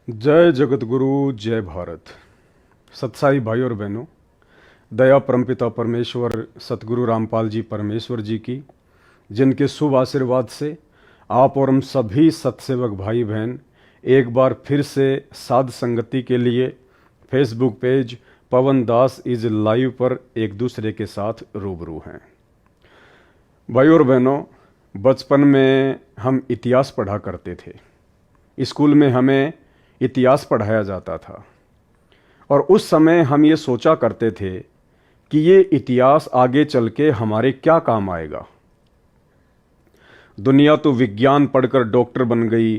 जय जगत गुरु, जय भारत। सत्साई भाई और बहनों, दया परमपिता परमेश्वर सतगुरु रामपाल जी परमेश्वर जी की, जिनके शुभ आशीर्वाद से आप और हम सभी सत्सेवक भाई बहन एक बार फिर से साध संगति के लिए Facebook page Pawan Das is live पर एक दूसरे के साथ रूबरू हैं। भाई और बहनों, बचपन में हम इतिहास पढ़ा करते थे। स्कूल में हमें इतिहास पढ़ाया जाता था और उस समय हम ये सोचा करते थे कि ये इतिहास आगे चल के हमारे क्या काम आएगा। दुनिया तो विज्ञान पढ़कर डॉक्टर बन गई,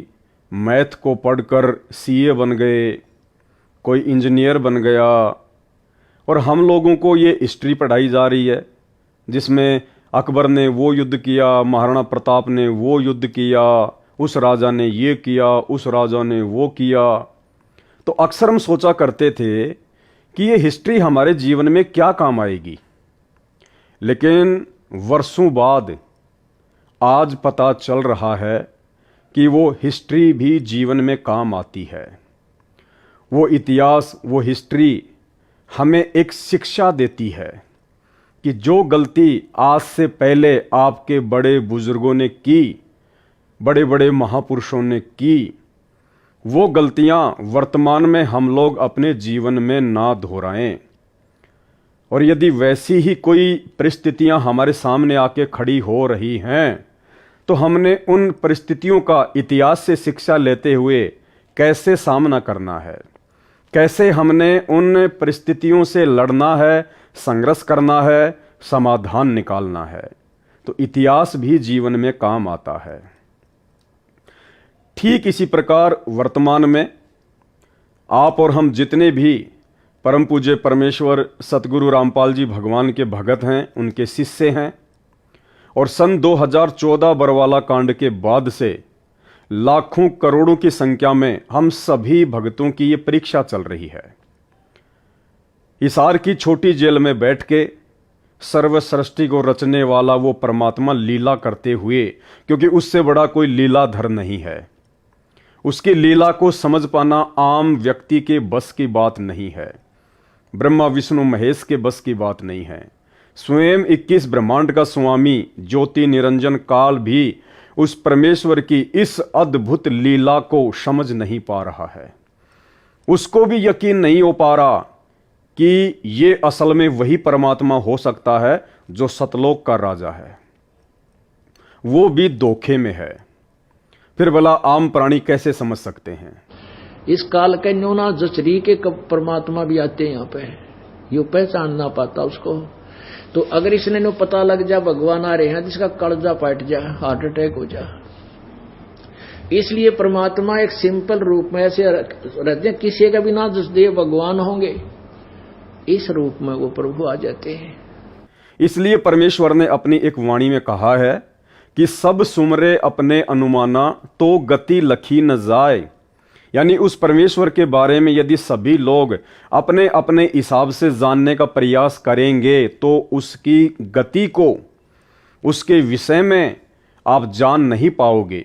मैथ को पढ़कर सीए बन गए, कोई इंजीनियर बन गया, और हम लोगों को ये हिस्ट्री पढ़ाई जा रही है जिसमें अकबर ने वो युद्ध किया, महाराणा प्रताप ने वो युद्ध किया, उस राजा ने ये किया, उस राजा ने वो किया। तो अक्सर हम सोचा करते थे कि ये हिस्ट्री हमारे जीवन में क्या काम आएगी। लेकिन वर्षों बाद आज पता चल रहा है कि वो हिस्ट्री भी जीवन में काम आती है। वो इतिहास, वो हिस्ट्री हमें एक शिक्षा देती है कि जो गलती आज से पहले आपके बड़े बुजुर्गों ने की, बड़े बड़े महापुरुषों ने की, वो गलतियां वर्तमान में हम लोग अपने जीवन में ना दोहराएं। और यदि वैसी ही कोई परिस्थितियां हमारे सामने आके खड़ी हो रही हैं तो हमने उन परिस्थितियों का इतिहास से शिक्षा लेते हुए कैसे सामना करना है, कैसे हमने उन परिस्थितियों से लड़ना है, संघर्ष करना है, समाधान निकालना है। तो इतिहास भी जीवन में काम आता है। ठीक इसी प्रकार वर्तमान में आप और हम जितने भी परम पूज्य परमेश्वर सतगुरु रामपाल जी भगवान के भगत हैं, उनके शिष्य हैं, और सन 2014 बरवाला कांड के बाद से लाखों करोड़ों की संख्या में हम सभी भक्तों की ये परीक्षा चल रही है। हिसार की छोटी जेल में बैठ के सर्व सृष्टि को रचने वाला वो परमात्मा लीला करते हुए, क्योंकि उससे बड़ा कोई लीलाधर नहीं है, उसकी लीला को समझ पाना आम व्यक्ति के बस की बात नहीं है, ब्रह्मा विष्णु महेश के बस की बात नहीं है। स्वयं 21 ब्रह्मांड का स्वामी ज्योति निरंजन काल भी उस परमेश्वर की इस अद्भुत लीला को समझ नहीं पा रहा है। उसको भी यकीन नहीं हो पा रहा कि ये असल में वही परमात्मा हो सकता है जो सतलोक का राजा है, वो भी धोखे में है। फिर भला आम प्राणी कैसे समझ सकते हैं? इस काल के न्यूना जचरी के परमात्मा भी आते हैं यहाँ पे, यो पहचान ना पाता उसको। तो अगर इसने नो पता लग जा भगवान आ रहे हैं, जिसका कलजा फट जा, हार्ट अटैक हो जा। इसलिए परमात्मा एक सिंपल रूप में ऐसे रहते हैं, किसी का भी ना जसदेव भगवान होंगे, इस रूप में वो प्रभु आ जाते हैं। इसलिए परमेश्वर ने अपनी एक वाणी में कहा है कि सब सुमरे अपने अनुमाना तो गति लखी न जाए। यानी उस परमेश्वर के बारे में यदि सभी लोग अपने अपने हिसाब से जानने का प्रयास करेंगे तो उसकी गति को, उसके विषय में आप जान नहीं पाओगे।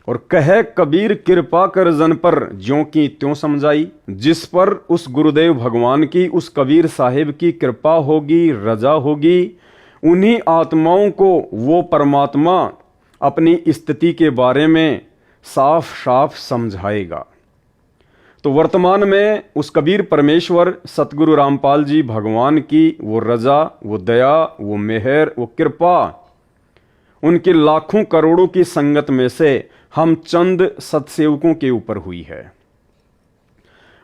और कहे कबीर कृपा कर जन पर ज्यों की त्यों समझाई। जिस पर उस गुरुदेव भगवान की, उस कबीर साहिब की कृपा होगी, रजा होगी, उन्हीं आत्माओं को वो परमात्मा अपनी स्थिति के बारे में साफ साफ समझाएगा। तो वर्तमान में उस कबीर परमेश्वर सतगुरु रामपाल जी भगवान की वो रजा, वो दया, वो मेहर, वो कृपा, उनके लाखों करोड़ों की संगत में से हम चंद सत्सेवकों के ऊपर हुई है।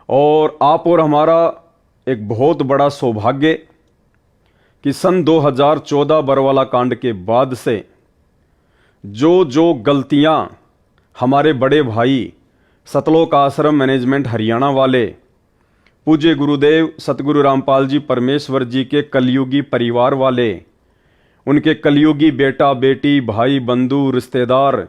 और आप और हमारा एक बहुत बड़ा सौभाग्य कि सन 2014 बरवाला कांड के बाद से जो गलतियां हमारे बड़े भाई सतलोक आश्रम मैनेजमेंट हरियाणा वाले पूज्य गुरुदेव सतगुरु रामपाल जी परमेश्वर जी के कलयुगी परिवार वाले, उनके कलयुगी बेटा बेटी, भाई बंधु, रिश्तेदार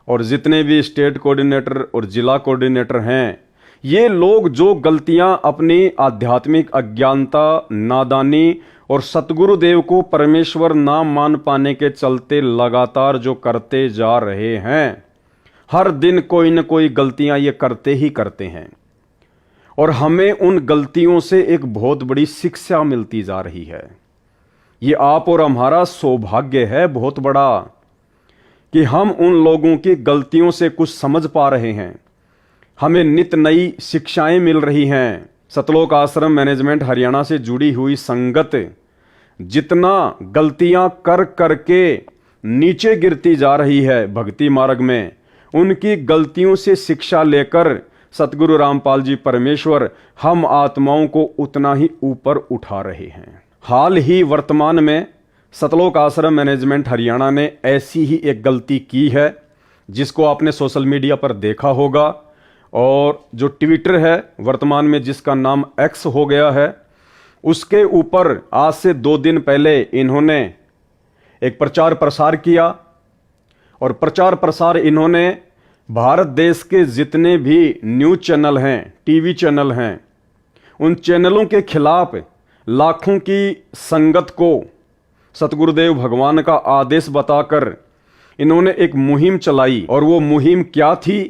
और जितने भी स्टेट कोऑर्डिनेटर और जिला कोऑर्डिनेटर हैं, ये लोग जो गलतियां अपनी आध्यात्मिक अज्ञानता, नादानी और सतगुरुदेव को परमेश्वर ना मान पाने के चलते लगातार जो करते जा रहे हैं, हर दिन कोई न कोई गलतियां ये करते ही करते हैं और हमें उन गलतियों से एक बहुत बड़ी शिक्षा मिलती जा रही है। ये आप और हमारा सौभाग्य है बहुत बड़ा कि हम उन लोगों की गलतियों से कुछ समझ पा रहे हैं, हमें नित नई शिक्षाएं मिल रही हैं। सतलोक आश्रम मैनेजमेंट हरियाणा से जुड़ी हुई संगत जितना गलतियां कर करके नीचे गिरती जा रही है भक्ति मार्ग में, उनकी गलतियों से शिक्षा लेकर सतगुरु रामपाल जी परमेश्वर हम आत्माओं को उतना ही ऊपर उठा रहे हैं। हाल ही वर्तमान में सतलोक आश्रम मैनेजमेंट हरियाणा ने ऐसी ही एक गलती की है जिसको आपने सोशल मीडिया पर देखा होगा, और जो ट्विटर है वर्तमान में जिसका नाम एक्स हो गया है, उसके ऊपर आज से 2 दिन पहले इन्होंने एक प्रचार प्रसार किया और प्रचार प्रसार इन्होंने भारत देश के जितने भी न्यूज़ चैनल हैं, टीवी चैनल हैं, उन चैनलों के खिलाफ लाखों की संगत को सतगुरुदेव भगवान का आदेश बताकर इन्होंने एक मुहिम चलाई। और वो मुहिम क्या थी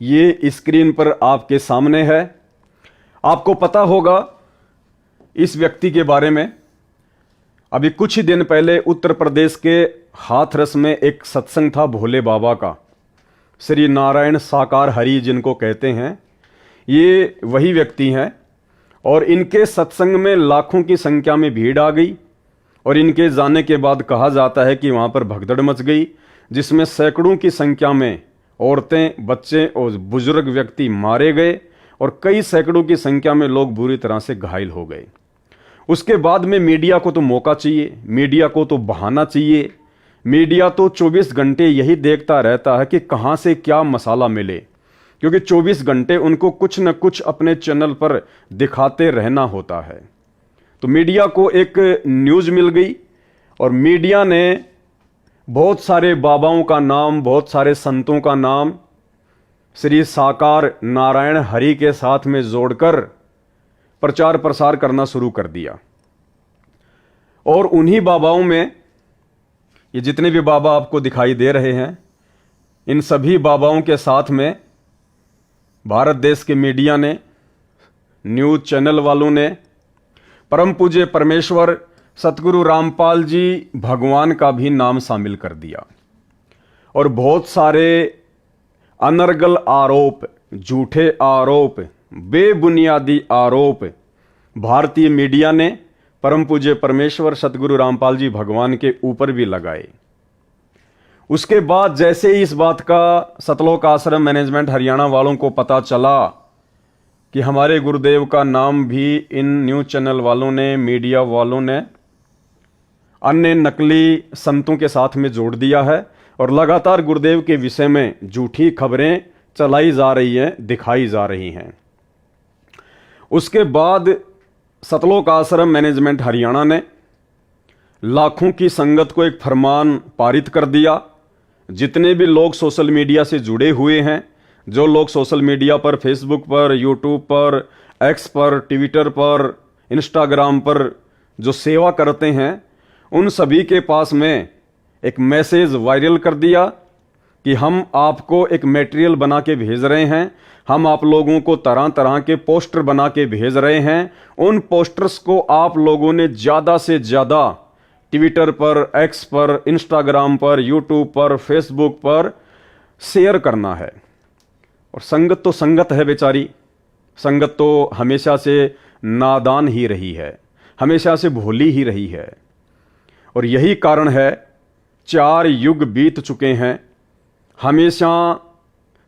ये स्क्रीन पर आपके सामने है। आपको पता होगा इस व्यक्ति के बारे में। अभी कुछ ही दिन पहले उत्तर प्रदेश के हाथरस में एक सत्संग था भोले बाबा का, श्री नारायण साकार हरि जिनको कहते हैं, ये वही व्यक्ति हैं। और इनके सत्संग में लाखों की संख्या में भीड़ आ गई और इनके जाने के बाद कहा जाता है कि वहाँ पर भगदड़ मच गई, जिसमें सैकड़ों की संख्या में औरतें, बच्चे और बुजुर्ग व्यक्ति मारे गए और कई सैकड़ों की संख्या में लोग बुरी तरह से घायल हो गए। उसके बाद में मीडिया को तो मौका चाहिए, मीडिया को तो बहाना चाहिए। मीडिया तो 24 घंटे यही देखता रहता है कि कहाँ से क्या मसाला मिले, क्योंकि 24 घंटे उनको कुछ न कुछ अपने चैनल पर दिखाते रहना होता है। तो मीडिया को एक न्यूज़ मिल गई और मीडिया ने बहुत सारे बाबाओं का नाम, बहुत सारे संतों का नाम श्री साकार नारायण हरि के साथ में जोड़कर प्रचार प्रसार करना शुरू कर दिया। और उन्हीं बाबाओं में ये जितने भी बाबा आपको दिखाई दे रहे हैं, इन सभी बाबाओं के साथ में भारत देश के मीडिया ने, न्यूज़ चैनल वालों ने परम पूज्य परमेश्वर सतगुरु रामपाल जी भगवान का भी नाम शामिल कर दिया। और बहुत सारे अनर्गल आरोप, झूठे आरोप, बेबुनियादी आरोप भारतीय मीडिया ने परम पूज्य परमेश्वर सतगुरु रामपाल जी भगवान के ऊपर भी लगाए। उसके बाद जैसे ही इस बात का सतलोक आश्रम मैनेजमेंट हरियाणा वालों को पता चला कि हमारे गुरुदेव का नाम भी इन न्यूज़ चैनल वालों ने, मीडिया वालों ने अन्य नकली संतों के साथ में जोड़ दिया है और लगातार गुरुदेव के विषय में झूठी खबरें चलाई जा रही हैं, दिखाई जा रही हैं। उसके बाद सतलोक आश्रम मैनेजमेंट हरियाणा ने लाखों की संगत को एक फरमान पारित कर दिया। जितने भी लोग सोशल मीडिया से जुड़े हुए हैं, जो लोग सोशल मीडिया पर, फेसबुक पर, यूट्यूब पर, एक्स पर, ट्विटर पर, इंस्टाग्राम पर जो सेवा करते हैं, उन सभी के पास में एक मैसेज वायरल कर दिया कि हम आपको एक मटेरियल बना के भेज रहे हैं, हम आप लोगों को तरह तरह के पोस्टर बना के भेज रहे हैं। उन पोस्टर्स को आप लोगों ने ज़्यादा से ज़्यादा ट्विटर पर, एक्स पर, इंस्टाग्राम पर, यूट्यूब पर, फेसबुक पर शेयर करना है। और संगत तो संगत है बेचारी, संगत तो हमेशा से नादान ही रही है, हमेशा से भोली ही रही है। और यही कारण है 4 युग बीत चुके हैं, हमेशा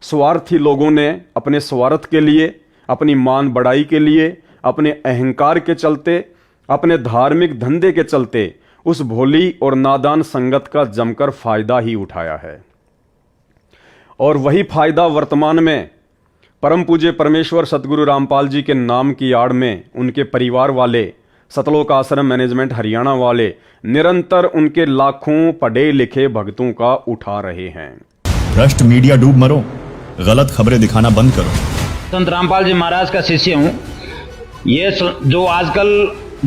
स्वार्थी लोगों ने अपने स्वार्थ के लिए, अपनी मान बढ़ाई के लिए, अपने अहंकार के चलते, अपने धार्मिक धंधे के चलते उस भोली और नादान संगत का जमकर फायदा ही उठाया है। और वही फायदा वर्तमान में परम पूज्य परमेश्वर सतगुरु रामपाल जी के नाम की आड़ में उनके परिवार वाले, सतलोक आश्रम मैनेजमेंट हरियाणा वाले निरंतर उनके लाखों पढ़े लिखे भक्तों का उठा रहे हैं। भ्रष्ट मीडिया डूब मरो, गलत खबरें दिखाना बंद करो। संत रामपाल जी महाराज का शिष्य हूँ। ये जो आजकल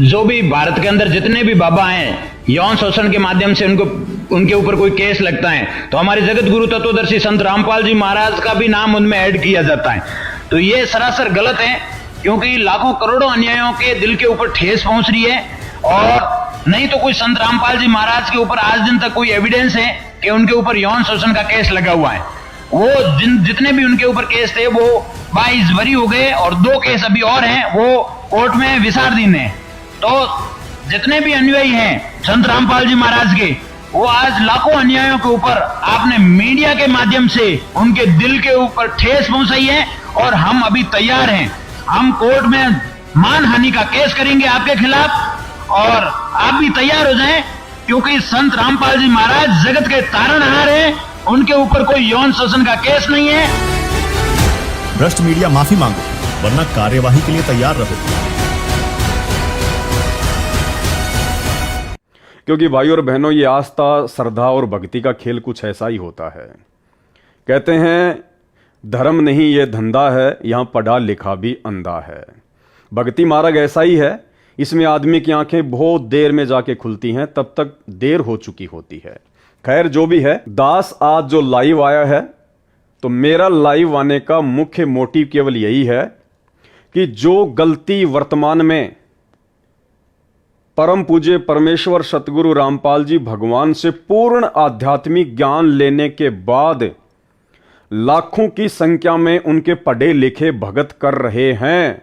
जो भी भारत के अंदर जितने भी बाबा हैं, यौन शोषण के माध्यम से उनको उनके ऊपर कोई केस लगता है तो हमारे जगत गुरु तत्वदर्शी संत रामपाल जी महाराज का भी नाम उनमें ऐड किया जाता है। तो ये सरासर गलत है, क्योंकि लाखों करोड़ों अन्यायों के दिल के ऊपर ठेस पहुंच रही है। और नहीं तो कोई संत रामपाल जी महाराज के ऊपर आज दिन तक कोई एविडेंस है कि उनके ऊपर यौन शोषण का केस लगा हुआ है। वो जितने भी उनके ऊपर केस थे वो 22 बरी हो गए और 2 केस अभी और हैं, वो कोर्ट में विचाराधीन है। तो जितने भी अनुयायी हैं संत रामपाल जी महाराज के, वो आज लाखों अन्यायों के ऊपर आपने मीडिया के माध्यम से उनके दिल के ऊपर ठेस पहुंचाई है। और हम अभी तैयार हैं, हम कोर्ट में मानहानि का केस करेंगे आपके खिलाफ, और आप भी तैयार हो जाएं, क्योंकि संत रामपाल जी महाराज जगत के तारणहार हैं, उनके ऊपर कोई यौन शोषण का केस नहीं है। भ्रष्ट मीडिया माफी मांगो, वरना कार्यवाही के लिए तैयार रहो। क्योंकि भाई और बहनों, ये आस्था, श्रद्धा और भक्ति का खेल कुछ ऐसा ही होता है। कहते हैं धर्म नहीं ये धंधा है, यहां पढ़ा लिखा भी अंधा है। भक्ति मार्ग ऐसा ही है, इसमें आदमी की आंखें बहुत देर में जाके खुलती हैं, तब तक देर हो चुकी होती है। खैर जो भी है, दास आज जो लाइव आया है, तो मेरा लाइव आने का मुख्य मोटिव केवल यही है कि जो गलती वर्तमान में परम पूज्य परमेश्वर सतगुरु रामपाल जी भगवान से पूर्ण आध्यात्मिक ज्ञान लेने के बाद लाखों की संख्या में उनके पढ़े लिखे भगत कर रहे हैं,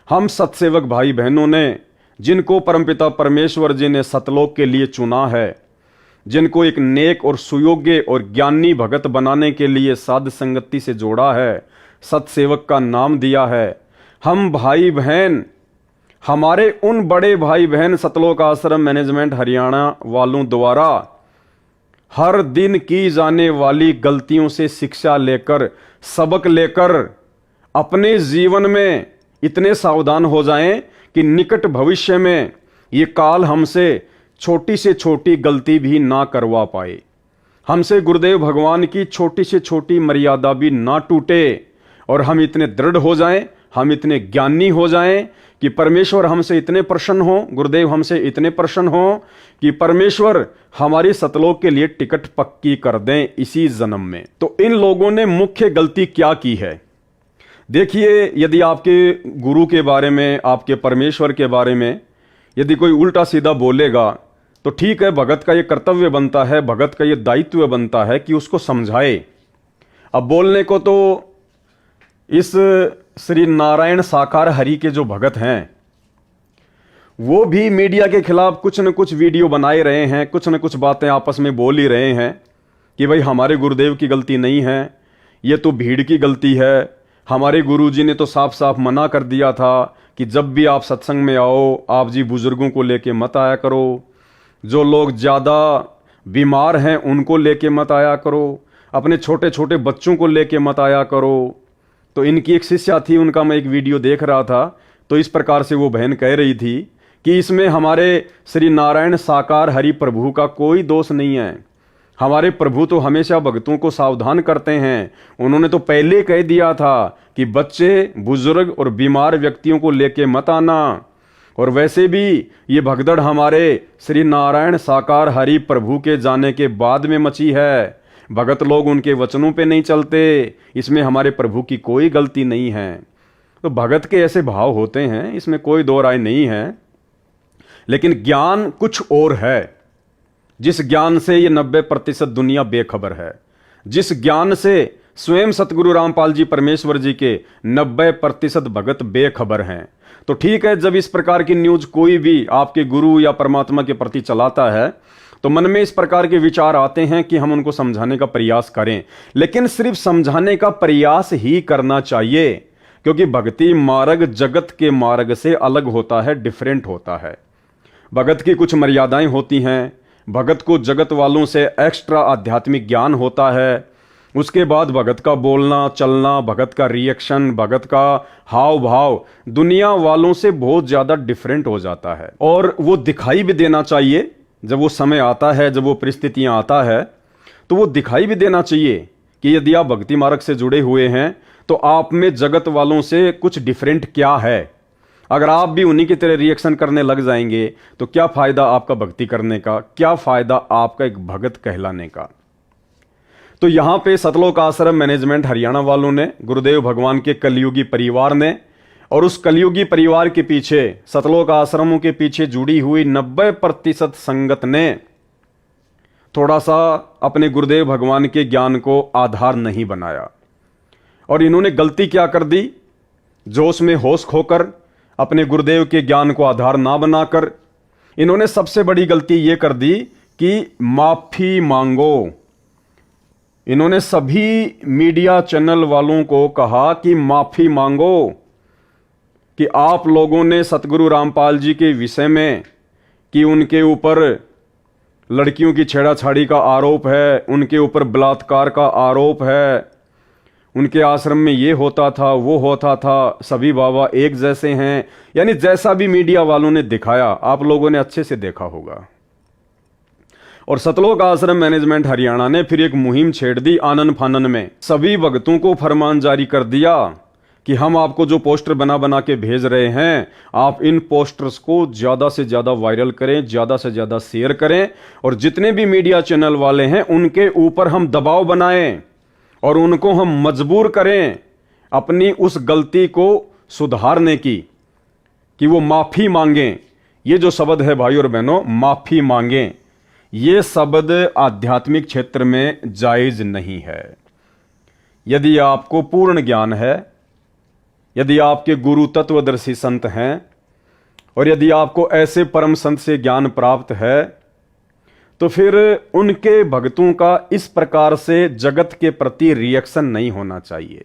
हम सत्सेवक भाई बहनों ने, जिनको परमपिता परमेश्वर जी ने सतलोक के लिए चुना है, जिनको एक नेक और सुयोग्य और ज्ञानी भगत बनाने के लिए साध संगति से जोड़ा है, सत्सेवक का नाम दिया है, हम भाई बहन, हमारे उन बड़े भाई बहन सतलोक आश्रम मैनेजमेंट हरियाणा वालों द्वारा हर दिन की जाने वाली गलतियों से शिक्षा लेकर, सबक लेकर अपने जीवन में इतने सावधान हो जाएं कि निकट भविष्य में ये काल हमसे छोटी से छोटी गलती भी ना करवा पाए, हमसे गुरुदेव भगवान की छोटी से छोटी मर्यादा भी ना टूटे, और हम इतने दृढ़ हो जाएं, हम इतने ज्ञानी हो जाएं कि परमेश्वर हमसे इतने प्रसन्न हो, गुरुदेव हमसे इतने प्रसन्न हो कि परमेश्वर हमारी सतलोक के लिए टिकट पक्की कर दें इसी जन्म में। तो इन लोगों ने मुख्य गलती क्या की है? देखिए, यदि आपके गुरु के बारे में, आपके परमेश्वर के बारे में यदि कोई उल्टा सीधा बोलेगा तो ठीक है, भगत का ये कर्तव्य बनता है, भगत का ये दायित्व बनता है कि उसको समझाए। अब बोलने को तो इस श्री नारायण साकार हरि के जो भगत हैं वो भी मीडिया के खिलाफ कुछ न कुछ वीडियो बनाए रहे हैं, कुछ न कुछ बातें आपस में बोल ही रहे हैं कि भाई हमारे गुरुदेव की गलती नहीं है, ये तो भीड़ की गलती है। हमारे गुरुजी ने तो साफ साफ मना कर दिया था कि जब भी आप सत्संग में आओ, आप जी बुजुर्गों को लेके मत आया करो, जो लोग ज़्यादा बीमार हैं उनको लेके मत आया करो, अपने छोटे छोटे बच्चों को लेके मत आया करो। तो इनकी एक शिष्या थी, उनका मैं एक वीडियो देख रहा था, तो इस प्रकार से वो बहन कह रही थी कि इसमें हमारे श्री नारायण साकार हरि प्रभु का कोई दोष नहीं है, हमारे प्रभु तो हमेशा भक्तों को सावधान करते हैं। उन्होंने तो पहले कह दिया था कि बच्चे, बुजुर्ग और बीमार व्यक्तियों को लेके मत आना। और वैसे भी ये भगदड़ हमारे श्री नारायण साकार हरि प्रभु के जाने के बाद में मची है, भगत लोग उनके वचनों पे नहीं चलते, इसमें हमारे प्रभु की कोई गलती नहीं है। तो भगत के ऐसे भाव होते हैं, इसमें कोई दो राय नहीं है, लेकिन ज्ञान कुछ और है। जिस ज्ञान से ये 90% दुनिया बेखबर है, जिस ज्ञान से स्वयं सतगुरु रामपाल जी परमेश्वर जी के 90% भगत बेखबर हैं। तो ठीक है, जब इस प्रकार की न्यूज कोई भी आपके गुरु या परमात्मा के प्रति चलाता है तो मन में इस प्रकार के विचार आते हैं कि हम उनको समझाने का प्रयास करें, लेकिन सिर्फ समझाने का प्रयास ही करना चाहिए, क्योंकि भक्ति मार्ग जगत के मार्ग से अलग होता है, डिफरेंट होता है। भगत की कुछ मर्यादाएं होती हैं, भगत को जगत वालों से एक्स्ट्रा आध्यात्मिक ज्ञान होता है, उसके बाद भगत का बोलना चलना, भगत का रिएक्शन, भगत का हाव भाव दुनिया वालों से बहुत ज़्यादा डिफरेंट हो जाता है। और वो दिखाई भी देना चाहिए, जब वो समय आता है, जब वो परिस्थितियाँ आता है, तो वो दिखाई भी देना चाहिए कि यदि आप भक्ति मार्ग से जुड़े हुए हैं तो आप में जगत वालों से कुछ डिफरेंट क्या है। अगर आप भी उन्हीं की तरह रिएक्शन करने लग जाएंगे तो क्या फायदा आपका भक्ति करने का, क्या फायदा आपका एक भगत कहलाने का। तो यहां पे सतलोक आश्रम मैनेजमेंट हरियाणा वालों ने, गुरुदेव भगवान के कलयुगी परिवार ने, और उस कलयुगी परिवार के पीछे, सतलोक आश्रमों के पीछे जुड़ी हुई 90% संगत ने थोड़ा सा अपने गुरुदेव भगवान के ज्ञान को आधार नहीं बनाया। और इन्होंने गलती क्या कर दी, जोश में होश खोकर अपने गुरुदेव के ज्ञान को आधार ना बनाकर इन्होंने सबसे बड़ी गलती यह कर दी कि माफी मांगो। इन्होंने सभी मीडिया चैनल वालों को कहा कि माफी मांगो कि आप लोगों ने सतगुरु रामपाल जी के विषय में, कि उनके ऊपर लड़कियों की छेड़ाछाड़ी का आरोप है, उनके ऊपर बलात्कार का आरोप है, उनके आश्रम में ये होता था वो होता था, सभी बाबा एक जैसे हैं, यानी जैसा भी मीडिया वालों ने दिखाया आप लोगों ने अच्छे से देखा होगा। और सतलोक आश्रम मैनेजमेंट हरियाणा ने फिर एक मुहिम छेड़ दी आनन फानन में। सभी भक्तों को फरमान जारी कर दिया कि हम आपको जो पोस्टर बना बना के भेज रहे हैं, आप इन पोस्टर्स को ज्यादा से ज्यादा वायरल करें, ज्यादा से ज्यादा शेयर करें, और जितने भी मीडिया चैनल वाले हैं उनके ऊपर हम दबाव बनाएं और उनको हम मजबूर करें अपनी उस गलती को सुधारने की, कि वो माफी मांगें। ये जो शब्द है भाई और बहनों, माफी मांगें, ये शब्द आध्यात्मिक क्षेत्र में जायज नहीं है। यदि आपको पूर्ण ज्ञान है, यदि आपके गुरु तत्वदर्शी संत हैं, और यदि आपको ऐसे परम संत से ज्ञान प्राप्त है, तो फिर उनके भक्तों का इस प्रकार से जगत के प्रति रिएक्शन नहीं होना चाहिए।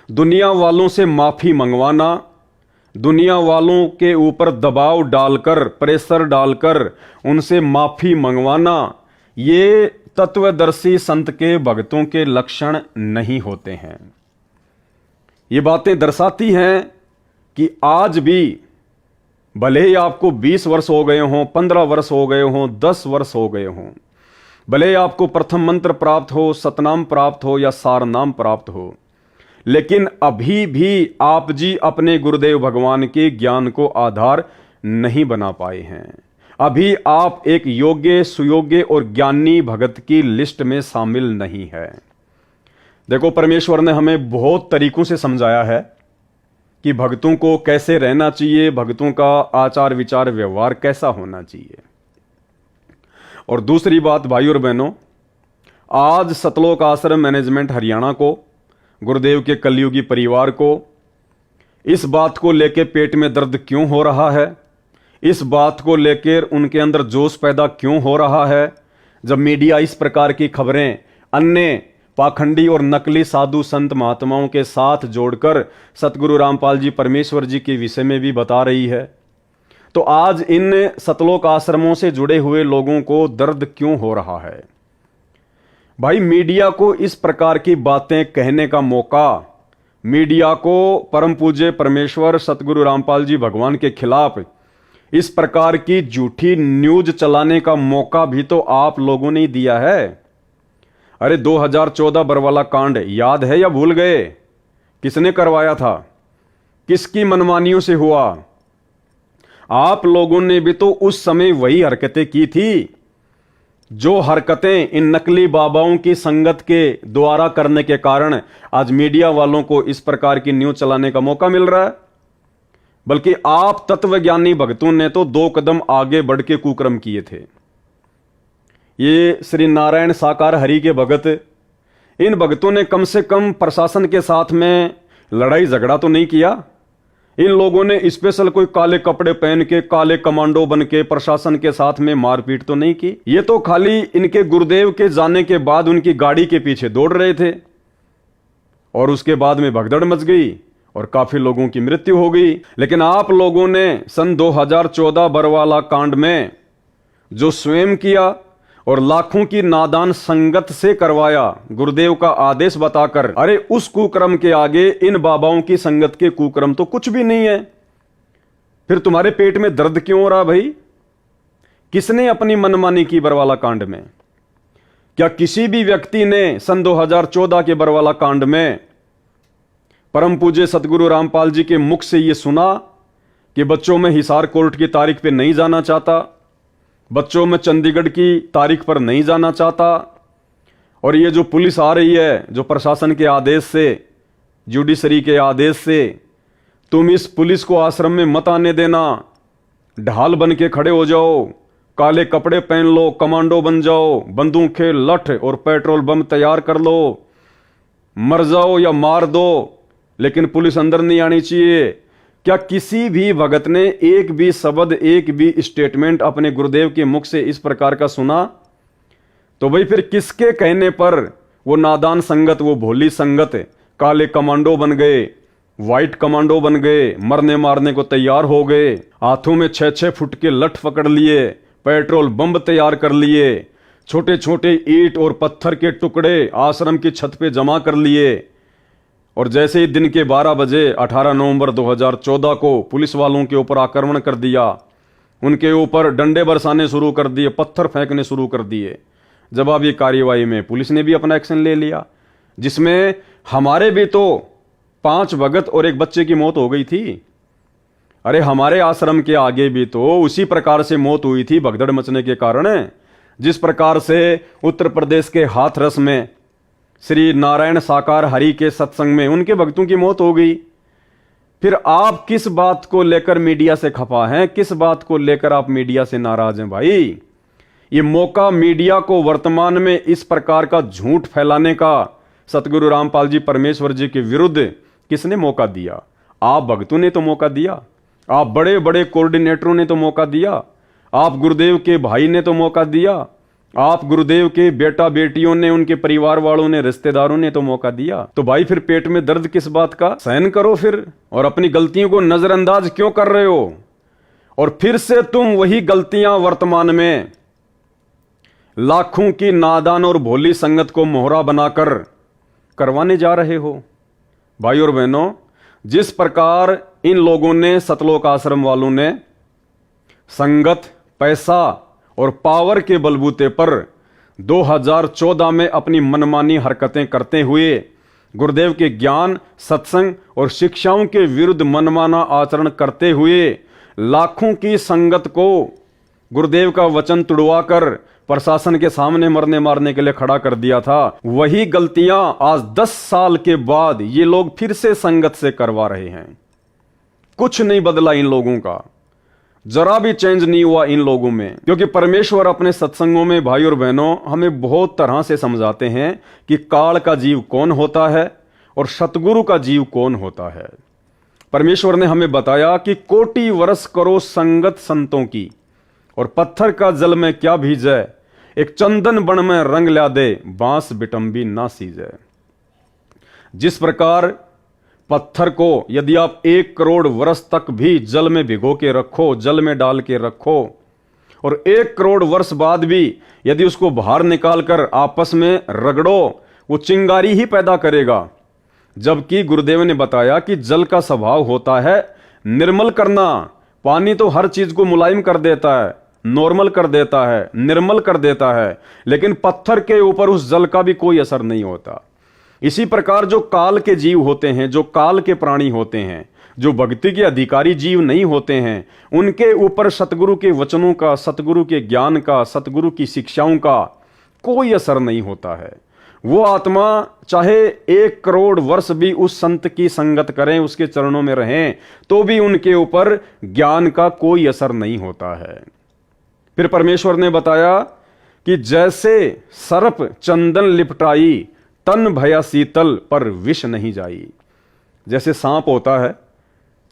दुनिया वालों से माफी मंगवाना, दुनिया वालों के ऊपर दबाव डालकर, प्रेशर डालकर उनसे माफी मंगवाना, ये तत्वदर्शी संत के भक्तों के लक्षण नहीं होते हैं। ये बातें दर्शाती हैं कि आज भी भले ही आपको 20 वर्ष हो गए हों, 15 वर्ष हो गए हों, 10 वर्ष हो गए हों, भले ही आपको प्रथम मंत्र प्राप्त हो, सतनाम प्राप्त हो या सारनाम प्राप्त हो, लेकिन अभी भी आप जी अपने गुरुदेव भगवान के ज्ञान को आधार नहीं बना पाए हैं। अभी आप एक योग्य, सुयोग्य और ज्ञानी भगत की लिस्ट में शामिल नहीं है। देखो, परमेश्वर ने हमें बहुत तरीकों से समझाया है कि भक्तों को कैसे रहना चाहिए, भक्तों का आचार विचार व्यवहार कैसा होना चाहिए। और दूसरी बात भाई और बहनों, आज सतलोक आश्रम मैनेजमेंट हरियाणा को, गुरुदेव के कलयुगी परिवार को इस बात को लेकर पेट में दर्द क्यों हो रहा है, इस बात को लेकर उनके अंदर जोश पैदा क्यों हो रहा है, जब मीडिया इस प्रकार की खबरें अन्य पाखंडी और नकली साधु संत महात्माओं के साथ जोड़कर सतगुरु रामपाल जी परमेश्वर जी के विषय में भी बता रही है। तो आज इन सतलोक आश्रमों से जुड़े हुए लोगों को दर्द क्यों हो रहा है? भाई, मीडिया को इस प्रकार की बातें कहने का मौका, मीडिया को परम पूज्य परमेश्वर सतगुरु रामपाल जी भगवान के खिलाफ इस प्रकार की झूठी न्यूज चलाने का मौका भी तो आप लोगों ने ही दिया है। अरे 2014 बरवाला कांड याद है या भूल गए? किसने करवाया था? किसकी मनमानियों से हुआ? आप लोगों ने भी तो उस समय वही हरकतें की थी, जो हरकतें इन नकली बाबाओं की संगत के द्वारा करने के कारण आज मीडिया वालों को इस प्रकार की न्यूज चलाने का मौका मिल रहा है। बल्कि आप तत्वज्ञानी भक्तों ने तो 2 कदम आगे बढ़ के कुकर्म किए थे। ये श्री नारायण साकार हरि के भगत, इन भक्तों ने कम से कम प्रशासन के साथ में लड़ाई झगड़ा तो नहीं किया। इन लोगों ने स्पेशल कोई काले कपड़े पहन के, काले कमांडो बन के प्रशासन के साथ में मारपीट तो नहीं की। ये तो खाली इनके गुरुदेव के जाने के बाद उनकी गाड़ी के पीछे दौड़ रहे थे और उसके बाद में भगदड़ मच गई और काफी लोगों की मृत्यु हो गई। लेकिन आप लोगों ने सन 2014 बरवाला कांड में जो स्वयं किया और लाखों की नादान संगत से करवाया, गुरुदेव का आदेश बताकर, अरे उस कुक्रम के आगे इन बाबाओं की संगत के कुक्रम तो कुछ भी नहीं है। फिर तुम्हारे पेट में दर्द क्यों हो रहा भाई? किसने अपनी मनमानी की बरवाला कांड में? क्या किसी भी व्यक्ति ने सन 2014 के बरवाला कांड में परम पूज्य सतगुरु रामपाल जी के मुख से यह सुना कि बच्चों में हिसार कोर्ट की तारीख पे नहीं जाना चाहता, बच्चों में चंडीगढ़ की तारीख पर नहीं जाना चाहता। और ये जो पुलिस आ रही है, जो प्रशासन के आदेश से, जुडिशरी के आदेश से, तुम इस पुलिस को आश्रम में मत आने देना, ढाल बन के खड़े हो जाओ, काले कपड़े पहन लो, कमांडो बन जाओ, बंदूकें, लठ और पेट्रोल बम तैयार कर लो, मर जाओ या मार दो, लेकिन पुलिस अंदर नहीं आनी चाहिए। क्या किसी भी भगत ने एक भी शब्द, एक भी स्टेटमेंट अपने गुरुदेव के मुख से इस प्रकार का सुना? तो भाई फिर किसके कहने पर वो नादान संगत, वो भोली संगत काले कमांडो बन गए, व्हाइट कमांडो बन गए, मरने मारने को तैयार हो गए, हाथों में 6-6 फुट के लठ पकड़ लिए, पेट्रोल बम तैयार कर लिए, छोटे छोटे ईंट और पत्थर के टुकड़े आश्रम की छत पे जमा कर लिए। और जैसे ही दिन के 12 बजे 18 नवंबर 2014 को पुलिस वालों के ऊपर आक्रमण कर दिया, उनके ऊपर डंडे बरसाने शुरू कर दिए, पत्थर फेंकने शुरू कर दिए। जवाबी कार्यवाही में पुलिस ने भी अपना एक्शन ले लिया, जिसमें हमारे भी तो 5 भगत और एक बच्चे की मौत हो गई थी। अरे हमारे आश्रम के आगे भी तो उसी प्रकार से मौत हुई थी भगदड़ मचने के कारण। जिस प्रकार से उत्तर प्रदेश के हाथरस में श्री नारायण साकार हरि के सत्संग में उनके भक्तों की मौत हो गई। फिर आप किस बात को लेकर मीडिया से खफा हैं? किस बात को लेकर आप मीडिया से नाराज हैं भाई? ये मौका मीडिया को वर्तमान में इस प्रकार का झूठ फैलाने का सतगुरु रामपाल जी परमेश्वर जी के विरुद्ध किसने मौका दिया? आप भक्तों ने तो मौका दिया, आप बड़े बड़े कोऑर्डिनेटरों ने तो मौका दिया, आप गुरुदेव के भाई ने तो मौका दिया, आप गुरुदेव के बेटा बेटियों ने, उनके परिवार वालों ने, रिश्तेदारों ने तो मौका दिया। तो भाई फिर पेट में दर्द किस बात का? सहन करो फिर। और अपनी गलतियों को नजरअंदाज क्यों कर रहे हो? और फिर से तुम वही गलतियां वर्तमान में लाखों की नादान और भोली संगत को मोहरा बनाकर करवाने जा रहे हो। भाई और बहनों, जिस प्रकार इन लोगों ने, सतलोक आश्रम वालों ने संगत, पैसा और पावर के बलबूते पर 2014 में अपनी मनमानी हरकतें करते हुए गुरुदेव के ज्ञान, सत्संग और शिक्षाओं के विरुद्ध मनमाना आचरण करते हुए लाखों की संगत को गुरुदेव का वचन तुड़वाकर प्रशासन के सामने मरने मारने के लिए खड़ा कर दिया था, वही गलतियां आज 10 साल के बाद ये लोग फिर से संगत से करवा रहे हैं। कुछ नहीं बदला इन लोगों का, जरा भी चेंज नहीं हुआ इन लोगों में। क्योंकि परमेश्वर अपने सत्संगों में भाई और बहनों हमें बहुत तरह से समझाते हैं कि काल का जीव कौन होता है और सतगुरु का जीव कौन होता है। परमेश्वर ने हमें बताया कि कोटि वर्ष करो संगत संतों की, और पत्थर का जल में क्या भीजे, एक चंदन बन में रंग ला दे, बांस बिटंबी ना सीजे। जिस प्रकार पत्थर को यदि आप 1 करोड़ वर्ष तक भी जल में भिगो के रखो, जल में डाल के रखो, और 1 करोड़ वर्ष बाद भी यदि उसको बाहर निकालकर आपस में रगड़ो, वो चिंगारी ही पैदा करेगा। जबकि गुरुदेव ने बताया कि जल का स्वभाव होता है निर्मल करना। पानी तो हर चीज को मुलायम कर देता है, नॉर्मल कर देता है, निर्मल कर देता है, लेकिन पत्थर के ऊपर उस जल का भी कोई असर नहीं होता। इसी प्रकार जो काल के जीव होते हैं, जो काल के प्राणी होते हैं, जो भक्ति के अधिकारी जीव नहीं होते हैं, उनके ऊपर सतगुरु के वचनों का, सतगुरु के ज्ञान का, सतगुरु की शिक्षाओं का कोई असर नहीं होता है। वो आत्मा चाहे 1 करोड़ वर्ष भी उस संत की संगत करें, उसके चरणों में रहें, तो भी उनके ऊपर ज्ञान का कोई असर नहीं होता है। फिर परमेश्वर ने बताया कि जैसे सर्प चंदन लिपटाई, तन भया शीतल पर विष नहीं जाई। जैसे सांप होता है,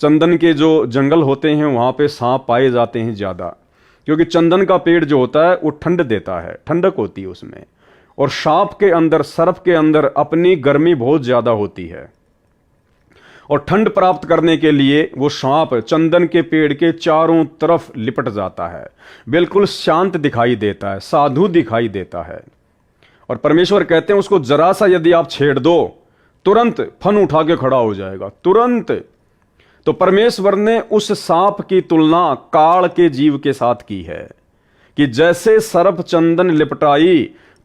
चंदन के जो जंगल होते हैं वहां पे सांप पाए जाते हैं ज्यादा, क्योंकि चंदन का पेड़ जो होता है वो ठंड देता है, ठंडक होती है उसमें। और सांप के अंदर, सर्प के अंदर अपनी गर्मी बहुत ज्यादा होती है, और ठंड प्राप्त करने के लिए वो सांप चंदन के पेड़ के चारों तरफ लिपट जाता है, बिल्कुल शांत दिखाई देता है, साधु दिखाई देता है। और परमेश्वर कहते हैं उसको जरा सा यदि आप छेड़ दो, तुरंत फन उठा के खड़ा हो जाएगा, तुरंत। तो परमेश्वर ने उस सांप की तुलना काल के जीव के साथ की है कि जैसे सर्प चंदन लिपटाई,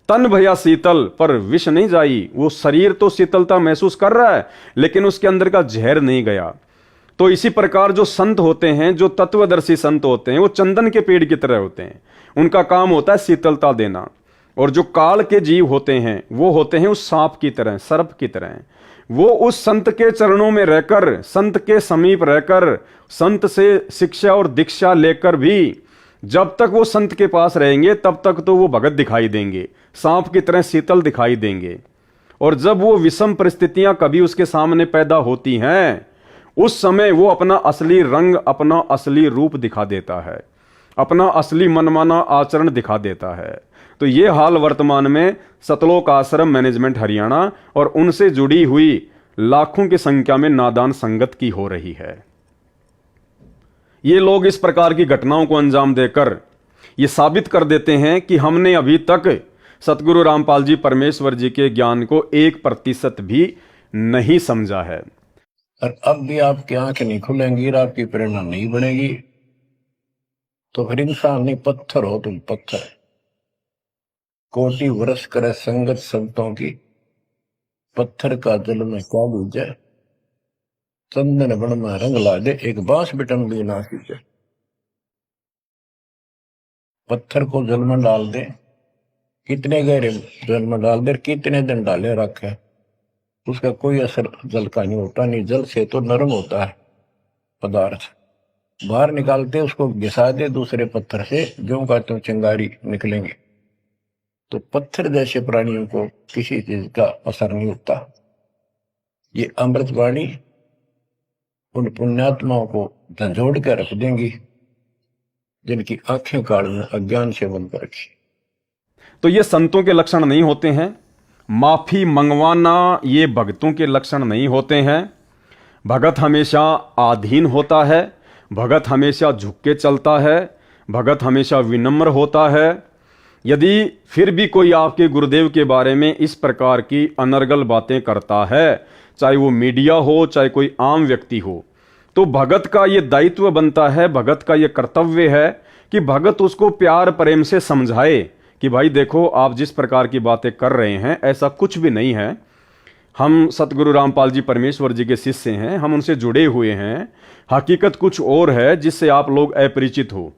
तन भया शीतल पर विष नहीं जाई। वो शरीर तो शीतलता महसूस कर रहा है, लेकिन उसके अंदर का जहर नहीं गया। तो इसी प्रकार जो संत होते हैं, जो तत्वदर्शी संत होते हैं, वो चंदन के पेड़ की तरह होते हैं। उनका काम होता है शीतलता देना। और जो काल के जीव होते हैं वो होते हैं उस सांप की तरह, सर्प की तरह। वो उस संत के चरणों में रहकर, संत के समीप रहकर, संत से शिक्षा और दीक्षा लेकर भी जब तक वो संत के पास रहेंगे तब तक तो वो भगत दिखाई देंगे, सांप की तरह शीतल दिखाई देंगे। और जब वो विषम परिस्थितियां कभी उसके सामने पैदा होती हैं, उस समय वो अपना असली रंग, अपना असली रूप दिखा देता है, अपना असली मनमाना आचरण दिखा देता है। तो ये हाल वर्तमान में सतलोक आश्रम मैनेजमेंट हरियाणा और उनसे जुड़ी हुई लाखों की संख्या में नादान संगत की हो रही है। ये लोग इस प्रकार की घटनाओं को अंजाम देकर ये साबित कर देते हैं कि हमने अभी तक सतगुरु रामपाल जी परमेश्वर जी के ज्ञान को 1% भी नहीं समझा है। और अब भी आपकी आंखें नहीं खुलेंगी और आपकी प्रेरणा नहीं बनेगी तो फिर इंसान नहीं, पत्थर हो तुम, पत्थर। कोटि वर्ष करे संगत संतों की, पत्थर का जल में क्या बूझे, चंदन बन में रंग ला दे, एक बांस बिटन भी ना सींचे। पत्थर को जल में डाल दे, कितने गहरे जल में डाल दे, कितने दिन डाले रखे, उसका कोई असर जल का नहीं होता। नहीं, जल से तो नरम होता है पदार्थ, बाहर निकालते उसको घिसा दे दूसरे पत्थर से, जो का त्यों चिंगारी निकलेंगे। तो पत्थर जैसे प्राणियों को किसी चीज का असर नहीं होता। ये अमृतवाणी उन पुण्यात्माओं को झंझोड़ कर रख देंगी जिनकी आंखें काल में अज्ञान से बंद कर रखी। तो ये संतों के लक्षण नहीं होते हैं। माफी मंगवाना ये भगतों के लक्षण नहीं होते हैं। भगत हमेशा आधीन होता है, भगत हमेशा झुक के चलता है, भगत हमेशा विनम्र होता है। यदि फिर भी कोई आपके गुरुदेव के बारे में इस प्रकार की अनर्गल बातें करता है, चाहे वो मीडिया हो, चाहे कोई आम व्यक्ति हो, तो भगत का ये दायित्व बनता है, भगत का ये कर्तव्य है कि भगत उसको प्यार प्रेम से समझाए कि भाई देखो, आप जिस प्रकार की बातें कर रहे हैं ऐसा कुछ भी नहीं है। हम सतगुरु रामपाल जी परमेश्वर जी के शिष्य हैं, हम उनसे जुड़े हुए हैं, हकीकत कुछ और है जिससे आप लोग अपरिचित हो।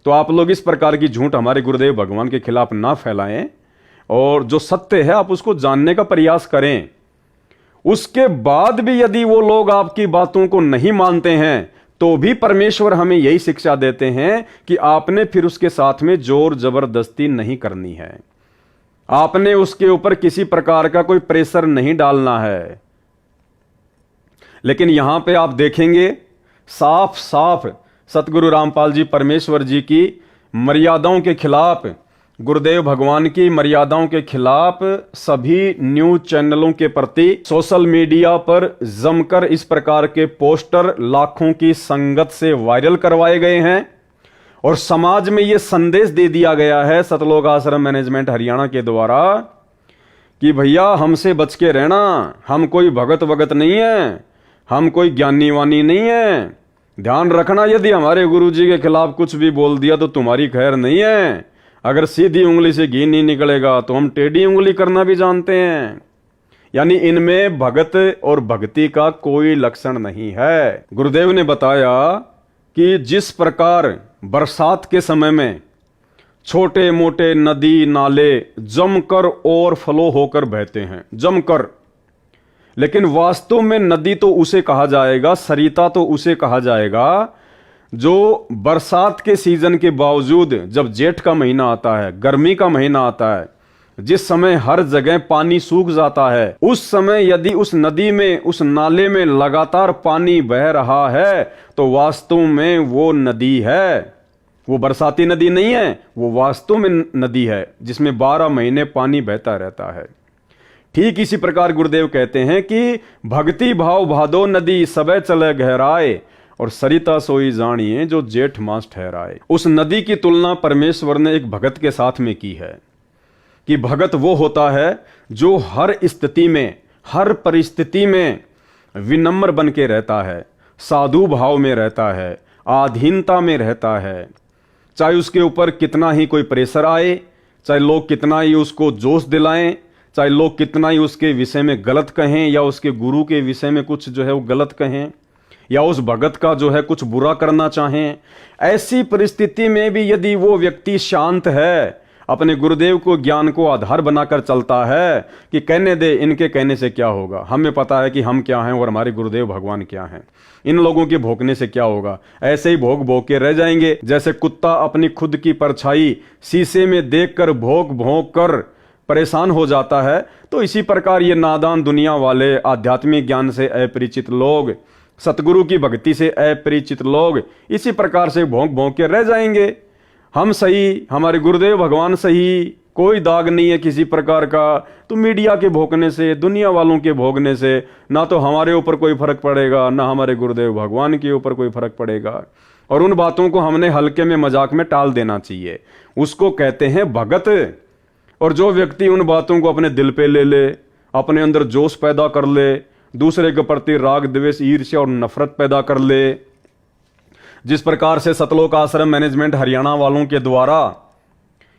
तो आप लोग इस प्रकार की झूठ हमारे गुरुदेव भगवान के खिलाफ ना फैलाएं और जो सत्य है आप उसको जानने का प्रयास करें। उसके बाद भी यदि वो लोग आपकी बातों को नहीं मानते हैं तो भी परमेश्वर हमें यही शिक्षा देते हैं कि आपने फिर उसके साथ में जोर जबरदस्ती नहीं करनी है, आपने उसके ऊपर किसी प्रकार का कोई प्रेशर नहीं डालना है। लेकिन यहां पे आप देखेंगे साफ साफ सतगुरु रामपाल जी परमेश्वर जी की मर्यादाओं के खिलाफ, गुरुदेव भगवान की मर्यादाओं के खिलाफ सभी न्यूज चैनलों के प्रति सोशल मीडिया पर जमकर इस प्रकार के पोस्टर लाखों की संगत से वायरल करवाए गए हैं और समाज में यह संदेश दे दिया गया है सतलोक आश्रम मैनेजमेंट हरियाणा के द्वारा कि भैया हमसे बच के रहना, हम कोई भगत वगत नहीं है, हम कोई ज्ञानी वानी नहीं है। ध्यान रखना, यदि हमारे गुरुजी के खिलाफ कुछ भी बोल दिया तो तुम्हारी खैर नहीं है। अगर सीधी उंगली से घी नहीं निकलेगा तो हम टेढ़ी उंगली करना भी जानते हैं। यानी इनमें भगत और भक्ति का कोई लक्षण नहीं है। गुरुदेव ने बताया कि जिस प्रकार बरसात के समय में छोटे मोटे नदी नाले जमकर ओवरफ्लो होकर बहते हैं, जमकर, लेकिन वास्तव में नदी तो उसे कहा जाएगा, सरिता तो उसे कहा जाएगा जो बरसात के सीजन के बावजूद जब जेठ का महीना आता है, गर्मी का महीना आता है, जिस समय हर जगह पानी सूख जाता है, उस समय यदि उस नदी में, उस नाले में लगातार पानी बह रहा है तो वास्तव में वो नदी है, वो बरसाती नदी नहीं है, वो वास्तव में नदी है जिसमें 12 महीने पानी बहता रहता है। ठीक इसी प्रकार गुरुदेव कहते हैं कि भक्ति भाव भादो नदी सबे चले गहराए और सरिता सोई जानिए जो जेठ मास ठहराए। उस नदी की तुलना परमेश्वर ने एक भगत के साथ में की है कि भगत वो होता है जो हर स्थिति में, हर परिस्थिति में विनम्र बन के रहता है, साधु भाव में रहता है, आधीनता में रहता है। चाहे उसके ऊपर कितना ही कोई प्रेशर आए, चाहे लोग कितना ही उसको जोश दिलाएं, चाहे लोग कितना ही उसके विषय में गलत कहें या उसके गुरु के विषय में कुछ जो है वो गलत कहें, या उस भगत का जो है कुछ बुरा करना चाहें, ऐसी परिस्थिति में भी यदि वो व्यक्ति शांत है, अपने गुरुदेव को ज्ञान को आधार बनाकर चलता है कि कहने दे, इनके कहने से क्या होगा, हमें पता है कि हम क्या हैं और हमारे गुरुदेव भगवान क्या हैं, इन लोगों के भोंकने से क्या होगा, ऐसे ही भोंक भोंक के रह जाएंगे। जैसे कुत्ता अपनी खुद की परछाई शीशे में देखकर भोंक भोंक कर परेशान हो जाता है, तो इसी प्रकार ये नादान दुनिया वाले, आध्यात्मिक ज्ञान से अपरिचित लोग, सतगुरु की भक्ति से अपरिचित लोग इसी प्रकार से भोंक भोंक के रह जाएंगे। हम सही, हमारे गुरुदेव भगवान सही, कोई दाग नहीं है किसी प्रकार का। तो मीडिया के भोंकने से, दुनिया वालों के भोंकने से ना तो हमारे ऊपर कोई फर्क पड़ेगा, ना हमारे गुरुदेव भगवान के ऊपर कोई फर्क पड़ेगा। और उन बातों को हमने हल्के में मजाक में टाल देना चाहिए, उसको कहते हैं भगत। और जो व्यक्ति उन बातों को अपने दिल पे ले ले, अपने अंदर जोश पैदा कर ले, दूसरे के प्रति राग द्वेष ईर्ष्या और नफरत पैदा कर ले, जिस प्रकार से सतलोक आश्रम मैनेजमेंट हरियाणा वालों के द्वारा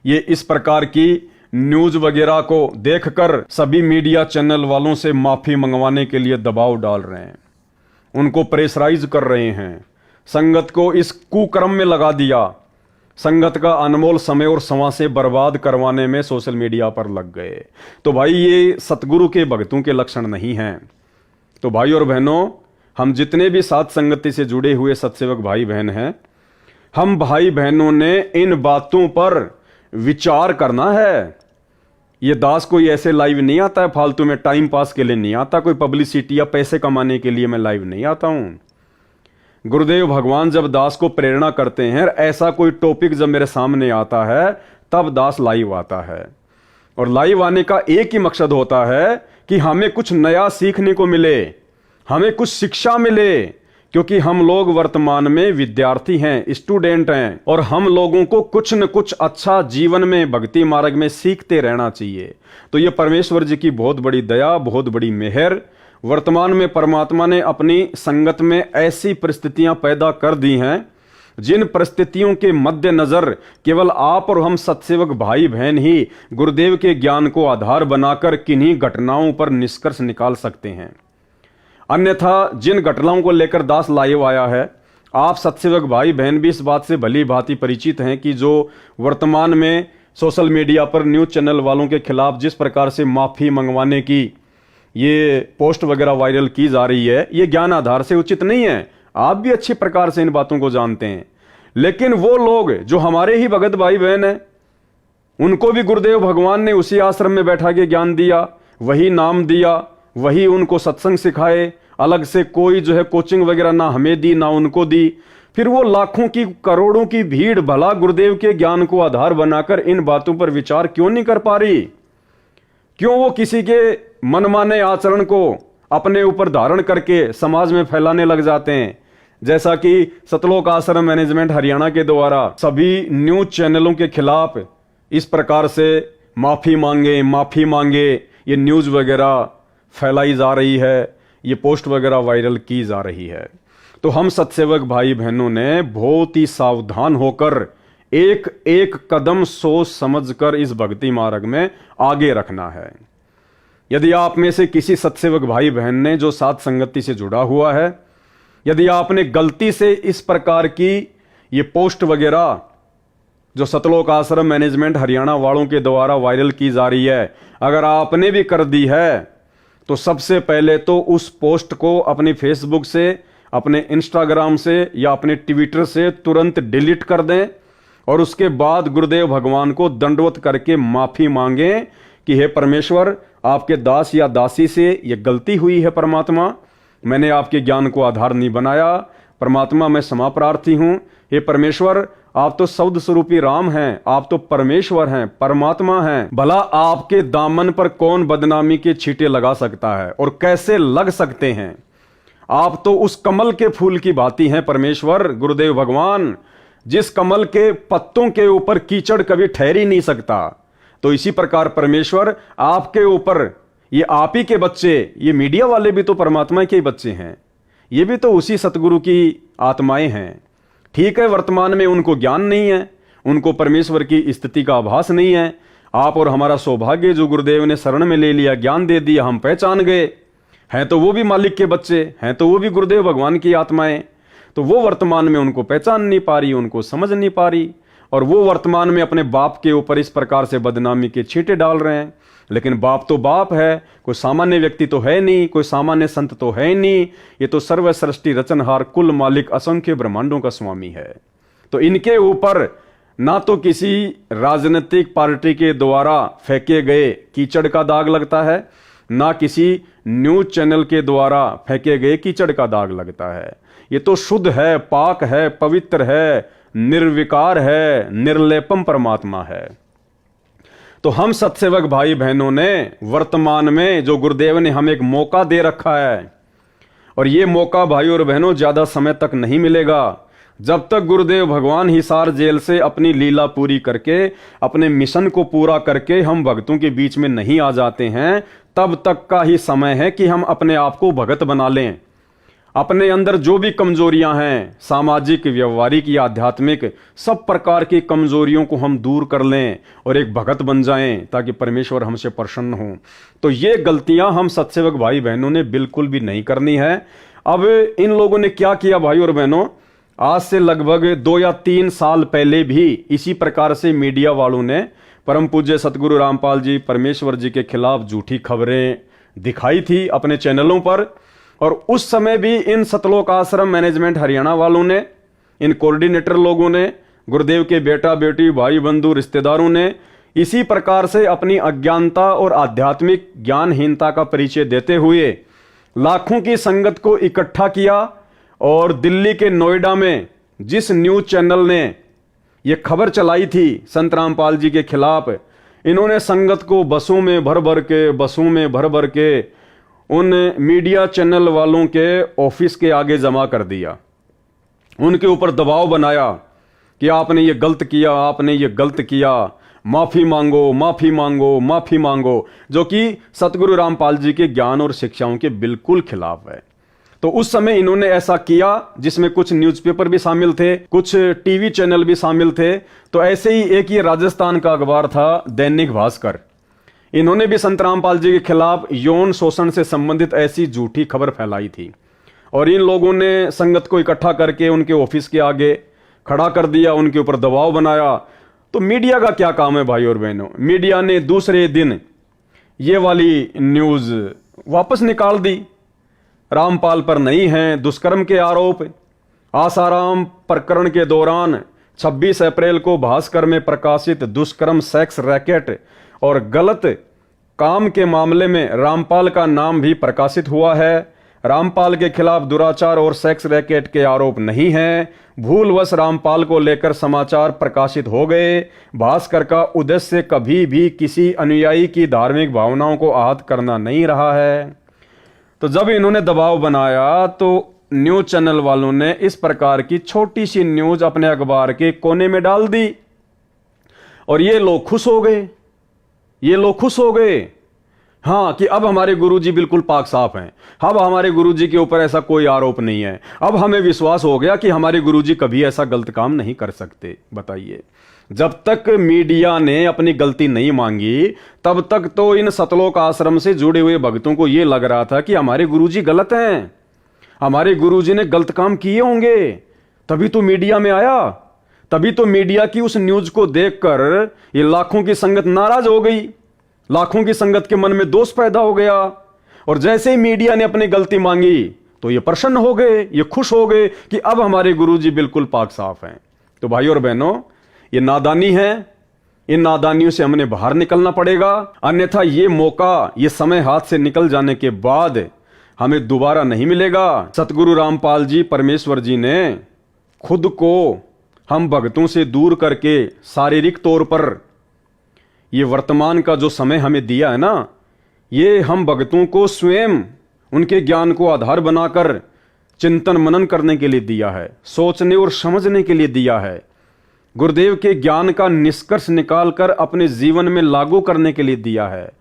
ये इस प्रकार की न्यूज वगैरह को देखकर सभी मीडिया चैनल वालों से माफी मंगवाने के लिए दबाव डाल रहे हैं, उनको प्रेशराइज कर रहे हैं, संगत को इस कुक्रम में लगा दिया, संगत का अनमोल समय और संवासें बर्बाद करवाने में सोशल मीडिया पर लग गए। तो भाई ये सतगुरु के भक्तों के लक्षण नहीं हैं। तो भाई और बहनों, हम जितने भी साथ संगति से जुड़े हुए सत्सेवक भाई बहन हैं, हम भाई बहनों ने इन बातों पर विचार करना है। ये दास कोई ऐसे लाइव नहीं आता है फालतू में, टाइम पास के लिए नहीं आता, कोई पब्लिसिटी या पैसे कमाने के लिए मैं लाइव नहीं आता हूं। गुरुदेव भगवान जब दास को प्रेरणा करते हैं, ऐसा कोई टॉपिक जब मेरे सामने आता है, तब दास लाइव आता है। और लाइव आने का एक ही मकसद होता है कि हमें कुछ नया सीखने को मिले, हमें कुछ शिक्षा मिले, क्योंकि हम लोग वर्तमान में विद्यार्थी हैं, स्टूडेंट हैं, और हम लोगों को कुछ न कुछ अच्छा जीवन में, भक्ति मार्ग में सीखते रहना चाहिए। तो ये परमेश्वर जी की बहुत बड़ी दया, बहुत बड़ी मेहर, वर्तमान में परमात्मा ने अपनी संगत में ऐसी परिस्थितियां पैदा कर दी हैं, जिन परिस्थितियों के मद्देनजर केवल आप और हम सत्सेवक भाई बहन ही गुरुदेव के ज्ञान को आधार बनाकर किन्हीं घटनाओं पर निष्कर्ष निकाल सकते हैं। अन्यथा जिन घटनाओं को लेकर दास लाइव आया है, आप सत्सेवक भाई बहन भी इस बात से भली भांति परिचित हैं कि जो वर्तमान में सोशल मीडिया पर न्यूज चैनल वालों के खिलाफ जिस प्रकार से माफी मंगवाने की ये पोस्ट वगैरह वायरल की जा रही है, ये ज्ञान आधार से उचित नहीं है। आप भी अच्छी प्रकार से इन बातों को जानते हैं, लेकिन वो लोग जो हमारे ही भगत भाई बहन हैं, उनको भी गुरुदेव भगवान ने उसी आश्रम में बैठा के ज्ञान दिया, वही नाम दिया, वही उनको सत्संग सिखाए, अलग से कोई जो है कोचिंग वगैरह ना हमें दी ना उनको दी। फिर वो लाखों की करोड़ों की भीड़ भला गुरुदेव के ज्ञान को आधार बनाकर इन बातों पर विचार क्यों नहीं कर पा रही? क्यों वो किसी के मनमाने आचरण को अपने ऊपर धारण करके समाज में फैलाने लग जाते हैं? जैसा कि सतलोक आश्रम मैनेजमेंट हरियाणा के द्वारा सभी न्यूज चैनलों के खिलाफ इस प्रकार से माफी मांगे ये न्यूज वगैरह फैलाई जा रही है, ये पोस्ट वगैरह वायरल की जा रही है। तो हम सत्सेवक भाई बहनों ने बहुत ही सावधान होकर एक एक कदम सोच समझकर इस भक्ति मार्ग में आगे रखना है। यदि आप में से किसी सत्सेवक भाई बहन ने जो साथ संगति से जुड़ा हुआ है, यदि आपने गलती से इस प्रकार की ये पोस्ट वगैरह जो सतलोक आश्रम मैनेजमेंट हरियाणा वालों के द्वारा वायरल की जा रही है, अगर आपने भी कर दी है, तो सबसे पहले तो उस पोस्ट को अपनी फेसबुक से, अपने इंस्टाग्राम से या अपने ट्विटर से तुरंत डिलीट कर दें और उसके बाद गुरुदेव भगवान को दंडवत करके माफी मांगें कि हे परमेश्वर, आपके दास या दासी से ये गलती हुई है, परमात्मा मैंने आपके ज्ञान को आधार नहीं बनाया, परमात्मा मैं क्षमा प्रार्थी हूं। हे परमेश्वर, आप तो शब्द स्वरूपी राम हैं, आप तो परमेश्वर हैं, परमात्मा हैं, भला आपके दामन पर कौन बदनामी के छींटे लगा सकता है और कैसे लग सकते हैं? आप तो उस कमल के फूल की भांति हैं परमेश्वर गुरुदेव भगवान, जिस कमल के पत्तों के ऊपर कीचड़ कभी ठहर ही नहीं सकता। तो इसी प्रकार परमेश्वर आपके ऊपर, ये आप ही के बच्चे, ये मीडिया वाले भी तो परमात्मा के ही बच्चे हैं, ये भी तो उसी सतगुरु की आत्माएं हैं। ठीक है, वर्तमान में उनको ज्ञान नहीं है, उनको परमेश्वर की स्थिति का आभास नहीं है। आप और हमारा सौभाग्य जो गुरुदेव ने शरण में ले लिया, ज्ञान दे दिया, हम पहचान गए। हैं तो वो भी मालिक के बच्चे, हैं तो वो भी गुरुदेव भगवान की आत्माएं। तो वो वर्तमान में उनको पहचान नहीं पा रही, उनको समझ नहीं पा रही, और वो वर्तमान में अपने बाप के ऊपर इस प्रकार से बदनामी के छींटे डाल रहे हैं। लेकिन बाप तो बाप है, कोई सामान्य व्यक्ति तो है नहीं, कोई सामान्य संत तो है नहीं, ये तो सर्व सृष्टि रचनहार, कुल मालिक, असंख्य ब्रह्मांडों का स्वामी है। तो इनके ऊपर ना तो किसी राजनीतिक पार्टी के द्वारा फेंके गए कीचड़ का दाग लगता है, ना किसी न्यूज चैनल के द्वारा फेंके गए कीचड़ का दाग लगता है। ये तो शुद्ध है, पाक है, पवित्र है, निर्विकार है, निर्लेपम परमात्मा है। तो हम सत्सेवक भाई बहनों ने वर्तमान में जो गुरुदेव ने हमें एक मौका दे रखा है, और ये मौका भाई और बहनों ज्यादा समय तक नहीं मिलेगा। जब तक गुरुदेव भगवान हिसार जेल से अपनी लीला पूरी करके, अपने मिशन को पूरा करके हम भक्तों के बीच में नहीं आ जाते हैं, तब तक का ही समय है कि हम अपने आप को भगत बना लें। अपने अंदर जो भी कमजोरियां हैं, सामाजिक, व्यवहारिक या आध्यात्मिक, सब प्रकार की कमजोरियों को हम दूर कर लें और एक भगत बन जाएं, ताकि परमेश्वर हमसे प्रसन्न हो। तो ये गलतियां हम सत्सेवक भाई बहनों ने बिल्कुल भी नहीं करनी है। अब इन लोगों ने क्या किया भाई और बहनों, आज से लगभग 2 या 3 साल पहले भी इसी प्रकार से मीडिया वालों ने परम पूज्य सतगुरु रामपाल जी परमेश्वर जी के खिलाफ झूठी खबरें दिखाई थी अपने चैनलों पर। और उस समय भी इन सतलोक आश्रम मैनेजमेंट हरियाणा वालों ने, इन कोऑर्डिनेटर लोगों ने, गुरुदेव के बेटा बेटी, भाई बंधु, रिश्तेदारों ने इसी प्रकार से अपनी अज्ञानता और आध्यात्मिक ज्ञानहीनता का परिचय देते हुए लाखों की संगत को इकट्ठा किया। और दिल्ली के नोएडा में जिस न्यूज चैनल ने यह खबर चलाई थी संत रामपाल जी के खिलाफ, इन्होंने संगत को बसों में भर भर के उन मीडिया चैनल वालों के ऑफिस के आगे जमा कर दिया। उनके ऊपर दबाव बनाया कि आपने ये गलत किया, आपने ये गलत किया, माफी मांगो, माफी मांगो, माफी मांगो, जो कि सतगुरु रामपाल जी के ज्ञान और शिक्षाओं के बिल्कुल खिलाफ है। तो उस समय इन्होंने ऐसा किया, जिसमें कुछ न्यूज़पेपर भी शामिल थे, कुछ टीवी चैनल भी शामिल थे। तो ऐसे ही एक ये राजस्थान का अखबार था दैनिक भास्कर, इन्होंने भी संत रामपाल जी के खिलाफ यौन शोषण से संबंधित ऐसी झूठी खबर फैलाई थी। और इन लोगों ने संगत को इकट्ठा करके उनके ऑफिस के आगे खड़ा कर दिया, उनके ऊपर दबाव बनाया। तो मीडिया का क्या काम है भाई और बहनों, मीडिया ने दूसरे दिन ये वाली न्यूज वापस निकाल दी। रामपाल पर नहीं है दुष्कर्म के आरोप। आसाराम प्रकरण के दौरान 26 अप्रैल को भास्कर में प्रकाशित दुष्कर्म, सेक्स रैकेट और गलत काम के मामले में रामपाल का नाम भी प्रकाशित हुआ है। रामपाल के खिलाफ दुराचार और सेक्स रैकेट के आरोप नहीं है। भूलवश रामपाल को लेकर समाचार प्रकाशित हो गए। भास्कर का उद्देश्य कभी भी किसी अनुयायी की धार्मिक भावनाओं को आहत करना नहीं रहा है। तो जब इन्होंने दबाव बनाया तो न्यूज चैनल वालों ने इस प्रकार की छोटी सी न्यूज अपने अखबार के कोने में डाल दी और ये लोग खुश हो गए, ये लोग खुश हो गए। हाँ, कि अब हमारे गुरुजी बिल्कुल पाक साफ हैं, अब हमारे गुरुजी के ऊपर ऐसा कोई आरोप नहीं है, अब हमें विश्वास हो गया कि हमारे गुरुजी कभी ऐसा गलत काम नहीं कर सकते। बताइए, जब तक मीडिया ने अपनी गलती नहीं मांगी तब तक तो इन सतलोक आश्रम से जुड़े हुए भक्तों को यह लग रहा था कि हमारे गुरुजी गलत हैं, हमारे गुरुजी ने गलत काम किए होंगे, तभी तो मीडिया में आया। तभी तो मीडिया की उस न्यूज को देखकर ये लाखों की संगत नाराज हो गई, लाखों की संगत के मन में दोष पैदा हो गया। और जैसे ही मीडिया ने अपनी गलती मांगी तो ये प्रसन्न हो गए, ये खुश हो गए कि अब हमारे गुरुजी बिल्कुल पाक साफ हैं। तो भाइयों और बहनों, ये नादानी है, इन नादानियों से हमने बाहर निकलना पड़ेगा, अन्यथा ये मौका, ये समय हाथ से निकल जाने के बाद हमें दोबारा नहीं मिलेगा। सतगुरु रामपाल जी परमेश्वर जी ने खुद को हम भक्तों से दूर करके शारीरिक तौर पर ये वर्तमान का जो समय हमें दिया है ना, ये हम भक्तों को स्वयं उनके ज्ञान को आधार बनाकर चिंतन मनन करने के लिए दिया है, सोचने और समझने के लिए दिया है, गुरुदेव के ज्ञान का निष्कर्ष निकालकर अपने जीवन में लागू करने के लिए दिया है।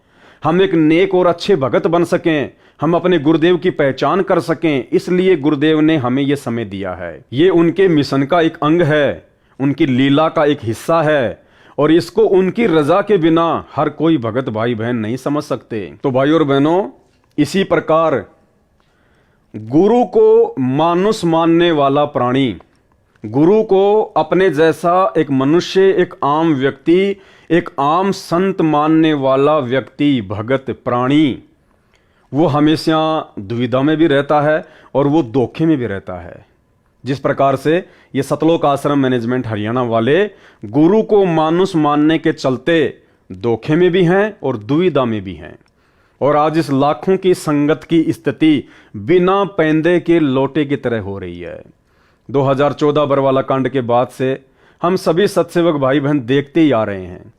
हम एक नेक और अच्छे भगत बन सकें, हम अपने गुरुदेव की पहचान कर सकें, इसलिए गुरुदेव ने हमें यह समय दिया है। ये उनके मिशन का एक अंग है, उनकी लीला का एक हिस्सा है, और इसको उनकी रजा के बिना हर कोई भगत भाई बहन नहीं समझ सकते। तो भाई और बहनों, इसी प्रकार गुरु को मानुष मानने वाला प्राणी, गुरु को अपने जैसा एक मनुष्य, एक आम व्यक्ति, एक आम संत मानने वाला व्यक्ति, भगत, प्राणी, वो हमेशा दुविधा में भी रहता है और वो धोखे में भी रहता है। जिस प्रकार से ये सतलोक आश्रम मैनेजमेंट हरियाणा वाले गुरु को मानुष मानने के चलते धोखे में भी हैं और दुविधा में भी हैं, और आज इस लाखों की संगत की स्थिति बिना पैंदे के लोटे की तरह हो रही है। 2014 बरवाला कांड के बाद से हम सभी सत्सेवक भाई बहन देखते ही आ रहे हैं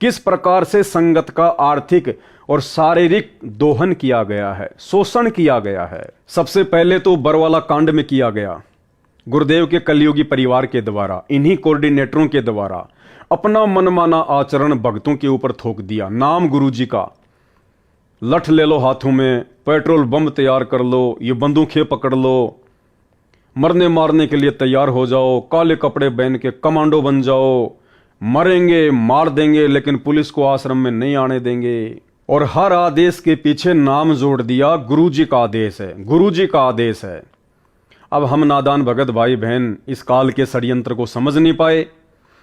किस प्रकार से संगत का आर्थिक और शारीरिक दोहन किया गया है, शोषण किया गया है। सबसे पहले तो बरवाला कांड में किया गया, गुरुदेव के कलयुगी परिवार के द्वारा, इन्हीं कोऑर्डिनेटरों के द्वारा अपना मनमाना आचरण भक्तों के ऊपर थोप दिया। नाम गुरुजी का, लठ ले लो हाथों में, पेट्रोल बम तैयार कर लो, ये बंदूकें पकड़ लो, मरने मारने के लिए तैयार हो जाओ, काले कपड़े पहन के कमांडो बन जाओ, मरेंगे मार देंगे लेकिन पुलिस को आश्रम में नहीं आने देंगे। और हर आदेश के पीछे नाम जोड़ दिया, गुरुजी का आदेश है, गुरुजी का आदेश है। अब हम नादान भगत भाई बहन इस काल के षड्यंत्र को समझ नहीं पाए,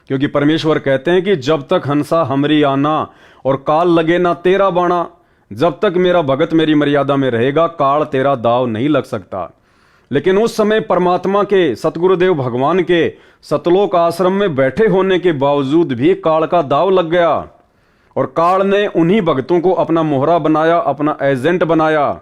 क्योंकि परमेश्वर कहते हैं कि जब तक हंसा हमरी आना और काल लगे ना तेरा बाणा, जब तक मेरा भगत मेरी मर्यादा में रहेगा काल तेरा दाव नहीं लग सकता। लेकिन उस समय परमात्मा के, सतगुरुदेव भगवान के सतलोक आश्रम में बैठे होने के बावजूद भी काल का दाव लग गया, और काल ने उन्हीं भक्तों को अपना मोहरा बनाया, अपना एजेंट बनाया,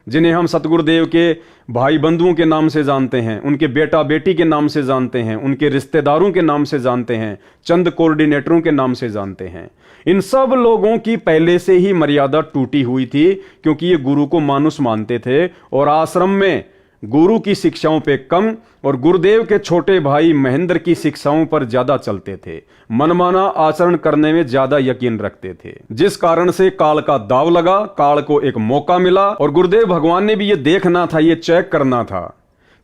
जिन्हें हम सतगुरुदेव के भाई बंधुओं के नाम से जानते हैं, उनके बेटा बेटी के नाम से जानते हैं, उनके रिश्तेदारों के नाम से जानते हैं, चंद कोऑर्डिनेटरों के नाम से जानते हैं। इन सब लोगों की पहले से ही मर्यादा टूटी हुई थी, क्योंकि ये गुरु को मानुष मानते थे और आश्रम में गुरु की शिक्षाओं पे कम और गुरुदेव के छोटे भाई महेंद्र की शिक्षाओं पर ज्यादा चलते थे, मनमाना आचरण करने में ज्यादा यकीन रखते थे, जिस कारण से काल का दाव लगा, काल को एक मौका मिला। और गुरुदेव भगवान ने भी ये देखना था, ये चेक करना था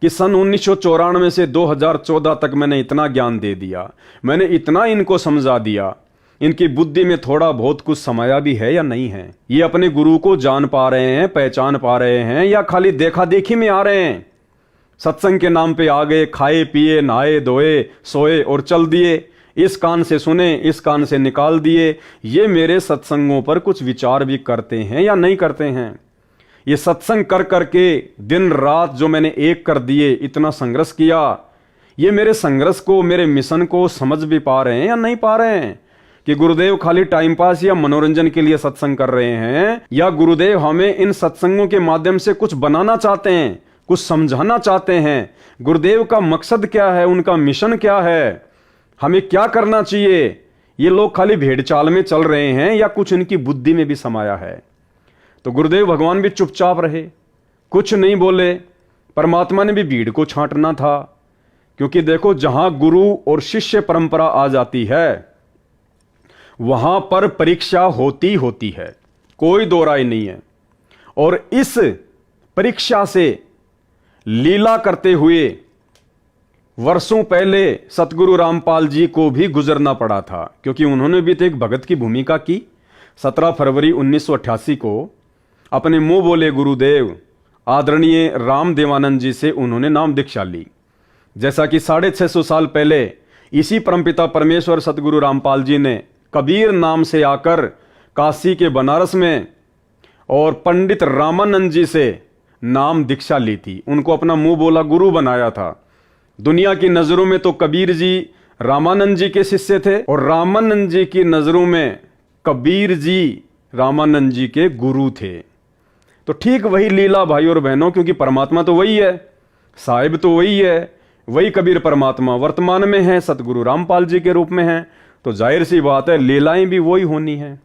कि सन 1994 से 2014 तक मैंने इतना ज्ञान दे दिया, मैंने इतना इनको समझा दिया, इनकी बुद्धि में थोड़ा बहुत कुछ समाया भी है या नहीं है, ये अपने गुरु को जान पा रहे हैं, पहचान पा रहे हैं, या खाली देखा देखी में आ रहे हैं। सत्संग के नाम पे आ गए, खाए पिए नहाए धोए सोए और चल दिए, इस कान से सुने इस कान से निकाल दिए। ये मेरे सत्संगों पर कुछ विचार भी करते हैं या नहीं करते हैं? ये सत्संग कर करके दिन रात जो मैंने एक कर दिए, इतना संघर्ष किया, ये मेरे संघर्ष को, मेरे मिशन को समझ भी पा रहे हैं या नहीं पा रहे हैं? कि गुरुदेव खाली टाइम पास या मनोरंजन के लिए सत्संग कर रहे हैं, या गुरुदेव हमें इन सत्संगों के माध्यम से कुछ बनाना चाहते हैं, कुछ समझाना चाहते हैं? गुरुदेव का मकसद क्या है, उनका मिशन क्या है, हमें क्या करना चाहिए? ये लोग खाली भेड़ चाल में चल रहे हैं या कुछ इनकी बुद्धि में भी समाया है? तो गुरुदेव भगवान भी चुपचाप रहे, कुछ नहीं बोले। परमात्मा ने भी भीड़ को छांटना था, क्योंकि देखो जहां गुरु और शिष्य परंपरा आ जाती है वहां पर परीक्षा होती होती है, कोई दो राय नहीं है। और इस परीक्षा से लीला करते हुए वर्षों पहले सतगुरु रामपाल जी को भी गुजरना पड़ा था, क्योंकि उन्होंने भी तो एक भगत की भूमिका की। 17 फरवरी 1988 को अपने मुंह बोले गुरुदेव आदरणीय राम देवानंद जी से उन्होंने नाम दीक्षा ली। जैसा कि 650 साल पहले इसी परमपिता परमेश्वर सतगुरु रामपाल जी ने कबीर नाम से आकर काशी के बनारस में और पंडित रामानंद जी से नाम दीक्षा ली थी, उनको अपना मुंह बोला गुरु बनाया था। दुनिया की नजरों में तो कबीर जी रामानंद जी के शिष्य थे और रामानंद जी की नजरों में कबीर जी रामानंद जी के गुरु थे। तो ठीक वही लीला भाई और बहनों, क्योंकि परमात्मा तो वही है, साहिब तो वही है, वही कबीर परमात्मा वर्तमान में है, सतगुरु रामपाल जी के रूप में है, तो जाहिर सी बात है लीलाएं भी वही होनी है।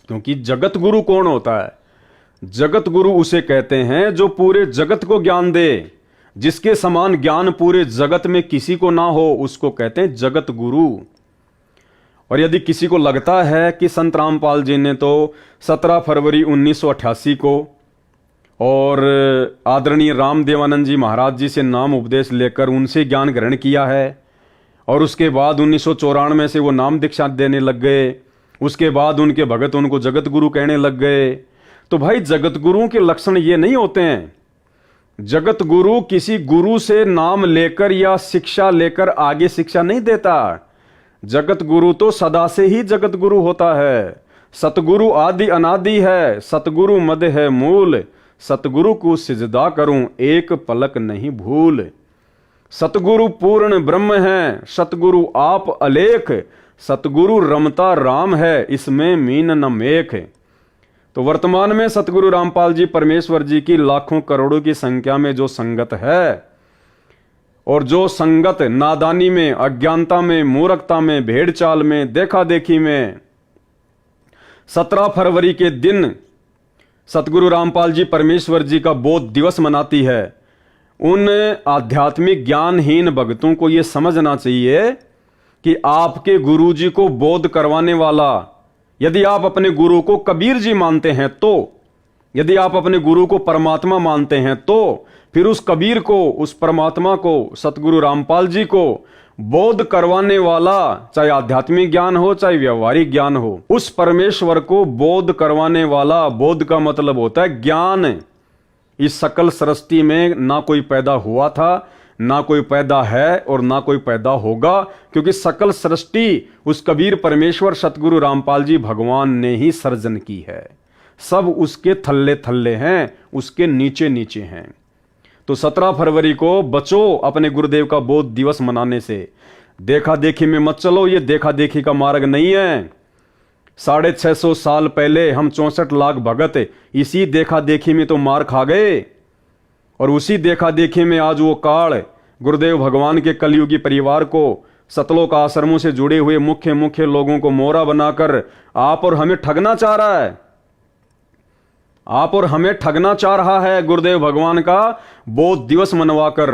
क्योंकि जगत गुरु कौन होता है? जगत गुरु उसे कहते हैं जो पूरे जगत को ज्ञान दे, जिसके समान ज्ञान पूरे जगत में किसी को ना हो, उसको कहते हैं जगत गुरु। और यदि किसी को लगता है कि संत रामपाल जी ने तो 17 फरवरी 1988 को और आदरणीय राम देवानंद जी महाराज जी से नाम उपदेश लेकर उनसे ज्ञान ग्रहण किया है और उसके बाद 1994 से वो नाम दीक्षा देने लग गए, उसके बाद उनके भगत उनको जगत गुरु कहने लग गए, तो भाई जगत गुरुओं के लक्षण ये नहीं होते हैं। जगत गुरु किसी गुरु से नाम लेकर या शिक्षा लेकर आगे शिक्षा नहीं देता। जगत गुरु तो सदा से ही जगत गुरु होता है। सतगुरु आदि अनादि है, सतगुरु मद है मूल, सतगुरु को सिजदा करूं एक पलक नहीं भूल। सतगुरु पूर्ण ब्रह्म है, सतगुरु आप अलेख, सतगुरु रमता राम है, इसमें मीन न मेख। तो वर्तमान में सतगुरु रामपाल जी परमेश्वर जी की लाखों करोड़ों की संख्या में जो संगत है, और जो संगत नादानी में, अज्ञानता में, मूर्खता में, भेड़ चाल में, देखा देखी में 17 फरवरी के दिन सतगुरु रामपाल जी परमेश्वर जी का बोध दिवस मनाती है, उन आध्यात्मिक ज्ञानहीन भक्तों को यह समझना चाहिए कि आपके गुरु जी को बोध करवाने वाला, यदि आप अपने गुरु को कबीर जी मानते हैं तो, यदि आप अपने गुरु को परमात्मा मानते हैं तो फिर उस कबीर को, उस परमात्मा को, सतगुरु रामपाल जी को बोध करवाने वाला, चाहे आध्यात्मिक ज्ञान हो चाहे व्यवहारिक ज्ञान हो, उस परमेश्वर को बोध करवाने वाला, बोध का मतलब होता है ज्ञान। इस सकल सृष्टि में ना कोई पैदा हुआ था, ना कोई पैदा है और ना कोई पैदा होगा, क्योंकि सकल सृष्टि उस कबीर परमेश्वर सतगुरु रामपाल जी भगवान ने ही सर्जन की है। सब उसके थल्ले थल्ले हैं, उसके नीचे नीचे हैं। तो 17 फरवरी को बचो अपने गुरुदेव का बोध दिवस मनाने से। देखा देखी में मत चलो, ये देखा देखी का मार्ग नहीं है। 650 साल पहले हम 64 लाख भगत इसी देखा देखी में तो मार खा गए, और उसी देखा देखी में आज वो काल गुरुदेव भगवान के कलयुगी परिवार को, सतलोक आश्रमों से जुड़े हुए मुख्य मुख्य लोगों को मोहरा बनाकर आप और हमें ठगना चाह रहा है। आप और हमें ठगना चाह रहा है गुरुदेव भगवान का बोध दिवस मनवाकर।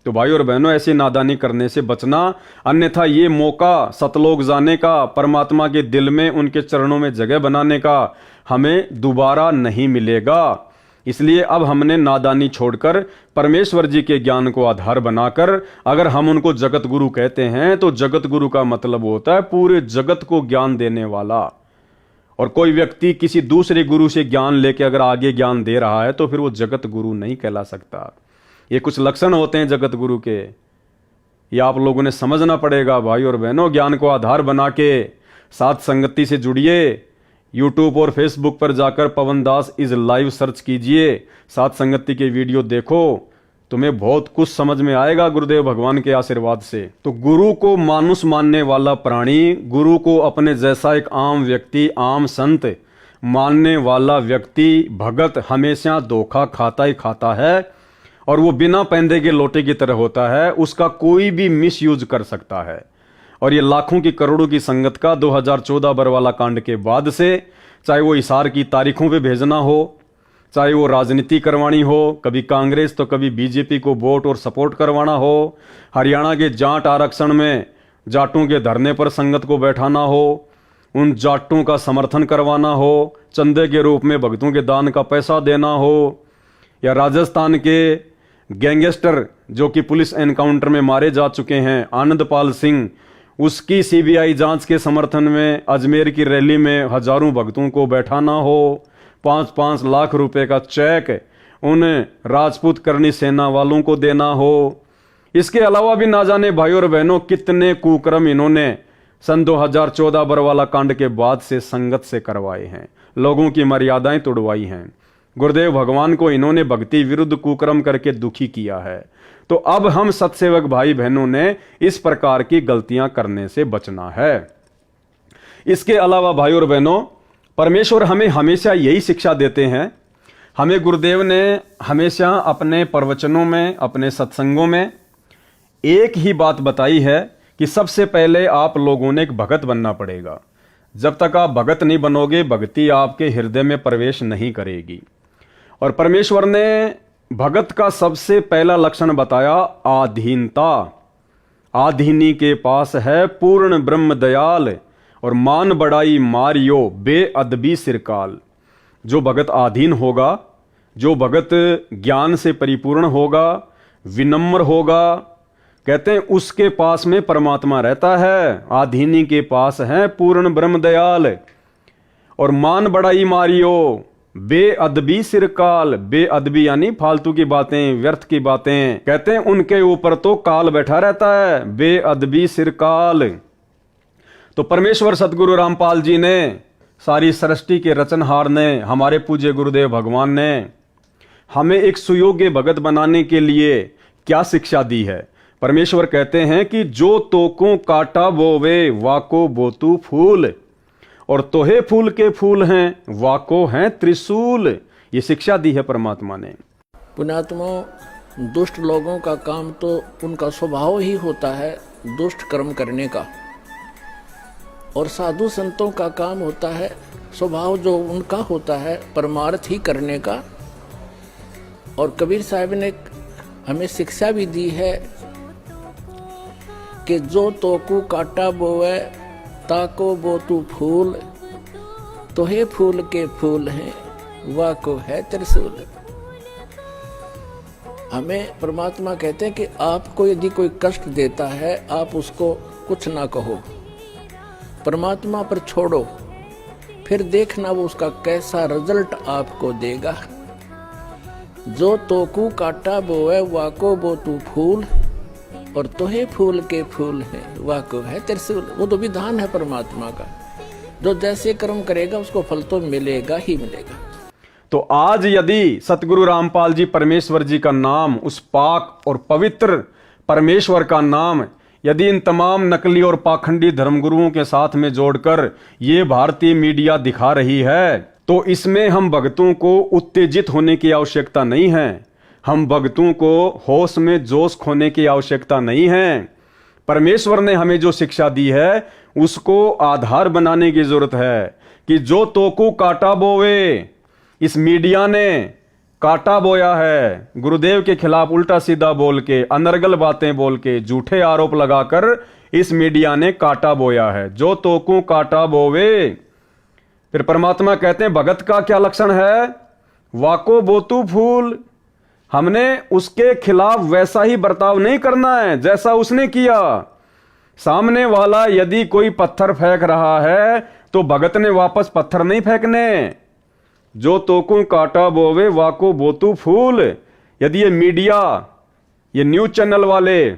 तो भाई और बहनों, ऐसी नादानी करने से बचना, अन्यथा ये मौका सतलोक जाने का, परमात्मा के दिल में उनके चरणों में जगह बनाने का हमें दोबारा नहीं मिलेगा। इसलिए अब हमने नादानी छोड़कर परमेश्वर जी के ज्ञान को आधार बनाकर, अगर हम उनको जगत गुरु कहते हैं तो जगत गुरु का मतलब होता है पूरे जगत को ज्ञान देने वाला। और कोई व्यक्ति किसी दूसरे गुरु से ज्ञान लेके अगर आगे ज्ञान दे रहा है तो फिर वो जगत गुरु नहीं कहला सकता। ये कुछ लक्षण होते हैं जगत गुरु के, ये आप लोगों ने समझना पड़ेगा। भाई और बहनों, ज्ञान को आधार बना के साथ संगति से जुड़िए। यूट्यूब और फेसबुक पर जाकर पवन दास इज लाइव सर्च कीजिए, साथ संगति के वीडियो देखो, तुम्हें बहुत कुछ समझ में आएगा गुरुदेव भगवान के आशीर्वाद से। तो गुरु को मानुष मानने वाला प्राणी, गुरु को अपने जैसा एक आम व्यक्ति, आम संत मानने वाला व्यक्ति, भगत हमेशा धोखा खाता ही खाता है, और वो बिना पैंदे के लोटे की तरह होता है। उसका कोई भी मिस यूज कर सकता है। और ये लाखों की करोड़ों की संगत का 2014 बरवाला कांड के बाद से, चाहे वो इशार की तारीखों पे भेजना हो, चाहे वो राजनीति करवानी हो, कभी कांग्रेस तो कभी बीजेपी को वोट और सपोर्ट करवाना हो, हरियाणा के जाट आरक्षण में जाटों के धरने पर संगत को बैठाना हो, उन जाटों का समर्थन करवाना हो, चंदे के रूप में भक्तों के दान का पैसा देना हो, या राजस्थान के गैंगस्टर जो कि पुलिस एनकाउंटर में मारे जा चुके हैं आनंदपाल सिंह, उसकी सीबीआई जांच के समर्थन में अजमेर की रैली में हजारों भक्तों को बैठाना हो, 5-5 लाख रुपए का चेक उन राजपूत करनी सेना वालों को देना हो। इसके अलावा भी ना जाने भाई और बहनों कितने कुकर्म इन्होंने सन 2014 बरवाला कांड के बाद से संगत से करवाए हैं, लोगों की मर्यादाएं तोड़वाई हैं। गुरुदेव भगवान को इन्होंने भक्ति विरुद्ध कुकर्म करके दुखी किया है। तो अब हम सत्सेवक भाई बहनों ने इस प्रकार की गलतियां करने से बचना है। इसके अलावा भाई और बहनों, परमेश्वर हमें हमेशा यही शिक्षा देते हैं। हमें गुरुदेव ने हमेशा अपने प्रवचनों में, अपने सत्संगों में एक ही बात बताई है कि सबसे पहले आप लोगों ने एक भगत बनना पड़ेगा। जब तक आप भगत नहीं बनोगे, भक्ति आपके हृदय में प्रवेश नहीं करेगी। और परमेश्वर ने भगत का सबसे पहला लक्षण बताया आधीनता। आधीनी के पास है पूर्ण ब्रह्म दयाल, और मान बड़ाई मारियो बेअदबी सिरकाल। जो भगत आधीन होगा, जो भगत ज्ञान से परिपूर्ण होगा, विनम्र होगा, कहते हैं उसके पास में परमात्मा रहता है। आधीनी के पास है पूर्ण ब्रह्म दयाल। और मान बड़ाई मारियो, बेअदबी सिरकाल, बेअदबी यानी फालतू की बातें, व्यर्थ की बातें, कहते हैं उनके ऊपर तो काल बैठा रहता है, बेअदबी सिरकाल। तो परमेश्वर सतगुरु रामपाल जी ने, सारी सृष्टि के रचनहार ने, हमारे पूज्य गुरुदेव भगवान ने हमें एक सुयोग्य भगत बनाने के लिए क्या शिक्षा दी है। परमेश्वर कहते हैं कि जो तोको काटा बोवे वाको बोतू फूल, और तोहे फूल के फूल हैं वाको हैं त्रिशूल। ये शिक्षा दी है परमात्मा ने। पुण्यात्मा, दुष्ट लोगों का काम तो उनका स्वभाव ही होता है दुष्ट कर्म करने का, और साधु संतों का काम होता है स्वभाव जो उनका होता है परमार्थ ही करने का। और कबीर साहब ने हमें शिक्षा भी दी है कि जो तोकू काटा बोवे ताको बोतू फूल, तोहे फूल के फूल हैं वाको है त्रिशूल। हमें परमात्मा कहते हैं कि आपको यदि कोई कष्ट देता है आप उसको कुछ ना कहो, परमात्मा पर छोड़ो, फिर देखना वो उसका कैसा रिजल्ट आपको देगा। जो तोकू काटा बोए वाको बोतू फूल, और तोहे फूल के फूल हैं वाको है त्रिशूल। वो तो विधान है परमात्मा का, जो जैसे कर्म करेगा उसको फल तो मिलेगा ही मिलेगा। तो आज यदि सतगुरु रामपाल जी परमेश्वर जी का नाम, उस पाक और पवित्र परमेश्वर का नाम, यदि इन तमाम नकली और पाखंडी धर्मगुरुओं के साथ में जोड़कर ये भारतीय मीडिया दिखा रही है, तो इसमें हम भक्तों को उत्तेजित होने की आवश्यकता नहीं है, हम भक्तों को होश में जोश खोने की आवश्यकता नहीं है। परमेश्वर ने हमें जो शिक्षा दी है उसको आधार बनाने की जरूरत है कि जो तोकू काटा बोवे, इस मीडिया ने काटा बोया है, गुरुदेव के खिलाफ उल्टा सीधा बोल के, अनर्गल बातें बोल के, झूठे आरोप लगाकर इस मीडिया ने काटा बोया है। जो तोकू काटा बोवे, फिर परमात्मा कहते हैं भगत का क्या लक्षण है, वाको बोतू फूल। हमने उसके खिलाफ वैसा ही बर्ताव नहीं करना है जैसा उसने किया। सामने वाला यदि कोई पत्थर फेंक रहा है तो भगत ने वापस पत्थर नहीं फेंकने। जो तोकू काटा बोवे वाको बोतू फूल। यदि ये मीडिया, ये न्यूज चैनल वाले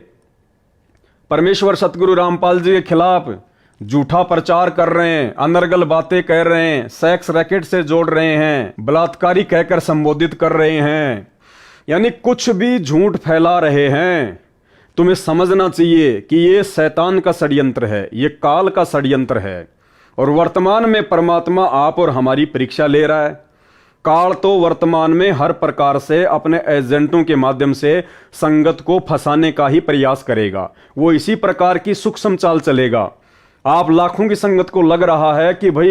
परमेश्वर सतगुरु रामपाल जी के खिलाफ झूठा प्रचार कर रहे हैं, अनर्गल बातें कह रहे हैं, सेक्स रैकेट से जोड़ रहे हैं, बलात्कारी कहकर संबोधित कर रहे हैं, यानी कुछ भी झूठ फैला रहे हैं, तुम्हें समझना चाहिए कि ये शैतान का षड्यंत्र है, ये काल का षड्यंत्र है। और वर्तमान में परमात्मा आप और हमारी परीक्षा ले रहा है। काल तो वर्तमान में हर प्रकार से अपने एजेंटों के माध्यम से संगत को फंसाने का ही प्रयास करेगा। वो इसी प्रकार की सूक्ष्म चाल चलेगा। आप लाखों की संगत को लग रहा है कि भाई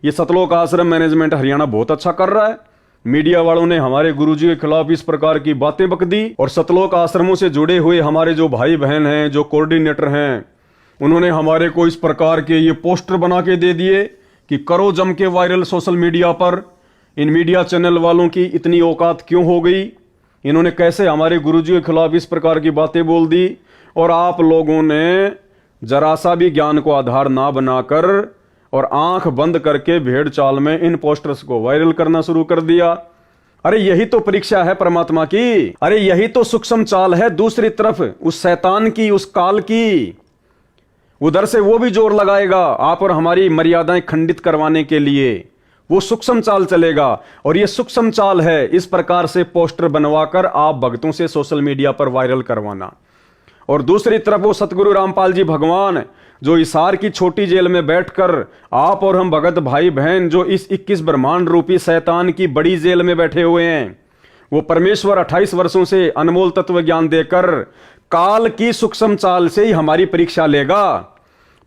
ये सतलोक आश्रम मैनेजमेंट हरियाणा बहुत अच्छा कर रहा है, मीडिया वालों ने हमारे गुरुजी के खिलाफ इस प्रकार की बातें बक दी, और सतलोक आश्रमों से जुड़े हुए हमारे जो भाई बहन हैं, जो कोऑर्डिनेटर हैं, उन्होंने हमारे को इस प्रकार के ये पोस्टर बना के दे दिए कि करो जम के वायरल सोशल मीडिया पर। इन मीडिया चैनल वालों की इतनी औकात क्यों हो गई, इन्होंने कैसे हमारे गुरुजी के खिलाफ इस प्रकार की बातें बोल दी। और आप लोगों ने जरा सा भी ज्ञान को आधार ना बनाकर और आंख बंद करके भेड़ चाल में इन पोस्टर्स को वायरल करना शुरू कर दिया। अरे यही तो परीक्षा है परमात्मा की, अरे यही तो सूक्ष्म चाल है दूसरी तरफ उस शैतान की, उस काल की। उधर से वो भी जोर लगाएगा आप और हमारी मर्यादाएं खंडित करवाने के लिए, वो सूक्ष्म चाल चलेगा। और ये सूक्ष्म चाल है इस प्रकार से पोस्टर बनवाकर आप भक्तों से सोशल मीडिया पर वायरल करवाना। और दूसरी तरफ वो सतगुरु रामपाल जी भगवान जो हिसार की छोटी जेल में बैठकर आप और हम भगत भाई बहन जो इस 21 ब्रह्मांड रूपी शैतान की बड़ी जेल में बैठे हुए हैं, वो परमेश्वर 28 वर्षों से अनमोल तत्व ज्ञान देकर काल की सूक्ष्म चाल से ही हमारी परीक्षा लेगा।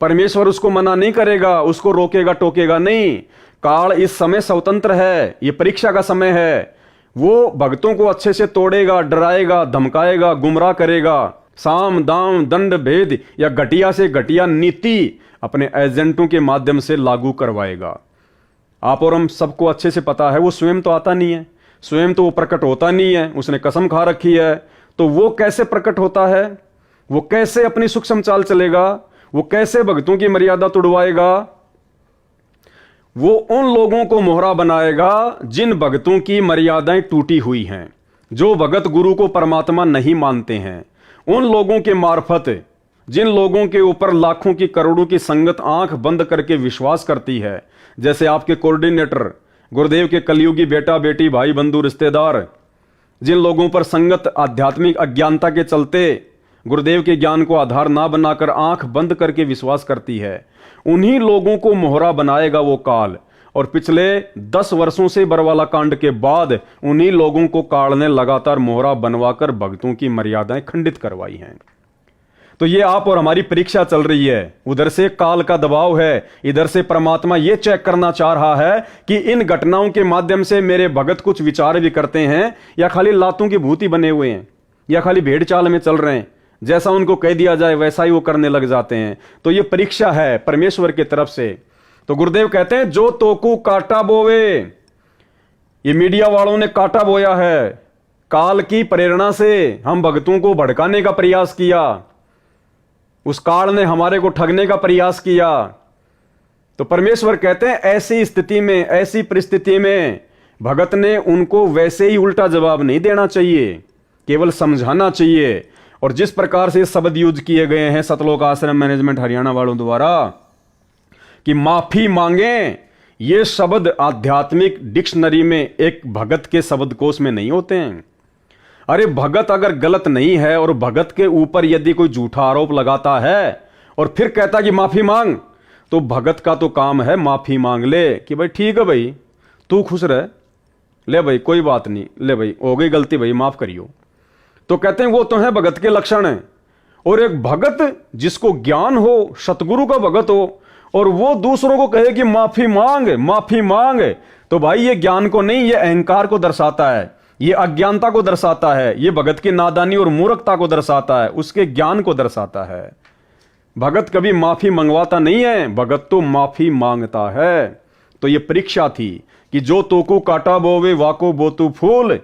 परमेश्वर उसको मना नहीं करेगा, उसको रोकेगा टोकेगा नहीं। काल इस समय स्वतंत्र है, ये परीक्षा का समय है। वो भक्तों को अच्छे से तोड़ेगा, डराएगा, धमकाएगा, गुमराह करेगा, साम दाम दंड भेद या घटिया से घटिया नीति अपने एजेंटों के माध्यम से लागू करवाएगा। आप और हम सबको अच्छे से पता है वो स्वयं तो आता नहीं है, स्वयं तो वो प्रकट होता नहीं है, उसने कसम खा रखी है। तो वो कैसे प्रकट होता है, वो कैसे अपनी सूक्ष्म चाल चलेगा, वो कैसे भक्तों की मर्यादा तोड़वाएगा। वो उन लोगों को मोहरा बनाएगा जिन भगतों की मर्यादाएं टूटी हुई हैं, जो भगत गुरु को परमात्मा नहीं मानते हैं। उन लोगों के मार्फत, जिन लोगों के ऊपर लाखों की करोड़ों की संगत आंख बंद करके विश्वास करती है, जैसे आपके कोऑर्डिनेटर गुरुदेव के कलयुगी बेटा बेटी भाई बंधु रिश्तेदार, जिन लोगों पर संगत आध्यात्मिक अज्ञानता के चलते गुरुदेव के ज्ञान को आधार ना बनाकर आंख बंद करके विश्वास करती है, उन्हीं लोगों को मोहरा बनाएगा वो काल। और पिछले 10 वर्षों से बरवाला कांड के बाद उन्हीं लोगों को काल ने लगातार मोहरा बनवाकर भक्तों की मर्यादाएं खंडित करवाई हैं। तो ये आप और हमारी परीक्षा चल रही है। उधर से काल का दबाव है, इधर से परमात्मा ये चेक करना चाह रहा है कि इन घटनाओं के माध्यम से मेरे भगत कुछ विचार भी करते हैं या खाली लातों की भूति बने हुए हैं, या खाली भेड़ चाल में चल रहे हैं, जैसा उनको कह दिया जाए वैसा ही वो करने लग जाते हैं। तो ये परीक्षा है परमेश्वर की तरफ से। तो गुरुदेव कहते हैं जो तोकू काटा बोवे, ये मीडिया वालों ने काटा बोया है। काल की प्रेरणा से हम भक्तों को भड़काने का प्रयास किया, उस काल ने हमारे को ठगने का प्रयास किया। तो परमेश्वर कहते हैं ऐसी स्थिति में, ऐसी परिस्थिति में भगत ने उनको वैसे ही उल्टा जवाब नहीं देना चाहिए, केवल समझाना चाहिए। और जिस प्रकार से शब्द यूज किए गए हैं सतलोक आश्रम मैनेजमेंट हरियाणा वालों द्वारा कि माफी मांगे, ये शब्द आध्यात्मिक डिक्शनरी में एक भगत के शब्दकोश में नहीं होते हैं। अरे भगत अगर गलत नहीं है और भगत के ऊपर यदि कोई झूठा आरोप लगाता है और फिर कहता कि माफी मांग, तो भगत का तो काम है माफी मांग ले कि भाई ठीक है भाई तू खुश रह, ले भाई कोई बात नहीं, ले भाई हो गई गलती भाई माफ करियो। तो कहते हैं वो तो है भगत के लक्षण है। और एक भगत जिसको ज्ञान हो, सतगुरु का भगत हो, और वो दूसरों को कहे कि माफी मांग माफी मांग, तो भाई ये ज्ञान को नहीं, ये अहंकार को दर्शाता है, ये अज्ञानता को दर्शाता है, ये भगत की नादानी और मूर्खता को दर्शाता है, उसके ज्ञान को दर्शाता है। भगत कभी माफी मंगवाता नहीं है, भगत तो माफी मांगता है। तो ये परीक्षा थी कि जो तोकू काटा बोवे वाको बोतू फूल,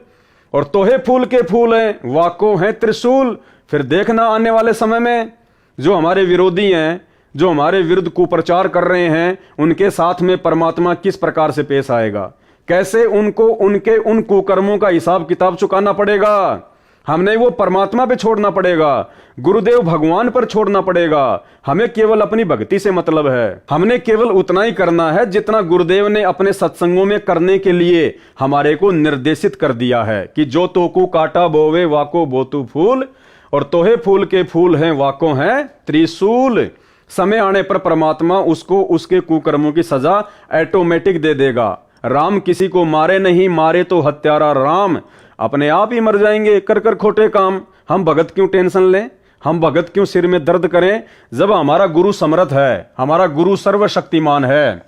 और तोहे फूल के फूल हैं वाको हैं त्रिशूल। फिर देखना आने वाले समय में जो हमारे विरोधी हैं, जो हमारे विरुद्ध कुप्रचार कर रहे हैं, उनके साथ में परमात्मा किस प्रकार से पेश आएगा, कैसे उनको उनके उन कुकर्मों का हिसाब किताब चुकाना पड़ेगा। हमने वो परमात्मा पे छोड़ना पड़ेगा, गुरुदेव भगवान पर छोड़ना पड़ेगा। हमें केवल अपनी भक्ति से मतलब है, हमने केवल उतना ही करना है जितना गुरुदेव ने अपने सत्संगों में करने के लिए हमारे को निर्देशित कर दिया है कि जो तोकू काटा बोवे वाको बोतू फूल, और तोहे फूल के फूल हैं वाको हैं त्रिशूल। समय आने पर परमात्मा उसको उसके कुकर्मों की सजा ऑटोमेटिक दे देगा। राम किसी को मारे नहीं, मारे तो हत्यारा राम, अपने आप ही मर जाएंगे कर कर खोटे काम। हम भगत क्यों टेंशन लें, हम भगत क्यों सिर में दर्द करें, जब हमारा गुरु समर्थ है, हमारा गुरु सर्वशक्तिमान है,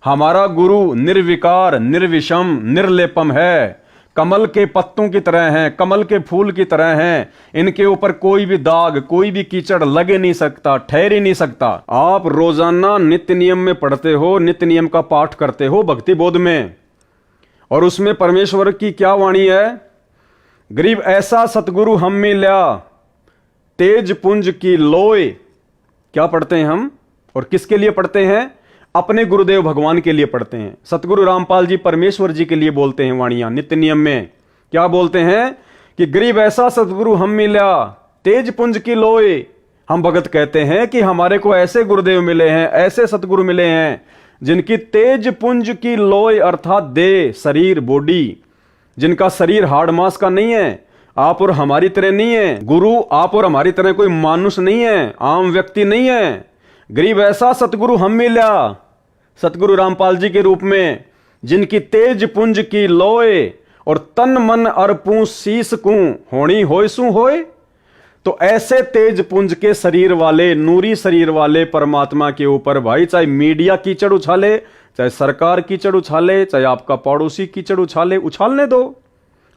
हमारा गुरु निर्विकार निर्विषम निर्लेपम है, कमल के पत्तों की तरह हैं, कमल के फूल की तरह हैं। इनके ऊपर कोई भी दाग, कोई भी कीचड़ लगे नहीं सकता, ठहर ही नहीं सकता। आप रोजाना नित्य नियम में पढ़ते हो, नित्य नियम का पाठ करते हो भक्ति बोध में, और उसमें परमेश्वर की क्या वाणी है, गरीब ऐसा सतगुरु हम मिल्या तेज पुंज की लोय। क्या पढ़ते हैं हम और किसके लिए पढ़ते हैं? अपने गुरुदेव भगवान के लिए पढ़ते हैं। सतगुरु रामपाल जी परमेश्वर जी के लिए बोलते हैं वाणियां नित्य नियम में। क्या बोलते हैं कि गरीब ऐसा सतगुरु हम मिल्या तेज पुंज की लोय। हम भगत कहते हैं कि हमारे को ऐसे गुरुदेव मिले हैं, ऐसे सतगुरु मिले हैं जिनकी तेज पुंज की लोय अर्थात देह, शरीर, बॉडी, जिनका शरीर हाड़ मांस का नहीं है। आप और हमारी तरह नहीं है गुरु, आप और हमारी तरह कोई मानुष नहीं है, आम व्यक्ति नहीं है। गरीब ऐसा सतगुरु हम मिल्या सतगुरु रामपाल जी के रूप में, जिनकी तेज पुंज की लोय और तन मन अर्पू शीस कू होनी होय सू होय। तो ऐसे तेज पुंज के शरीर वाले, नूरी शरीर वाले परमात्मा के ऊपर भाई चाहे मीडिया कीचड़ उछाले, चाहे सरकार कीचड़ उछाले, चाहे आपका पड़ोसी कीचड़ उछाले, उछालने दो।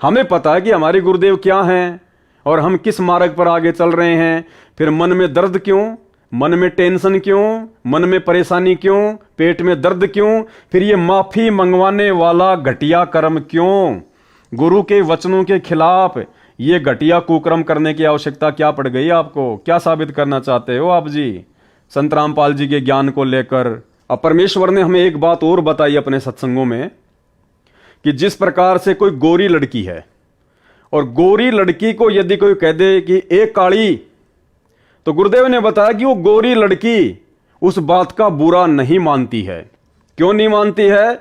हमें पता है कि हमारे गुरुदेव क्या हैं और हम किस मार्ग पर आगे चल रहे हैं। फिर मन में दर्द क्यों, मन में टेंशन क्यों, मन में परेशानी क्यों, पेट में दर्द क्यों, फिर ये माफी मंगवाने वाला घटिया कर्म क्यों? गुरु के वचनों के खिलाफ ये घटिया कुकर्म करने की आवश्यकता क्या पड़ गई आपको? क्या साबित करना चाहते हो आप जी? संत रामपाल जी के ज्ञान को लेकर, अब परमेश्वर ने हमें एक बात और बताई अपने सत्संगों में कि जिस प्रकार से कोई गोरी लड़की है और गोरी लड़की को यदि कोई कह दे कि एक काली, तो गुरुदेव ने बताया कि वो गोरी लड़की उस बात का बुरा नहीं मानती है। क्यों नहीं मानती है?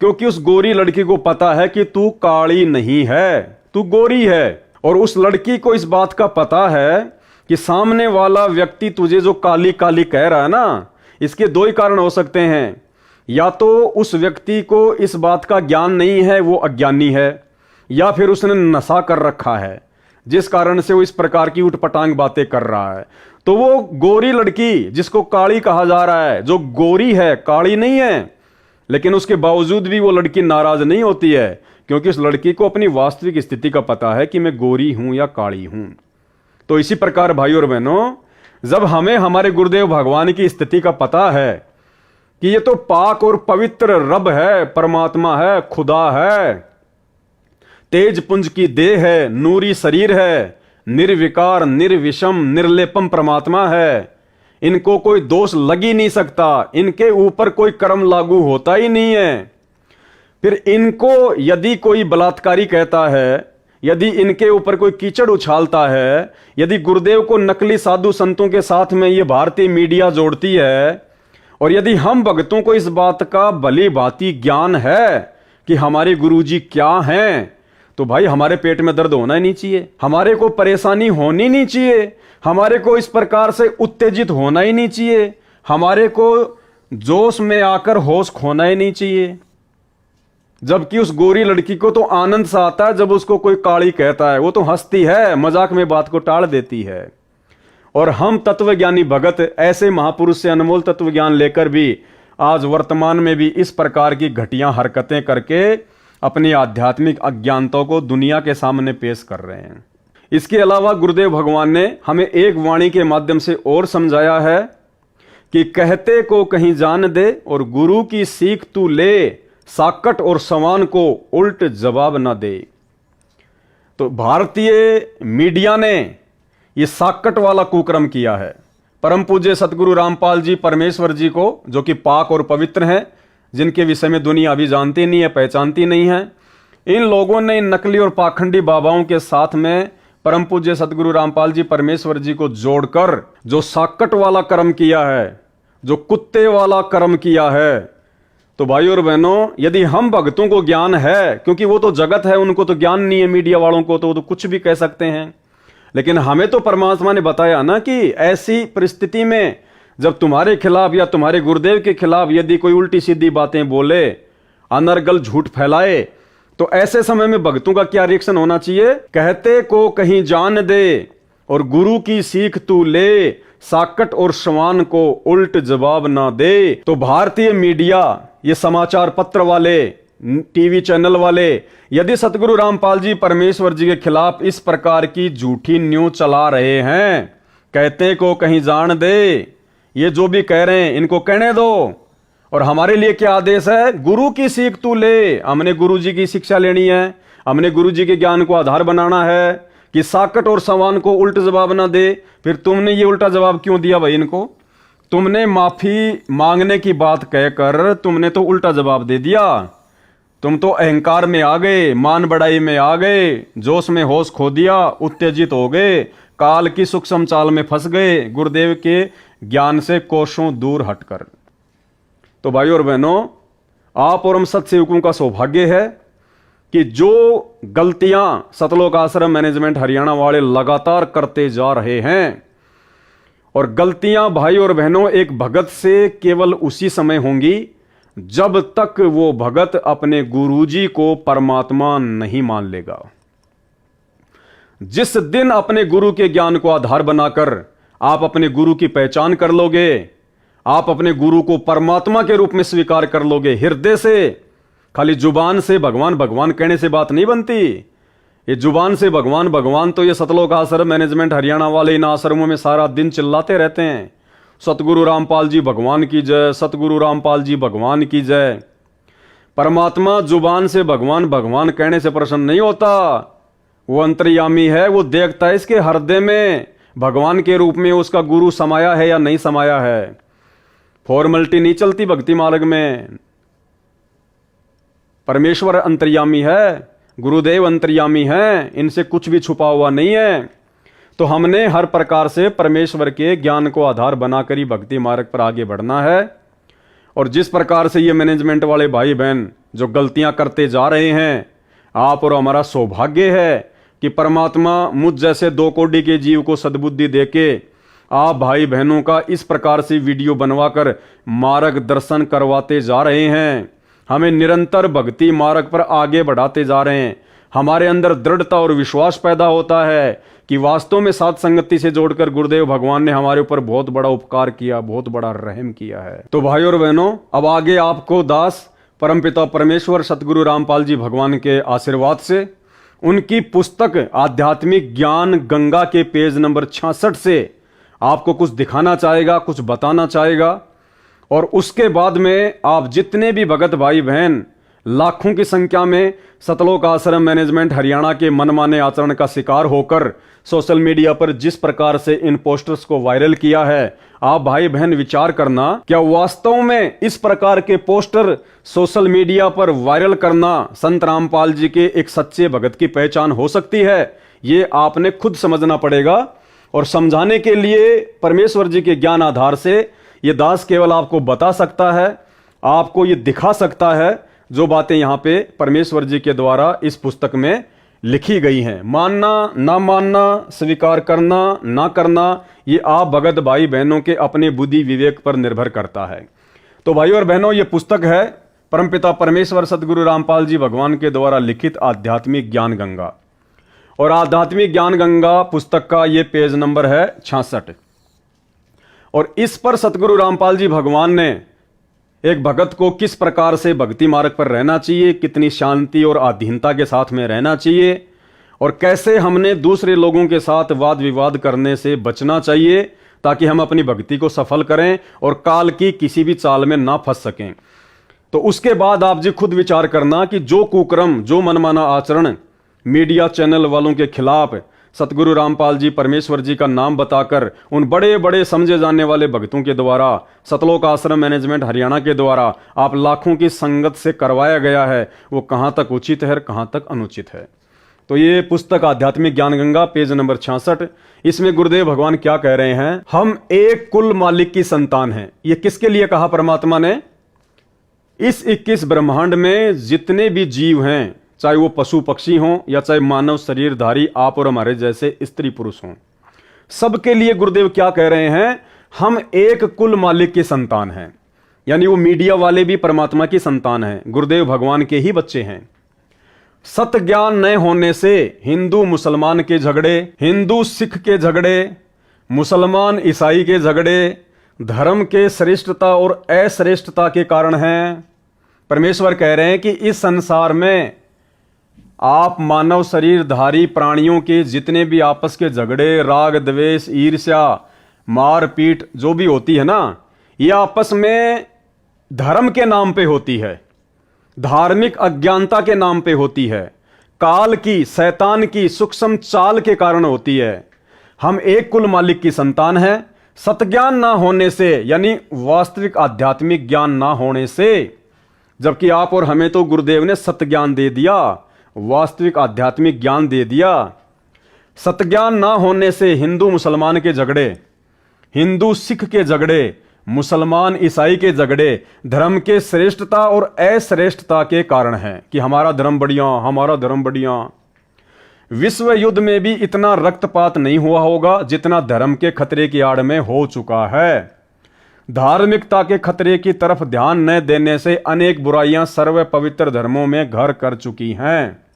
क्योंकि उस गोरी लड़की को पता है कि तू काली नहीं है, तू गोरी है। और उस लड़की को इस बात का पता है कि सामने वाला व्यक्ति तुझे जो काली काली कह रहा है ना, इसके दो ही कारण हो सकते हैं। या तो उस व्यक्ति को इस बात का ज्ञान नहीं है, वो अज्ञानी है, या फिर उसने नशा कर रखा है जिस कारण से वो इस प्रकार की उठपटांग बातें कर रहा है। तो वो गोरी लड़की जिसको काली कहा जा रहा है, जो गोरी है, काली नहीं है, लेकिन उसके बावजूद भी वो लड़की नाराज नहीं होती है, क्योंकि उस लड़की को अपनी वास्तविक स्थिति का पता है कि मैं गोरी हूं या काली हूं। तो इसी प्रकार भाई और बहनों, जब हमें हमारे गुरुदेव भगवान की स्थिति का पता है कि ये तो पाक और पवित्र रब है, परमात्मा है, खुदा है, तेज पुंज की देह है, नूरी शरीर है, निर्विकार निर्विषम निर्लेपम परमात्मा है, इनको कोई दोष लग ही नहीं सकता, इनके ऊपर कोई कर्म लागू होता ही नहीं है। फिर इनको यदि कोई बलात्कारी कहता है, यदि इनके ऊपर कोई कीचड़ उछालता है, यदि गुरुदेव को नकली साधु संतों के साथ में ये भारतीय मीडिया जोड़ती है, और यदि हम भक्तों को इस बात का भली भांति ज्ञान है कि हमारे गुरुजी क्या हैं, तो भाई हमारे पेट में दर्द होना ही नहीं चाहिए, हमारे को परेशानी होनी नहीं चाहिए, हमारे को इस प्रकार से उत्तेजित होना ही नहीं चाहिए, हमारे को जोश में आकर होश खोना ही नहीं चाहिए। जबकि उस गोरी लड़की को तो आनंद सा आता है जब उसको कोई काली कहता है, वो तो हंसती है, मजाक में बात को टाल देती है। और हम तत्वज्ञानी भगत ऐसे महापुरुष से अनमोल तत्वज्ञान लेकर भी आज वर्तमान में भी इस प्रकार की घटिया हरकतें करके अपनी आध्यात्मिक अज्ञानता को दुनिया के सामने पेश कर रहे हैं। इसके अलावा गुरुदेव भगवान ने हमें एक वाणी के माध्यम से और समझाया है कि कहते को कहीं जान दे और गुरु की सीख तू ले, साकट और सवान को उल्ट जवाब ना दे। तो भारतीय मीडिया ने ये साकट वाला कुकर्म किया है। परम पूज्य सतगुरु रामपाल जी परमेश्वर जी को, जो कि पाक और पवित्र हैं, जिनके विषय में दुनिया अभी जानती नहीं है, पहचानती नहीं है, इन लोगों ने इन नकली और पाखंडी बाबाओं के साथ में परम पूज्य सतगुरु रामपाल जी परमेश्वर जी को जोड़कर जो साकट वाला कर्म किया है, जो कुत्ते वाला कर्म किया है। तो भाई और बहनों, यदि हम भक्तों को ज्ञान है, क्योंकि वो तो जगत है, उनको तो ज्ञान नहीं है, मीडिया वालों को तो कुछ भी कह सकते हैं, लेकिन हमें तो परमात्मा ने बताया ना कि ऐसी परिस्थिति में जब तुम्हारे खिलाफ या तुम्हारे गुरुदेव के खिलाफ यदि कोई उल्टी सीधी बातें बोले, अनर्गल झूठ फैलाए, तो ऐसे समय में भक्तों का क्या रिएक्शन होना चाहिए? कहते को कहीं जान दे और गुरु की सीख तू ले, साकट और सवान को उल्ट जवाब ना दे। तो भारतीय मीडिया, ये समाचार पत्र वाले, टीवी चैनल वाले, यदि सतगुरु रामपाल जी परमेश्वर जी के खिलाफ इस प्रकार की झूठी न्यूज चला रहे हैं, कहते को कहीं जान दे, ये जो भी कह रहे हैं इनको कहने दो। और हमारे लिए क्या आदेश है? गुरु की सीख तू ले। हमने गुरु जी की शिक्षा लेनी है, हमने गुरु जी के ज्ञान को आधार बनाना है कि साकट और सवान को उल्ट जवाब ना दे। फिर तुमने ये उल्टा जवाब क्यों दिया भाई इनको? तुमने माफी मांगने की बात कहकर तुमने तो उल्टा जवाब दे दिया। तुम तो अहंकार में आ गए, मान बढ़ाई में आ गए, जोश में होश खो दिया, उत्तेजित हो गए, काल की सूक्ष्म चाल में फंस गए, गुरुदेव के ज्ञान से कोसों दूर हटकर। तो भाई और बहनों, आप और हम सत्सेवकों का सौभाग्य है कि जो गलतियां सतलोक आश्रम मैनेजमेंट हरियाणा वाले लगातार करते जा रहे हैं, और गलतियां भाई और बहनों एक भगत से केवल उसी समय होंगी जब तक वो भगत अपने गुरुजी को परमात्मा नहीं मान लेगा। जिस दिन अपने गुरु के ज्ञान को आधार बनाकर आप अपने गुरु की पहचान कर लोगे, आप अपने गुरु को परमात्मा के रूप में स्वीकार कर लोगे हृदय से, खाली जुबान से भगवान भगवान कहने से बात नहीं बनती। ये जुबान से भगवान भगवान तो ये सतलोक आश्रम मैनेजमेंट हरियाणा वाले इन आश्रमों में सारा दिन चिल्लाते रहते हैं, सतगुरु रामपाल जी भगवान की जय, सतगुरु रामपाल जी भगवान की जय। परमात्मा जुबान से भगवान भगवान कहने से प्रसन्न नहीं होता, वो अंतर्यामी है, वो देखता है इसके हृदय में भगवान के रूप में उसका गुरु समाया है या नहीं समाया है। फॉर्मेलिटी नहीं चलती भक्ति मार्ग में। परमेश्वर अंतर्यामी है, गुरुदेव अंतर्यामी हैं, इनसे कुछ भी छुपा हुआ नहीं है। तो हमने हर प्रकार से परमेश्वर के ज्ञान को आधार बनाकर ही भक्ति मार्ग पर आगे बढ़ना है। और जिस प्रकार से ये मैनेजमेंट वाले भाई बहन जो गलतियां करते जा रहे हैं, आप और हमारा सौभाग्य है कि परमात्मा मुझ जैसे 2 कोटि के जीव को सद्बुद्धि देके आप भाई बहनों का इस प्रकार से वीडियो बनवाकर मार्गदर्शन करवाते जा रहे हैं, हमें निरंतर भक्ति मार्ग पर आगे बढ़ाते जा रहे हैं। हमारे अंदर दृढ़ता और विश्वास पैदा होता है कि वास्तव में साथ संगति से जोड़कर गुरुदेव भगवान ने हमारे ऊपर बहुत बड़ा उपकार किया, बहुत बड़ा रहम किया है। तो भाई और बहनों, अब आगे आपको दास परमपिता परमेश्वर सतगुरु रामपाल जी भगवान के आशीर्वाद से उनकी पुस्तक आध्यात्मिक ज्ञान गंगा के पेज नंबर 66 से आपको कुछ दिखाना चाहेगा, कुछ बताना चाहेगा। और उसके बाद में आप जितने भी भगत भाई बहन लाखों की संख्या में सतलोक आश्रम मैनेजमेंट हरियाणा के मनमाने आचरण का शिकार होकर सोशल मीडिया पर जिस प्रकार से इन पोस्टर्स को वायरल किया है, आप भाई बहन विचार करना, क्या वास्तव में इस प्रकार के पोस्टर सोशल मीडिया पर वायरल करना संत रामपाल जी के एक सच्चे भगत की पहचान हो सकती है? ये आपने खुद समझना पड़ेगा। और समझाने के लिए परमेश्वर जी के ज्ञान आधार से ये दास केवल आपको बता सकता है, आपको ये दिखा सकता है जो बातें यहां पे परमेश्वर जी के द्वारा इस पुस्तक में लिखी गई हैं। मानना ना मानना, स्वीकार करना ना करना, ये आप भगत भाई बहनों के अपने बुद्धि विवेक पर निर्भर करता है। तो भाई और बहनों, ये पुस्तक है परमपिता परमेश्वर सतगुरु रामपाल जी भगवान के द्वारा लिखित आध्यात्मिक ज्ञान गंगा। और आध्यात्मिक ज्ञान गंगा पुस्तक का ये पेज नंबर है 66। और इस पर सतगुरु रामपाल जी भगवान ने एक भगत को किस प्रकार से भक्ति मार्ग पर रहना चाहिए, कितनी शांति और अधीनता के साथ में रहना चाहिए, और कैसे हमने दूसरे लोगों के साथ वाद विवाद करने से बचना चाहिए ताकि हम अपनी भक्ति को सफल करें और काल की किसी भी चाल में ना फंस सकें। तो उसके बाद आप जी खुद विचार करना कि जो कुकर्म, जो मनमाना आचरण मीडिया चैनल वालों के खिलाफ सतगुरु रामपाल जी परमेश्वर जी का नाम बताकर उन बड़े बड़े समझे जाने वाले भक्तों के द्वारा सतलोक आश्रम मैनेजमेंट हरियाणा के द्वारा आप लाखों की संगत से करवाया गया है, वो कहां तक उचित है और कहां तक अनुचित है। तो ये पुस्तक आध्यात्मिक ज्ञान गंगा पेज नंबर 66, इसमें गुरुदेव भगवान क्या कह रहे हैं? हम एक कुल मालिक की संतान हैं। ये किसके लिए कहा परमात्मा ने? इस 21 ब्रह्मांड में जितने भी जीव हैं, चाहे वो पशु पक्षी हों या चाहे मानव शरीरधारी आप और हमारे जैसे स्त्री पुरुष हों, सबके लिए गुरुदेव क्या कह रहे हैं? हम एक कुल मालिक की संतान हैं। यानी वो मीडिया वाले भी परमात्मा की संतान हैं, गुरुदेव भगवान के ही बच्चे हैं। सत्य ज्ञान न होने से हिंदू मुसलमान के झगड़े, हिंदू सिख के झगड़े, मुसलमान ईसाई के झगड़े धर्म के श्रेष्ठता और अश्रेष्ठता के कारण हैं। परमेश्वर कह रहे हैं कि इस संसार में आप मानव शरीरधारी प्राणियों के जितने भी आपस के झगड़े, राग द्वेष, ईर्ष्या, मारपीट जो भी होती है ना, ये आपस में धर्म के नाम पे होती है, धार्मिक अज्ञानता के नाम पे होती है, काल की, शैतान की सूक्ष्म चाल के कारण होती है। हम एक कुल मालिक की संतान हैं। सतज्ञान ना होने से, यानी वास्तविक आध्यात्मिक ज्ञान ना होने से, जबकि आप और हमें तो गुरुदेव ने सत्य ज्ञान दे दिया, वास्तविक आध्यात्मिक ज्ञान दे दिया। सतज्ञान ना होने से हिंदू मुसलमान के झगड़े, हिंदू सिख के झगड़े, मुसलमान ईसाई के झगड़े धर्म के श्रेष्ठता और अश्रेष्ठता के कारण हैं कि हमारा धर्म बढ़िया, हमारा धर्म बढ़िया। विश्व युद्ध में भी इतना रक्तपात नहीं हुआ होगा जितना धर्म के खतरे की आड़ में हो चुका है। धार्मिकता के खतरे की तरफ ध्यान न देने से अनेक बुराइयां सर्व पवित्र धर्मों में घर कर चुकी हैं।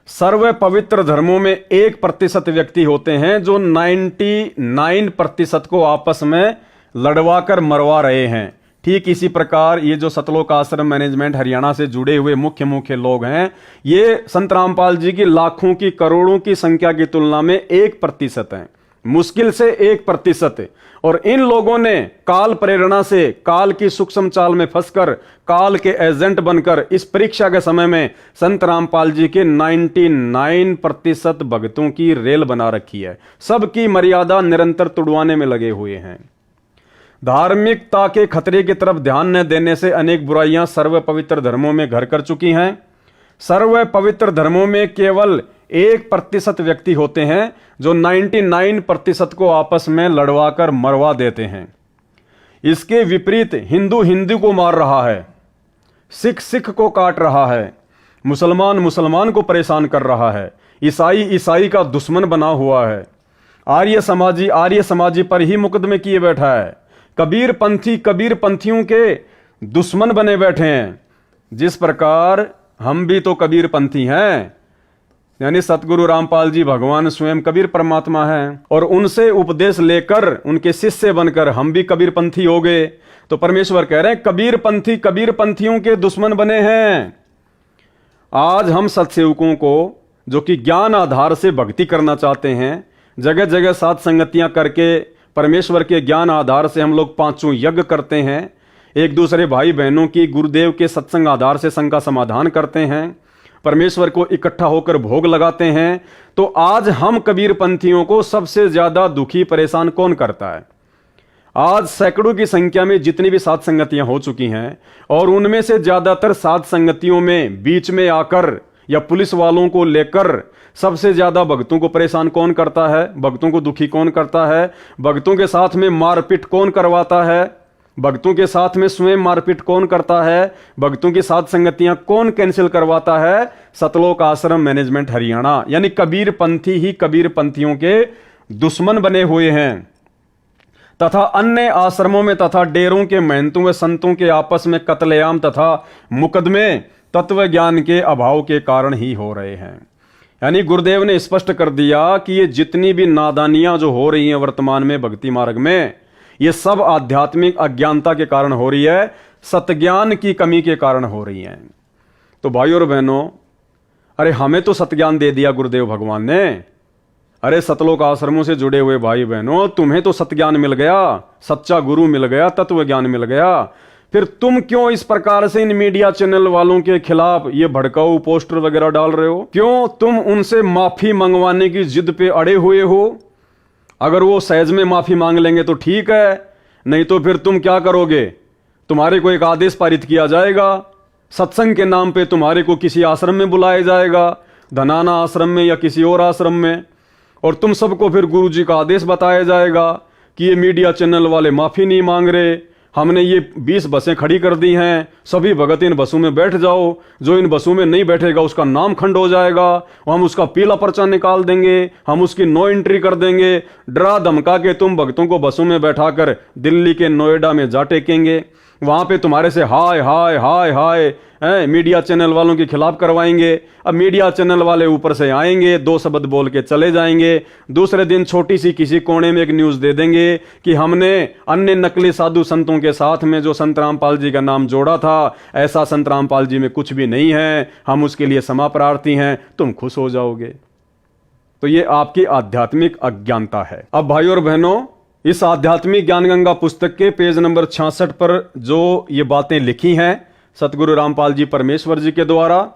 सर्व पवित्र धर्मों में 1% व्यक्ति होते हैं जो 99% को आपस में लड़वाकर मरवा रहे हैं। ठीक इसी प्रकार ये जो सतलोक आश्रम मैनेजमेंट हरियाणा से जुड़े हुए मुख्य लोग हैं, ये संत रामपाल जी की लाखों की करोड़ों की संख्या की तुलना में 1% हैं, मुश्किल से 1%। और इन लोगों ने काल प्रेरणा से, काल की सूक्ष्म चाल में फंसकर, काल के एजेंट बनकर इस परीक्षा के समय में संत रामपाल जी के 99% भक्तों की रेल बना रखी है। सबकी मर्यादा निरंतर तुड़वाने में लगे हुए हैं। धार्मिकता के खतरे की तरफ ध्यान न देने से अनेक बुराइयां सर्व पवित्र धर्मों में घर कर चुकी हैं। सर्व पवित्र धर्मों में केवल 1% व्यक्ति होते हैं जो 99% को आपस में लड़वाकर मरवा देते हैं। इसके विपरीत हिंदू हिंदू को मार रहा है, सिख सिख को काट रहा है, मुसलमान मुसलमान को परेशान कर रहा है, ईसाई ईसाई का दुश्मन बना हुआ है, आर्य समाजी पर ही मुकदमे किए बैठा है, कबीर पंथियों के दुश्मन बने बैठे हैं। जिस प्रकार हम भी तो कबीर पंथी हैं, यानी सतगुरु रामपाल जी भगवान स्वयं कबीर परमात्मा हैं, और उनसे उपदेश लेकर उनके शिष्य बनकर हम भी कबीर पंथी हो गए। तो परमेश्वर कह रहे हैं कबीर पंथियों के दुश्मन बने हैं। आज हम सत्सेवकों को जो कि ज्ञान आधार से भक्ति करना चाहते हैं, जगह जगह साथ संगतियां करके परमेश्वर के ज्ञान आधार से हम लोग 5 यज्ञ करते हैं, एक दूसरे भाई बहनों की गुरुदेव के सत्संग आधार से शंका समाधान करते हैं, परमेश्वर को इकट्ठा होकर भोग लगाते हैं। तो आज हम कबीर पंथियों को सबसे ज्यादा दुखी परेशान कौन करता है? आज सैकड़ों की संख्या में जितनी भी साथ संगतियां हो चुकी हैं, और उनमें से ज्यादातर साथ संगतियों में बीच में आकर या पुलिस वालों को लेकर सबसे ज्यादा भक्तों को परेशान कौन करता है? भक्तों को दुखी कौन करता है? भक्तों के साथ में मारपीट कौन करवाता है? भक्तों के साथ में स्वयं मारपीट कौन करता है? भक्तों की साथ संगतियां कौन कैंसिल करवाता है? सतलोक आश्रम मैनेजमेंट हरियाणा, यानी कबीर पंथी ही कबीर पंथियों के दुश्मन बने हुए हैं। तथा अन्य आश्रमों में तथा डेरों के महंतों व संतों के आपस में कत्लेआम तथा मुकदमे तत्व ज्ञान के अभाव के कारण ही हो रहे हैं। यानी गुरुदेव ने स्पष्ट कर दिया कि ये जितनी भी नादानियां जो हो रही हैं वर्तमान में भक्ति मार्ग में, ये सब आध्यात्मिक अज्ञानता के कारण हो रही है, सतज्ञान की कमी के कारण हो रही है। तो भाइयों और बहनों, अरे हमें तो सतज्ञान दे दिया गुरुदेव भगवान ने। अरे सतलोक आश्रमों से जुड़े हुए भाई बहनों, तुम्हें तो सतज्ञान मिल गया, सच्चा गुरु मिल गया, तत्व ज्ञान मिल गया। फिर तुम क्यों इस प्रकार से इन मीडिया चैनल वालों के खिलाफ ये भड़काऊ पोस्टर वगैरह डाल रहे हो? क्यों तुम उनसे माफी मंगवाने की जिद पे अड़े हुए हो? अगर वो सहज में माफी मांग लेंगे तो ठीक है, नहीं तो फिर तुम क्या करोगे? तुम्हारे को एक आदेश पारित किया जाएगा, सत्संग के नाम पे तुम्हारे को किसी आश्रम में बुलाया जाएगा, धनाना आश्रम में या किसी और आश्रम में, और तुम सबको फिर गुरुजी का आदेश बताया जाएगा कि ये मीडिया चैनल वाले माफी नहीं मांग रहे, हमने ये 20 बसें खड़ी कर दी हैं, सभी भगत इन बसों में बैठ जाओ, जो इन बसों में नहीं बैठेगा उसका नाम खंड हो जाएगा, हम उसका पीला पर्चा निकाल देंगे, हम उसकी नो एंट्री कर देंगे। डरा धमका के तुम भक्तों को बसों में बैठाकर दिल्ली के नोएडा में जा टेकेंगे, वहां पे तुम्हारे से हाय हाय हाय हाय मीडिया चैनल वालों के खिलाफ करवाएंगे। अब मीडिया चैनल वाले ऊपर से आएंगे, 2 शब्द बोल के चले जाएंगे, दूसरे दिन छोटी सी किसी कोने में एक न्यूज दे देंगे कि हमने अन्य नकली साधु संतों के साथ में जो संत रामपाल जी का नाम जोड़ा था, ऐसा संत रामपाल जी में कुछ भी नहीं है, हम उसके लिए क्षमा प्रार्थी हैं। तुम खुश हो जाओगे। तो ये आपकी आध्यात्मिक अज्ञानता है। अब भाइयों और बहनों, इस आध्यात्मिक ज्ञान गंगा पुस्तक के पेज नंबर 66 पर जो ये बातें लिखी हैं सतगुरु रामपाल जी परमेश्वर जी के द्वारा,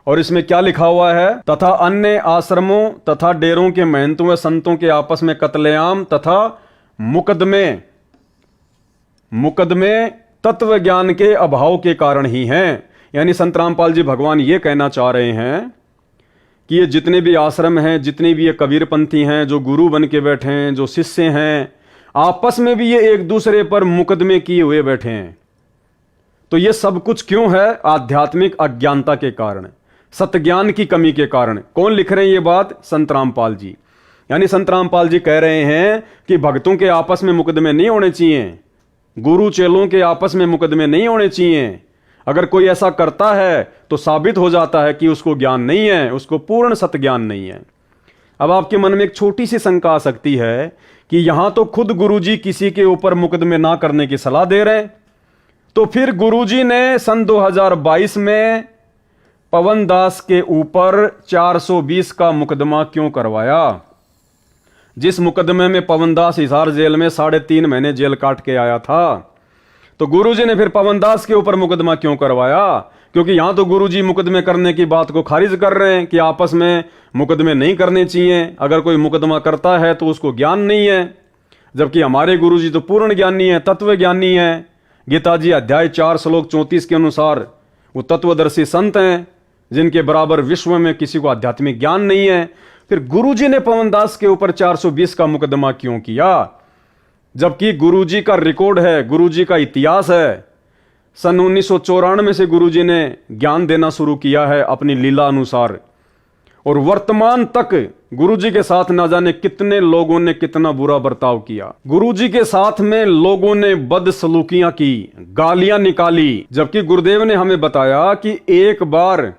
और इसमें क्या लिखा हुआ है? तथा अन्य आश्रमों तथा डेरों के महंतों व संतों के आपस में कत्लेआम तथा मुकदमे तत्व ज्ञान के अभाव के कारण ही हैं। यानी संत रामपाल जी भगवान ये कहना चाह रहे हैं कि ये जितने भी आश्रम हैं, जितने भी ये कबीरपंथी हैं, जो गुरु बन के बैठे हैं, जो शिष्य हैं, आपस में भी ये एक दूसरे पर मुकदमे किए हुए बैठे हैं। तो ये सब कुछ क्यों है? आध्यात्मिक अज्ञानता के कारण, सतज्ञान की कमी के कारण। कौन लिख रहे हैं ये बात? संत रामपाल जी। यानी संत रामपाल जी कह रहे हैं कि भक्तों के आपस में मुकदमे नहीं होने चाहिए, गुरु चेलों के आपस में मुकदमे नहीं होने चाहिए। अगर कोई ऐसा करता है तो साबित हो जाता है कि उसको ज्ञान नहीं है, उसको पूर्ण सतज्ञान नहीं है। अब आपके मन में एक छोटी सी शंका आ सकती है कि यहां तो खुद गुरुजी किसी के ऊपर मुकदमे ना करने की सलाह दे रहे हैं, तो फिर गुरुजी ने सन 2022 में पवन दास के ऊपर 420 का मुकदमा क्यों करवाया? जिस मुकदमे में पवन दास हिसार जेल में 3.5 महीने जेल काट के आया था, तो गुरुजी ने फिर पवन दास के ऊपर मुकदमा क्यों करवाया? क्योंकि यहां तो गुरुजी मुकदमे करने की बात को खारिज कर रहे हैं कि आपस में मुकदमे नहीं करने चाहिए, अगर कोई मुकदमा करता है तो उसको ज्ञान नहीं है। जबकि हमारे गुरुजी तो पूर्ण ज्ञानी है, तत्व ज्ञानी है। गीता जी अध्याय 4 श्लोक 34 के अनुसार वो तत्वदर्शी संत हैं जिनके बराबर विश्व में किसी को आध्यात्मिक ज्ञान नहीं है। फिर गुरुजी ने पवनदास के ऊपर 420 का मुकदमा क्यों किया, जबकि गुरुजी का रिकॉर्ड है, गुरुजी का इतिहास है। सन 1994 से गुरुजी ने ज्ञान देना शुरू किया है अपनी लीला अनुसार, और वर्तमान तक गुरुजी के साथ ना जाने कितने लोगों ने कितना बुरा बर्ताव किया। गुरुजी के साथ में लोगों ने बदसलूकियां की, गालियां निकाली। जबकि गुरुदेव ने हमें बताया कि एक बार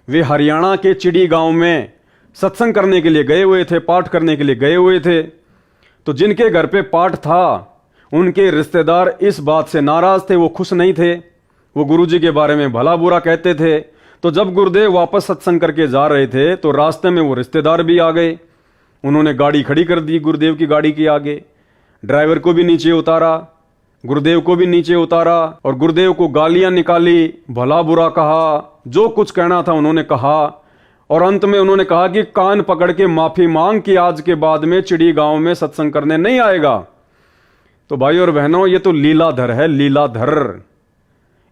वे हरियाणा के चिड़ी गांव में सत्संग करने के लिए गए हुए थे, पाठ करने के लिए गए हुए थे। तो जिनके घर पे पाठ था उनके रिश्तेदार इस बात से नाराज थे, वो खुश नहीं थे, वो गुरुजी के बारे में भला बुरा कहते थे। तो जब गुरुदेव वापस सत्संग करके जा रहे थे तो रास्ते में वो रिश्तेदार भी आ गए। उन्होंने गाड़ी खड़ी कर दी गुरुदेव की गाड़ी के आगे, ड्राइवर को भी नीचे उतारा, गुरुदेव को भी नीचे उतारा और गुरुदेव को गालियां निकाली, भला बुरा कहा, जो कुछ कहना था उन्होंने कहा। और अंत में उन्होंने कहा कि कान पकड़ के माफी मांग कि आज के बाद में चिड़ी गांव में सत्संग करने नहीं आएगा। तो भाई और बहनों, ये तो लीलाधर है, लीलाधर।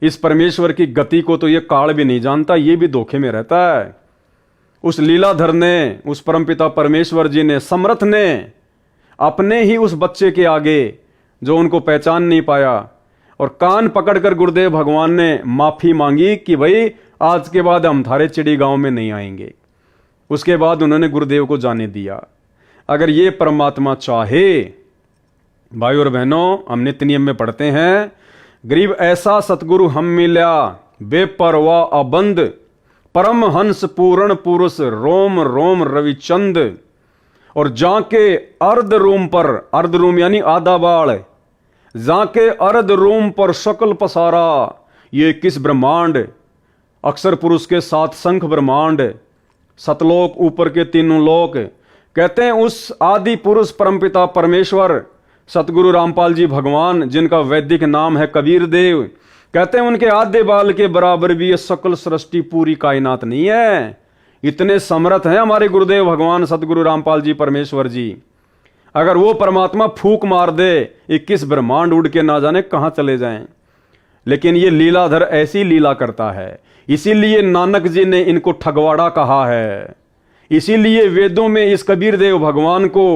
इस परमेश्वर की गति को तो ये काल भी नहीं जानता, ये भी धोखे में रहता है। उस लीलाधर ने, उस परमपिता परमेश्वर जी ने, समर्थ ने अपने ही उस बच्चे के आगे जो उनको पहचान नहीं पाया और कान पकड़कर गुरुदेव भगवान ने माफी मांगी कि भाई आज के बाद हम थारे चिड़ी गांव में नहीं आएंगे। उसके बाद उन्होंने गुरुदेव को जाने दिया। अगर ये परमात्मा चाहे, भाई और बहनों, हम नित्य नियम में पढ़ते हैं, गरीब ऐसा सतगुरु हम मिल्या, बेपरवाह अबंद, परम हंस पूर्ण पुरुष, रोम रोम रविचंद। और जाके अर्ध रूम पर, अर्ध रूम यानी आधा बाल, जाके अर्ध रूम पर शकल पसारा, ये किस ब्रह्मांड, अक्षर पुरुष के 7 शंख ब्रह्मांड, सतलोक ऊपर के 3 लोक। कहते हैं उस आदि पुरुष परमपिता परमेश्वर सतगुरु रामपाल जी भगवान, जिनका वैदिक नाम है कबीर देव, कहते हैं उनके आधे बाल के बराबर भी ये सकल सृष्टि पूरी कायनात नहीं है। इतने समर्थ हैं हमारे गुरुदेव भगवान सतगुरु रामपाल जी परमेश्वर जी। अगर वो परमात्मा फूक मार दे, 21 ब्रह्मांड उड़ के ना जाने कहां चले जाएं। लेकिन ये लीलाधर ऐसी लीला करता है, इसीलिए नानक जी ने इनको ठगवाड़ा कहा है। इसीलिए वेदों में इस कबीर देव भगवान को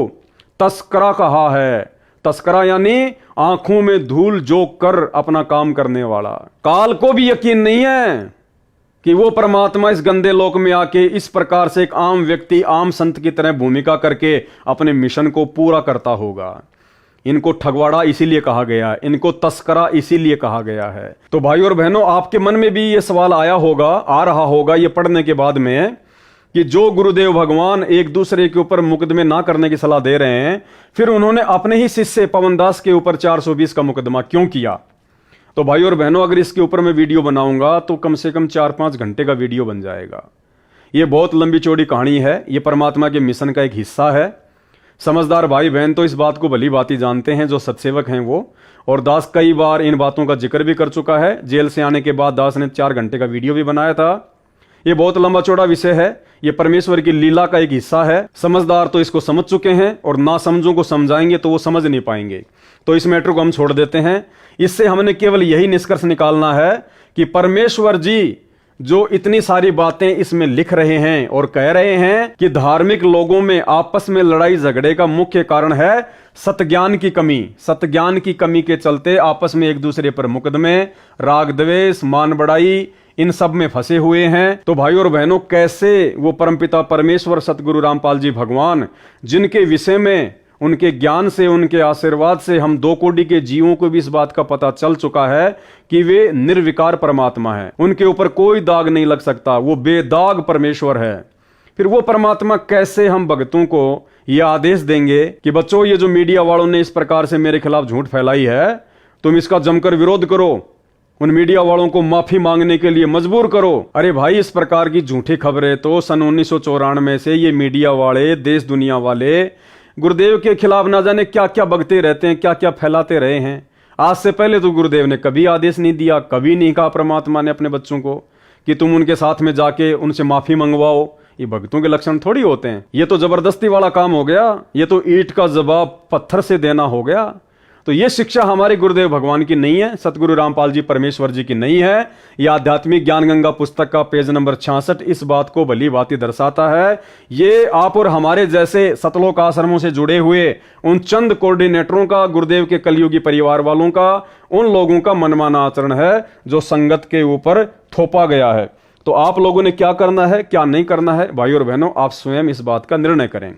तस्करा कहा है। तस्करा यानी आंखों में धूल जोक कर अपना काम करने वाला। काल को भी यकीन नहीं है कि वो परमात्मा इस गंदे लोक में आके इस प्रकार से एक आम व्यक्ति, आम संत की तरह भूमिका करके अपने मिशन को पूरा करता होगा। इनको ठगवाड़ा इसीलिए कहा गया, इनको तस्करा इसीलिए कहा गया है। तो भाई और बहनों, आपके मन में भी ये सवाल आया होगा, आ रहा होगा ये पढ़ने के बाद में, कि जो गुरुदेव भगवान एक दूसरे के ऊपर मुकदमे ना करने की सलाह दे रहे हैं, फिर उन्होंने अपने ही शिष्य पवनदास के ऊपर 420 का मुकदमा क्यों किया। तो भाई और बहनों, अगर इसके ऊपर मैं वीडियो बनाऊंगा तो कम से कम 4-5 घंटे का वीडियो बन जाएगा। ये बहुत लंबी चौड़ी कहानी है, ये परमात्मा के मिशन का एक हिस्सा है। समझदार भाई बहन तो इस बात को भली भांति जानते हैं, जो सत्सेवक हैं वो। और दास कई बार इन बातों का जिक्र भी कर चुका है। जेल से आने के बाद दास ने 4 घंटे का वीडियो भी बनाया था। ये बहुत लंबा चौड़ा विषय है, ये परमेश्वर की लीला का एक हिस्सा है। समझदार तो इसको समझ चुके हैं, और ना समझों को समझाएंगे तो वो समझ नहीं पाएंगे। तो इस मैटर को हम छोड़ देते हैं। इससे हमने केवल यही निष्कर्ष निकालना है कि परमेश्वर जी जो इतनी सारी बातें इसमें लिख रहे हैं और कह रहे हैं कि धार्मिक लोगों में आपस में लड़ाई झगड़े का मुख्य कारण है सतज्ञान की कमी। सतज्ञान की कमी के चलते आपस में एक दूसरे पर मुकदमे, राग द्वेष, मान बढ़ाई, इन सब में फंसे हुए हैं। तो भाई और बहनों, कैसे वो परमपिता परमेश्वर सतगुरु रामपाल जी भगवान, जिनके विषय में उनके ज्ञान से, उनके आशीर्वाद से हम 2 कोटि के जीवों को भी इस बात का पता चल चुका है कि वे निर्विकार परमात्मा है, उनके ऊपर कोई दाग नहीं लग सकता, वो बेदाग परमेश्वर है। फिर वो परमात्मा कैसे हम भक्तों को यह आदेश देंगे कि बच्चों, ये जो मीडिया वालों ने इस प्रकार से मेरे खिलाफ झूठ फैलाई है, तुम इसका जमकर विरोध करो, उन मीडिया वालों को माफी मांगने के लिए मजबूर करो। अरे भाई, इस प्रकार की झूठी खबरें तो सन 1994 से ये मीडिया वाले, देश दुनिया वाले गुरुदेव के खिलाफ ना जाने क्या क्या बकते रहते हैं, क्या क्या फैलाते रहे हैं। आज से पहले तो गुरुदेव ने कभी आदेश नहीं दिया, कभी नहीं कहा परमात्मा ने अपने बच्चों को कि तुम उनके साथ में जाके उनसे माफी मंगवाओ, ये भक्तों के लक्षण थोड़ी होते हैं। ये तो जबरदस्ती वाला काम हो गया, ये तो ईंट का जवाब पत्थर से देना हो गया। तो ये शिक्षा हमारे गुरुदेव भगवान की नहीं है, सतगुरु रामपाल जी परमेश्वर जी की नहीं है। यह आध्यात्मिक ज्ञान गंगा पुस्तक का पेज नंबर 66 इस बात को भली भांति दर्शाता है। ये आप और हमारे जैसे सतलोक आश्रमों से जुड़े हुए उन चंद कोऑर्डिनेटरों का, गुरुदेव के कलयुगी परिवार वालों का, उन लोगों का मनमाना आचरण है जो संगत के ऊपर थोपा गया है। तो आप लोगों ने क्या करना है, क्या नहीं करना है, भाई और बहनों, आप स्वयं इस बात का निर्णय करें।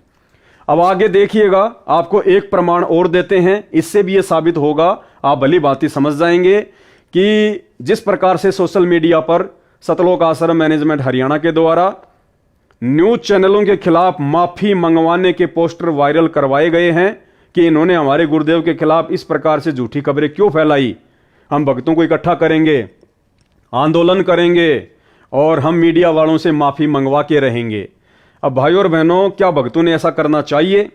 अब आगे देखिएगा, आपको एक प्रमाण और देते हैं, इससे भी यह साबित होगा, आप भली भांति समझ जाएंगे कि जिस प्रकार से सोशल मीडिया पर सतलोक आश्रम मैनेजमेंट हरियाणा के द्वारा न्यूज चैनलों के खिलाफ माफी मंगवाने के पोस्टर वायरल करवाए गए हैं कि इन्होंने हमारे गुरुदेव के खिलाफ इस प्रकार से झूठी खबरें क्यों फैलाई। हम भक्तों को इकट्ठा करेंगे, आंदोलन करेंगे और हम मीडिया वालों से माफी मंगवा के रहेंगे। अब भाई और बहनों, क्या भक्तों ने ऐसा करना चाहिए?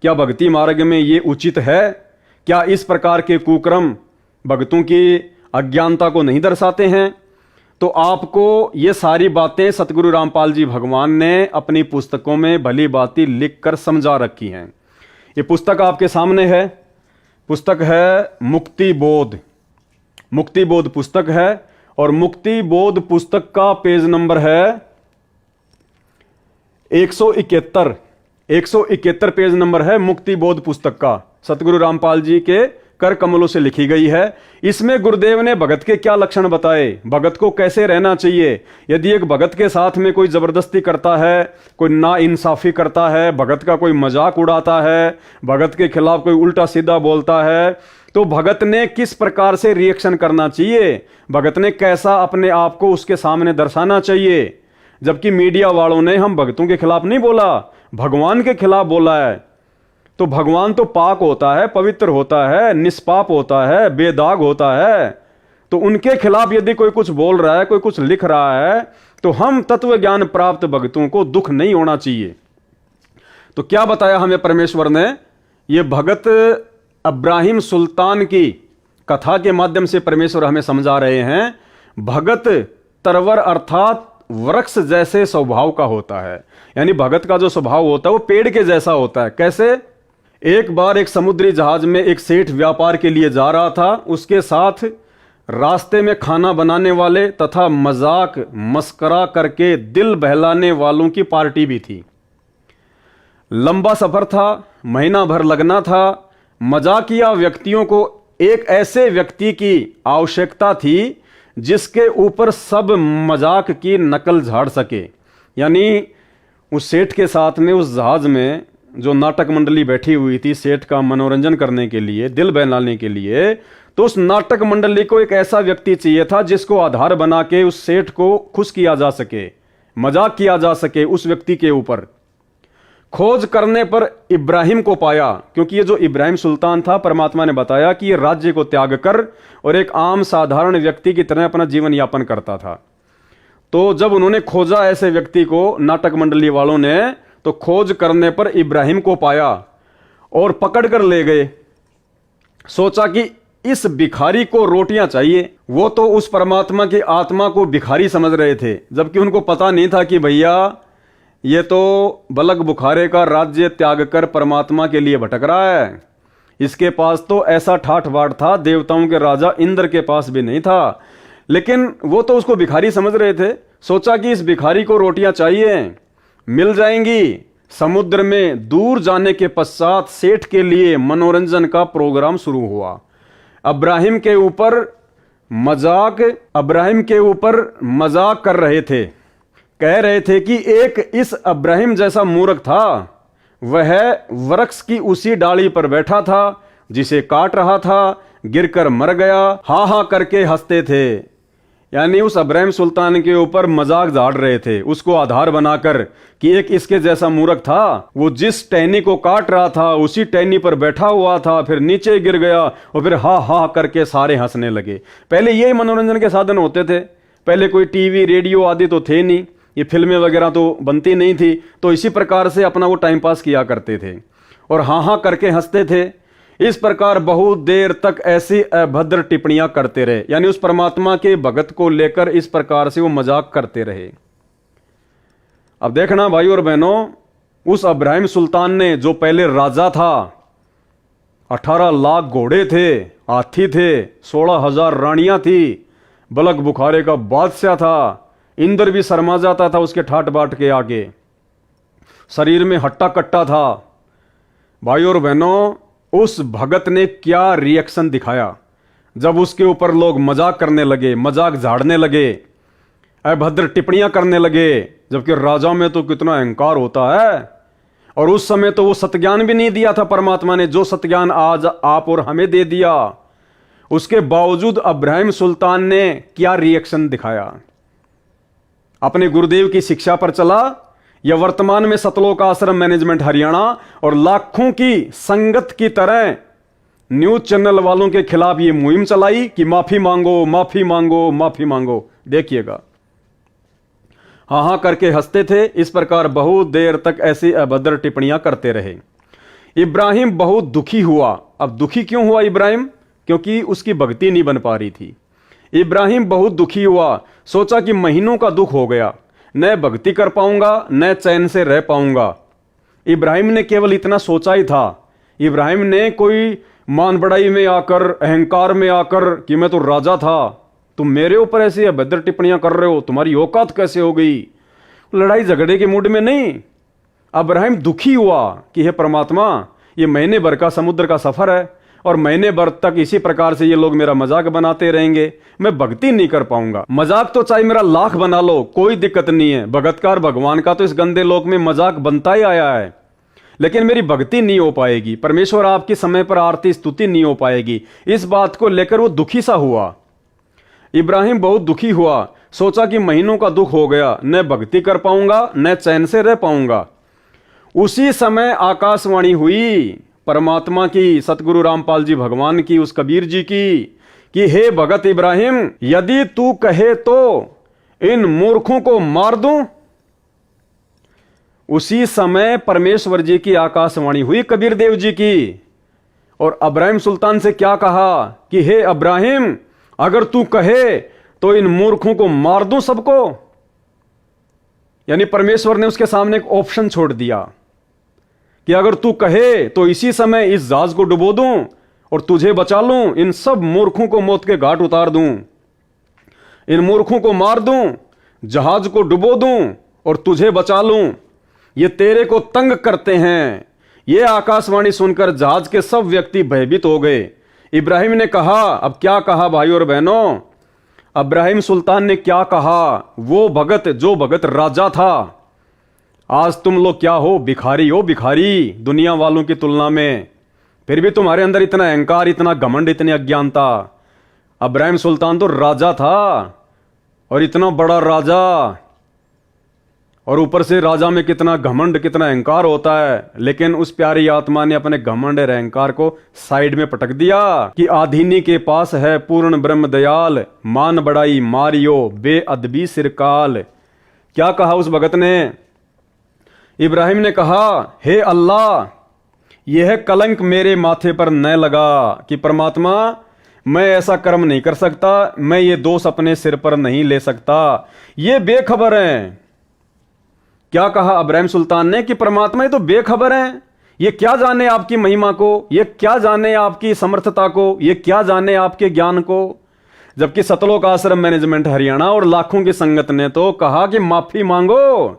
क्या भक्ति मार्ग में ये उचित है? क्या इस प्रकार के कुक्रम भक्तों की अज्ञानता को नहीं दर्शाते हैं? तो आपको ये सारी बातें सतगुरु रामपाल जी भगवान ने अपनी पुस्तकों में भली भांति लिखकर समझा रखी हैं। ये पुस्तक आपके सामने है, पुस्तक है मुक्ति बोध। मुक्ति बोध पुस्तक है और मुक्ति बोध पुस्तक का पेज नंबर है 171 पेज नंबर है मुक्ति बोध पुस्तक का, सतगुरु रामपाल जी के कर कमलों से लिखी गई है। इसमें गुरुदेव ने भगत के क्या लक्षण बताए, भगत को कैसे रहना चाहिए। यदि एक भगत के साथ में कोई जबरदस्ती करता है, कोई ना इंसाफी करता है, भगत का कोई मजाक उड़ाता है, भगत के खिलाफ कोई उल्टा सीधा बोलता है, तो भगत ने किस प्रकार से रिएक्शन करना चाहिए, भगत ने कैसा अपने आप को उसके सामने दर्शाना चाहिए। जबकि मीडिया वालों ने हम भक्तों के खिलाफ नहीं बोला, भगवान के खिलाफ बोला है। तो भगवान तो पाक होता है, पवित्र होता है, निष्पाप होता है, बेदाग होता है। तो उनके खिलाफ यदि कोई कुछ बोल रहा है, कोई कुछ लिख रहा है, तो हम तत्व ज्ञान प्राप्त भक्तों को दुख नहीं होना चाहिए। तो क्या बताया हमें परमेश्वर ने? ये भगत इब्राहिम सुल्तान की कथा के माध्यम से परमेश्वर हमें समझा रहे हैं। भगत तरवर अर्थात वृक्ष जैसे स्वभाव का होता है, यानी भगत का जो स्वभाव होता है वो पेड़ के जैसा होता है। कैसे? एक बार एक समुद्री जहाज में एक सेठ व्यापार के लिए जा रहा था, उसके साथ रास्ते में खाना बनाने वाले तथा मजाक मस्करा करके दिल बहलाने वालों की पार्टी भी थी। लंबा सफर था, महीना भर लगना था। मजाकिया व्यक्तियों को एक ऐसे व्यक्ति की आवश्यकता थी जिसके ऊपर सब मजाक की नकल झाड़ सके। यानी उस सेठ के साथ में उस जहाज में जो नाटक मंडली बैठी हुई थी सेठ का मनोरंजन करने के लिए, दिल बहलाने के लिए, तो उस नाटक मंडली को एक ऐसा व्यक्ति चाहिए था जिसको आधार बना के उस सेठ को खुश किया जा सके, मजाक किया जा सके उस व्यक्ति के ऊपर। खोज करने पर इब्राहिम को पाया, क्योंकि ये जो इब्राहिम सुल्तान था, परमात्मा ने बताया कि ये राज्य को त्याग कर और एक आम साधारण व्यक्ति की तरह अपना जीवन यापन करता था। तो जब उन्होंने खोजा ऐसे व्यक्ति को, नाटक मंडली वालों ने, तो खोज करने पर इब्राहिम को पाया और पकड़ कर ले गए। सोचा कि इस भिखारी को रोटियां चाहिए। वो तो उस परमात्मा की आत्मा को भिखारी समझ रहे थे, जबकि उनको पता नहीं था कि भैया ये तो बलक बुखारे का राज्य त्याग कर परमात्मा के लिए भटक रहा है। इसके पास तो ऐसा ठाठ बाट था, देवताओं के राजा इंद्र के पास भी नहीं था। लेकिन वो तो उसको भिखारी समझ रहे थे। सोचा कि इस भिखारी को रोटियां चाहिए, मिल जाएंगी। समुद्र में दूर जाने के पश्चात सेठ के लिए मनोरंजन का प्रोग्राम शुरू हुआ। इब्राहिम के ऊपर मजाक कर रहे थे, कह रहे थे कि एक इस इब्राहिम जैसा मूर्ख था, वह वृक्ष की उसी डाली पर बैठा था जिसे काट रहा था, गिरकर मर गया। हा हा करके हंसते थे। यानी उस इब्राहिम सुल्तान के ऊपर मजाक झाड़ रहे थे, उसको आधार बनाकर कि एक इसके जैसा मूर्ख था, वो जिस टहनी को काट रहा था उसी टहनी पर बैठा हुआ था, फिर नीचे गिर गया और फिर हा हा करके सारे हंसने लगे। पहले यही मनोरंजन के साधन होते थे। पहले कोई टीवी रेडियो आदि तो थे नहीं, ये फिल्में वगैरह तो बनती नहीं थी, तो इसी प्रकार से अपना वो टाइम पास किया करते थे और हाँ हाँ करके हंसते थे। इस प्रकार बहुत देर तक ऐसी अभद्र टिप्पणियां करते रहे, यानी उस परमात्मा के भगत को लेकर इस प्रकार से वो मजाक करते रहे। अब देखना भाई और बहनों, उस इब्राहिम सुल्तान ने, जो पहले राजा था, 18 लाख घोड़े थे, हाथी थे, 16,000 रानियां थी, बलक बुखारे का बादशाह था, इंद्र भी शर्मा जाता था उसके ठाट बाट के आगे, शरीर में हट्टा कट्टा था। भाई और बहनों, उस भगत ने क्या रिएक्शन दिखाया जब उसके ऊपर लोग मजाक करने लगे, मजाक झाड़ने लगे, अभद्र टिप्पणियां करने लगे, जबकि राजा में तो कितना अहंकार होता है। और उस समय तो वो सत्ज्ञान भी नहीं दिया था परमात्मा ने, जो सत्ज्ञान आज आप और हमें दे दिया। उसके बावजूद इब्राहिम सुल्तान ने क्या रिएक्शन दिखाया? अपने गुरुदेव की शिक्षा पर चला, या वर्तमान में सतलोक आश्रम मैनेजमेंट हरियाणा और लाखों की संगत की तरह न्यूज चैनल वालों के खिलाफ ये मुहिम चलाई कि माफी मांगो, माफी मांगो, माफी मांगो। देखिएगा, हाँ हाँ करके हंसते थे। इस प्रकार बहुत देर तक ऐसी अभद्र टिप्पणियां करते रहे। इब्राहिम बहुत दुखी हुआ। अब दुखी क्यों हुआ इब्राहिम? क्योंकि उसकी भक्ति नहीं बन पा रही थी। इब्राहिम बहुत दुखी हुआ, सोचा कि महीनों का दुख हो गया, न भक्ति कर पाऊंगा, न चैन से रह पाऊंगा। इब्राहिम ने केवल इतना सोचा ही था। इब्राहिम ने कोई मान बढ़ाई में आकर, अहंकार में आकर कि मैं तो राजा था, तुम मेरे ऊपर ऐसी अभद्र टिप्पणियां कर रहे हो, तुम्हारी औकात कैसे हो गई? लड़ाई झगड़े के मूड में नहीं। इब्राहिम दुखी हुआ कि हे परमात्मा, ये महीने भर का समुद्र का सफर है और महीने भर तक इसी प्रकार से ये लोग मेरा मजाक बनाते रहेंगे, मैं भक्ति नहीं कर पाऊंगा। मजाक तो चाहे मेरा लाख बना लो, कोई दिक्कत नहीं है। भगतकार भगवान का तो इस गंदे लोक में मजाक बनता ही आया है, लेकिन मेरी भक्ति नहीं हो पाएगी, परमेश्वर आपकी समय पर आरती स्तुति नहीं हो पाएगी। इस बात को लेकर वो दुखी सा हुआ। इब्राहिम बहुत दुखी हुआ, सोचा कि महीनों का दुख हो गया, न भक्ति कर पाऊंगा, न चैन से रह पाऊंगा। उसी समय आकाशवाणी हुई परमात्मा की, सतगुरु रामपाल जी भगवान की, उस कबीर जी की, कि हे भगत इब्राहिम, यदि तू कहे तो इन मूर्खों को मार दूं। उसी समय परमेश्वर जी की आकाशवाणी हुई कबीर देव जी की, और इब्राहिम सुल्तान से क्या कहा कि हे इब्राहिम, अगर तू कहे तो इन मूर्खों को मार दूं सबको। यानी परमेश्वर ने उसके सामने एक ऑप्शन छोड़ दिया कि अगर तू कहे तो इसी समय इस जहाज को डुबो दूं और तुझे बचा लूं, इन सब मूर्खों को मौत के घाट उतार दूं, इन मूर्खों को मार दूं, जहाज को डुबो दूं और तुझे बचा लूं। ये तेरे को तंग करते हैं। ये आकाशवाणी सुनकर जहाज के सब व्यक्ति भयभीत हो गए। इब्राहिम ने कहा, अब क्या कहा भाई और बहनों? इब्राहिम सुल्तान ने क्या कहा? वो भगत, जो भगत राजा था, आज तुम लोग क्या हो? भिखारी हो, भिखारी दुनिया वालों की तुलना में। फिर भी तुम्हारे अंदर इतना अहंकार, इतना घमंड, इतनी अज्ञानता। इब्राहिम सुल्तान तो राजा था, और इतना बड़ा राजा, और ऊपर से राजा में कितना घमंड, कितना अहंकार होता है। लेकिन उस प्यारी आत्मा ने अपने घमंड और अहंकार को साइड में पटक दिया कि आधीनी के पास है पूर्ण ब्रह्म दयाल, मान बढ़ाई मारियो बेअदबी सिरकाल। क्या कहा उस भगत ने? इब्राहिम ने कहा, हे अल्लाह, यह कलंक मेरे माथे पर न लगा कि परमात्मा, मैं ऐसा कर्म नहीं कर सकता, मैं ये दोष अपने सिर पर नहीं ले सकता। ये बेखबर हैं। क्या कहा इब्राहिम सुल्तान ने कि परमात्मा ये तो बेखबर हैं, ये क्या जाने आपकी महिमा को, ये क्या जाने आपकी समर्थता को, ये क्या जाने आपके ज्ञान को। जबकि सतलोक आश्रम मैनेजमेंट हरियाणा और लाखों की संगत ने तो कहा कि माफी मांगो।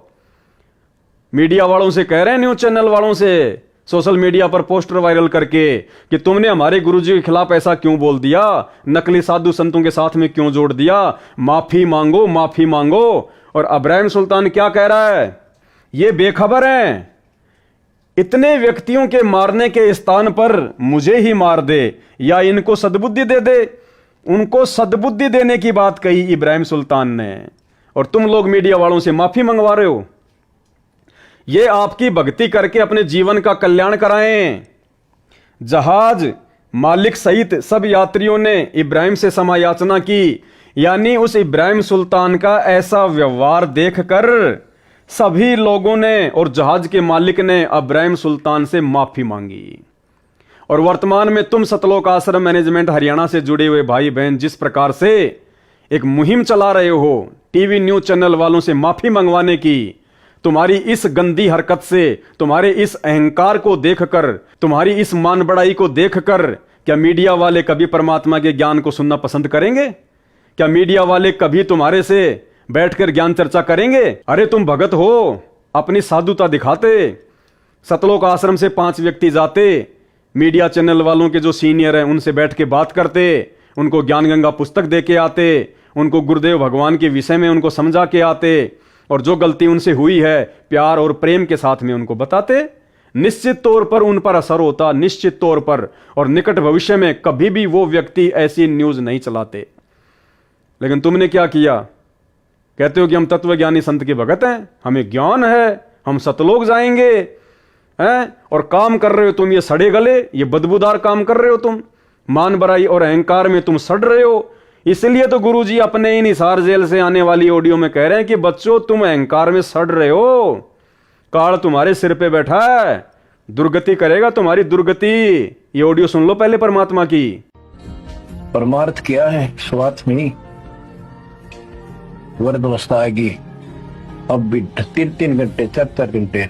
मीडिया वालों से कह रहे हैं, न्यूज चैनल वालों से, सोशल मीडिया पर पोस्टर वायरल करके कि तुमने हमारे गुरुजी के खिलाफ ऐसा क्यों बोल दिया, नकली साधु संतों के साथ में क्यों जोड़ दिया, माफी मांगो, माफी मांगो। और इब्राहिम सुल्तान क्या कह रहा है? ये बेखबर हैं, इतने व्यक्तियों के मारने के स्थान पर मुझे ही मार दे या इनको सद्बुद्धि दे दे। उनको सद्बुद्धि देने की बात कही इब्राहिम सुल्तान ने, और तुम लोग मीडिया वालों से माफी मंगवा रहे हो। ये आपकी भक्ति करके अपने जीवन का कल्याण कराएं। जहाज मालिक सहित सब यात्रियों ने इब्राहिम से क्षमा याचना की, यानी उस इब्राहिम सुल्तान का ऐसा व्यवहार देखकर सभी लोगों ने और जहाज के मालिक ने इब्राहिम सुल्तान से माफी मांगी। और वर्तमान में तुम सतलोक आश्रम मैनेजमेंट हरियाणा से जुड़े हुए भाई बहन जिस प्रकार से एक मुहिम चला रहे हो टीवी न्यूज चैनल वालों से माफी मंगवाने की, तुम्हारी इस गंदी हरकत से, तुम्हारे इस अहंकार को देखकर, तुम्हारी इस मान बढ़ाई को देखकर क्या मीडिया वाले कभी परमात्मा के ज्ञान को सुनना पसंद करेंगे? क्या मीडिया वाले कभी तुम्हारे से बैठकर ज्ञान चर्चा करेंगे? अरे तुम भगत हो, अपनी साधुता दिखाते, सतलोक आश्रम से 5 व्यक्ति जाते, मीडिया चैनल वालों के जो सीनियर हैं उनसे बैठ के बात करते, उनको ज्ञान गंगा पुस्तक दे के आते, उनको गुरुदेव भगवान के विषय में उनको समझा के आते, और जो गलती उनसे हुई है प्यार और प्रेम के साथ में उनको बताते। निश्चित तौर पर उन पर असर होता, निश्चित तौर पर, और निकट भविष्य में कभी भी वो व्यक्ति ऐसी न्यूज नहीं चलाते। लेकिन तुमने क्या किया? कहते हो कि हम तत्वज्ञानी संत के भगत हैं, हमें ज्ञान है, हम सतलोक जाएंगे हैं, और काम कर रहे हो तुम ये सड़े गले, ये बदबूदार काम कर रहे हो तुम, मान बराई और अहंकार में तुम सड़ रहे हो। इसलिए तो गुरुजी अपने इन हिसार जेल से आने वाली ऑडियो में कह रहे हैं कि बच्चों तुम अहंकार में सड़ रहे हो, काल तुम्हारे सिर पे बैठा है, दुर्गति करेगा तुम्हारी दुर्गति। ये ऑडियो सुन लो पहले परमात्मा की। परमार्थ क्या है? स्वार्थ में नहीं। वर्द अवस्था आएगी, अब भी 3-3 घंटे 4-4 घंटे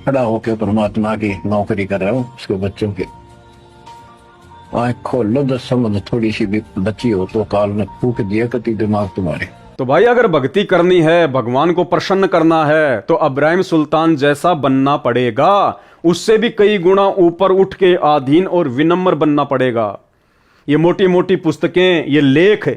खड़ा होकर परमात्मा की नौकरी कर रहा हूं, उसके बच्चों के। आँख खोल लो, 10 समझ थोड़ी सी भी बची हो तो काल ने फूक दिया कति दिमाग तुम्हारे। तो भाई अगर भक्ति करनी है, भगवान को प्रसन्न करना है, तो इब्राहिम सुल्तान जैसा बनना पड़ेगा, उससे भी कई गुना ऊपर उठ के आधीन और विनम्र बनना पड़ेगा। ये मोटी मोटी पुस्तकें, ये लेख,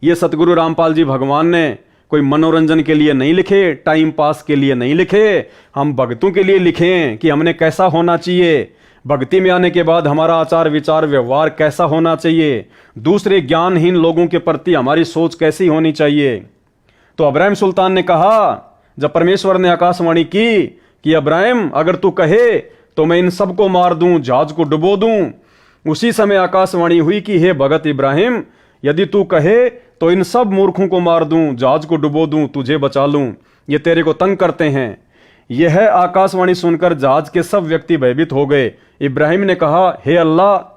ये सतगुरु रामपाल जी भगवान ने कोई मनोरंजन के लिए नहीं लिखे, टाइम पास के लिए नहीं लिखे, हम भक्तों के लिए लिखे कि हमने कैसा होना चाहिए, भक्ति में आने के बाद हमारा आचार विचार व्यवहार कैसा होना चाहिए, दूसरे ज्ञानहीन लोगों के प्रति हमारी सोच कैसी होनी चाहिए। तो इब्राहिम सुल्तान ने कहा, जब परमेश्वर ने आकाशवाणी की कि इब्राहिम अगर तू कहे तो मैं इन सबको मार दूं, जहाज को डुबो दूं, उसी समय आकाशवाणी हुई कि हे भगत इब्राहिम, यदि तू कहे तो इन सब मूर्खों को मार दूं, जहाज को डुबो दूं, तुझे बचा लूं, ये तेरे को तंग करते हैं। यह आकाशवाणी सुनकर जहाज के सब व्यक्ति भयभीत हो गए। इब्राहिम ने कहा, हे अल्लाह,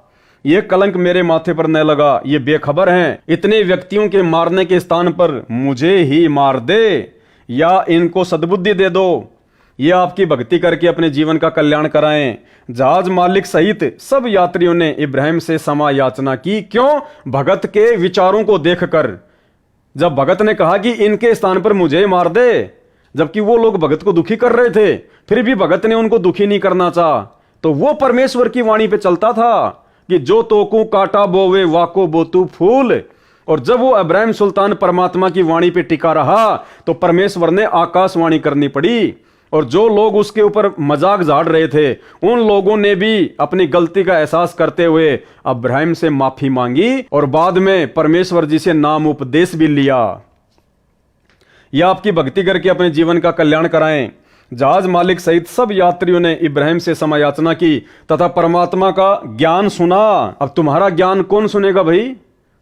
यह कलंक मेरे माथे पर न लगा, ये बेखबर हैं, इतने व्यक्तियों के मारने के स्थान पर मुझे ही मार दे या इनको सद्बुद्धि दे दो, ये आपकी भक्ति करके अपने जीवन का कल्याण कराएं। जहाज मालिक सहित सब यात्रियों ने इब्राहिम से क्षमा याचना की। क्यों? भगत के विचारों को देखकर। जब भगत ने कहा कि इनके स्थान पर मुझे मार दे, जबकि वो लोग भगत को दुखी कर रहे थे, फिर भी भगत ने उनको दुखी नहीं करना चाहा, तो वो परमेश्वर की वाणी पे चलता था कि जो तोकू काटा बोवे वाको बोतू फूल। और जब वो इब्राहिम सुल्तान परमात्मा की वाणी पे टिका रहा तो परमेश्वर ने आकाशवाणी करनी पड़ी, और जो लोग उसके ऊपर मजाक झाड़ रहे थे उन लोगों ने भी अपनी गलती का एहसास करते हुए इब्राहिम से माफी मांगी और बाद में परमेश्वर जी से नाम उपदेश भी लिया। यह आपकी भक्ति करके अपने जीवन का कल्याण कराएं। जहाज मालिक सहित सब यात्रियों ने इब्राहिम से क्षमा याचना की तथा परमात्मा का ज्ञान सुना। अब तुम्हारा ज्ञान कौन सुनेगा भाई?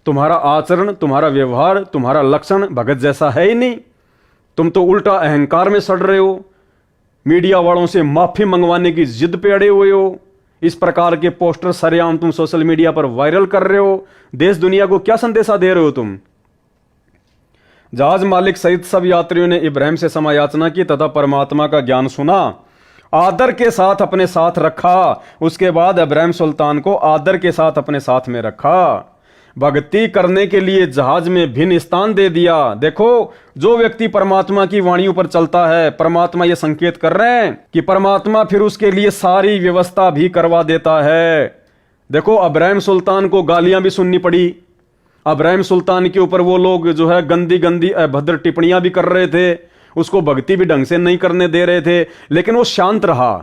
तुम्हारा आचरण, तुम्हारा व्यवहार, तुम्हारा लक्षण भगत जैसा है ही नहीं। तुम तो उल्टा अहंकार में सड़ रहे हो, मीडिया वालों से माफी मंगवाने की जिद पे अड़े हुए हो, इस प्रकार के पोस्टर सरेआम तुम सोशल मीडिया पर वायरल कर रहे हो। देश दुनिया को क्या संदेशा दे रहे हो तुम? जहाज मालिक सहित सब यात्रियों ने इब्राहिम से क्षमा याचना की तथा परमात्मा का ज्ञान सुना, आदर के साथ अपने साथ रखा। उसके बाद इब्राहिम सुल्तान को आदर के साथ अपने साथ में रखा। भक्ति करने के लिए जहाज में भिन्न स्थान दे दिया। देखो, जो व्यक्ति परमात्मा की वाणियों पर चलता है, परमात्मा ये संकेत कर रहे हैं कि परमात्मा फिर उसके लिए सारी व्यवस्था भी करवा देता है। देखो, इब्राहिम सुल्तान को गालियां भी सुननी पड़ी। इब्राहिम सुल्तान के ऊपर वो लोग जो है गंदी गंदी अभद्र टिप्पणियां भी कर रहे थे, उसको भक्ति भी ढंग से नहीं करने दे रहे थे, लेकिन वो शांत रहा।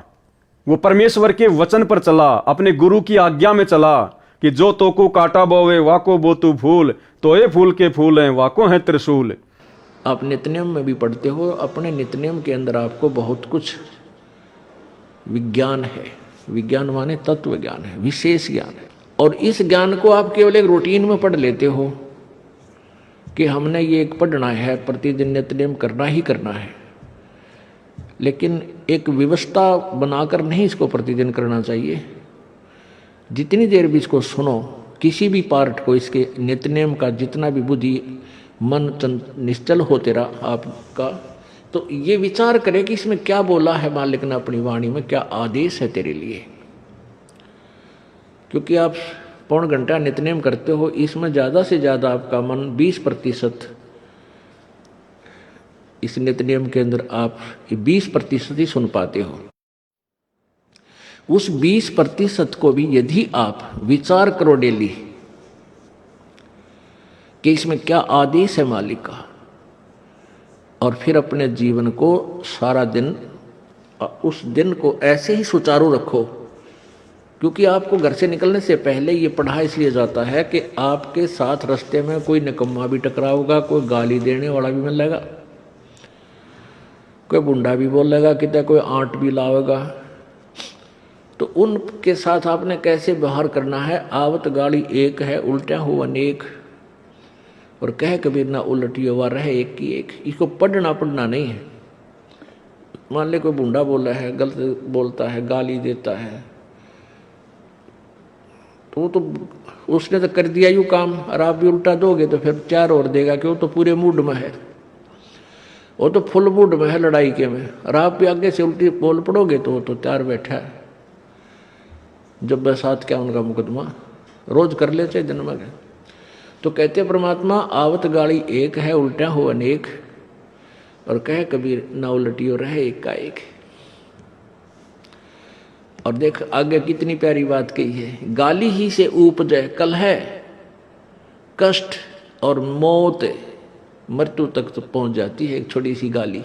वो परमेश्वर के वचन पर चला, अपने गुरु की आज्ञा में चला कि जो तोको काटा बोवे वाको बोतू फूल, तो ये फूल के फूल हैं, वाको हैं त्रिशूल। आप नित्यनियम में भी पढ़ते हो, अपने नित्यनियम के अंदर आपको बहुत कुछ विज्ञान है। विज्ञान माने तत्व ज्ञान है, विशेष ज्ञान है, और इस ज्ञान को आप केवल एक रूटीन में पढ़ लेते हो कि हमने ये एक पढ़ना है, प्रतिदिन नित्यनियम करना ही करना है, लेकिन एक व्यवस्था बनाकर नहीं इसको प्रतिदिन करना चाहिए। जितनी देर भी इसको सुनो, किसी भी पार्ट को, इसके नित्यनियम का जितना भी बुद्धि मन निश्चल हो तेरा आपका, तो ये विचार करें कि इसमें क्या बोला है मालिक ने अपनी वाणी में, क्या आदेश है तेरे लिए। क्योंकि आप पौन घंटा नित्यनेम करते हो, इसमें ज़्यादा से ज़्यादा आपका मन 20% इस नित्यनेम के अंदर आप 20% ही सुन पाते हो। उस 20% को भी यदि आप विचार करो डेली कि इसमें क्या आदेश है मालिक का, और फिर अपने जीवन को सारा दिन उस दिन को ऐसे ही सुचारू रखो। क्योंकि आपको घर से निकलने से पहले ये पढ़ा इसलिए जाता है कि आपके साथ रास्ते में कोई निकम्मा भी टकराओगा, कोई गाली देने वाला भी मिलेगा, कोई बुंडा भी बोलेगा, कितना कोई आंट भी लावेगा। तो उनके साथ आपने कैसे व्यवहार करना है। आवत गाड़ी एक है, उल्टा हो अनेक, और कह कबीर ना उलटियो वा रहे एक की एक। इसको पढ़ना नहीं है। मान ले कोई बुंडा बोला है, गलत बोलता है, गाली देता है, तो उसने तो कर दिया यूँ काम, और आप भी उल्टा दोगे तो फिर 4 और देगा कि वो तो पूरे मूड में है, वो तो फुल मूड में है लड़ाई के में, और आप भी आगे से उल्टी बोल पड़ोगे तो वो तो 4 बैठा है। जब बसात क्या उनका मुकदमा रोज कर लेते दिन में। तो कहते परमात्मा आवत गाड़ी एक है, उल्टा हो अनेक, और कहे कबीर ना उलटियो रहे एक का एक। और देख आगे कितनी प्यारी बात कही है। गाली ही से उपजे कलह, कष्ट और मौत, मृत्यु तक तो पहुंच जाती है एक छोटी सी गाली।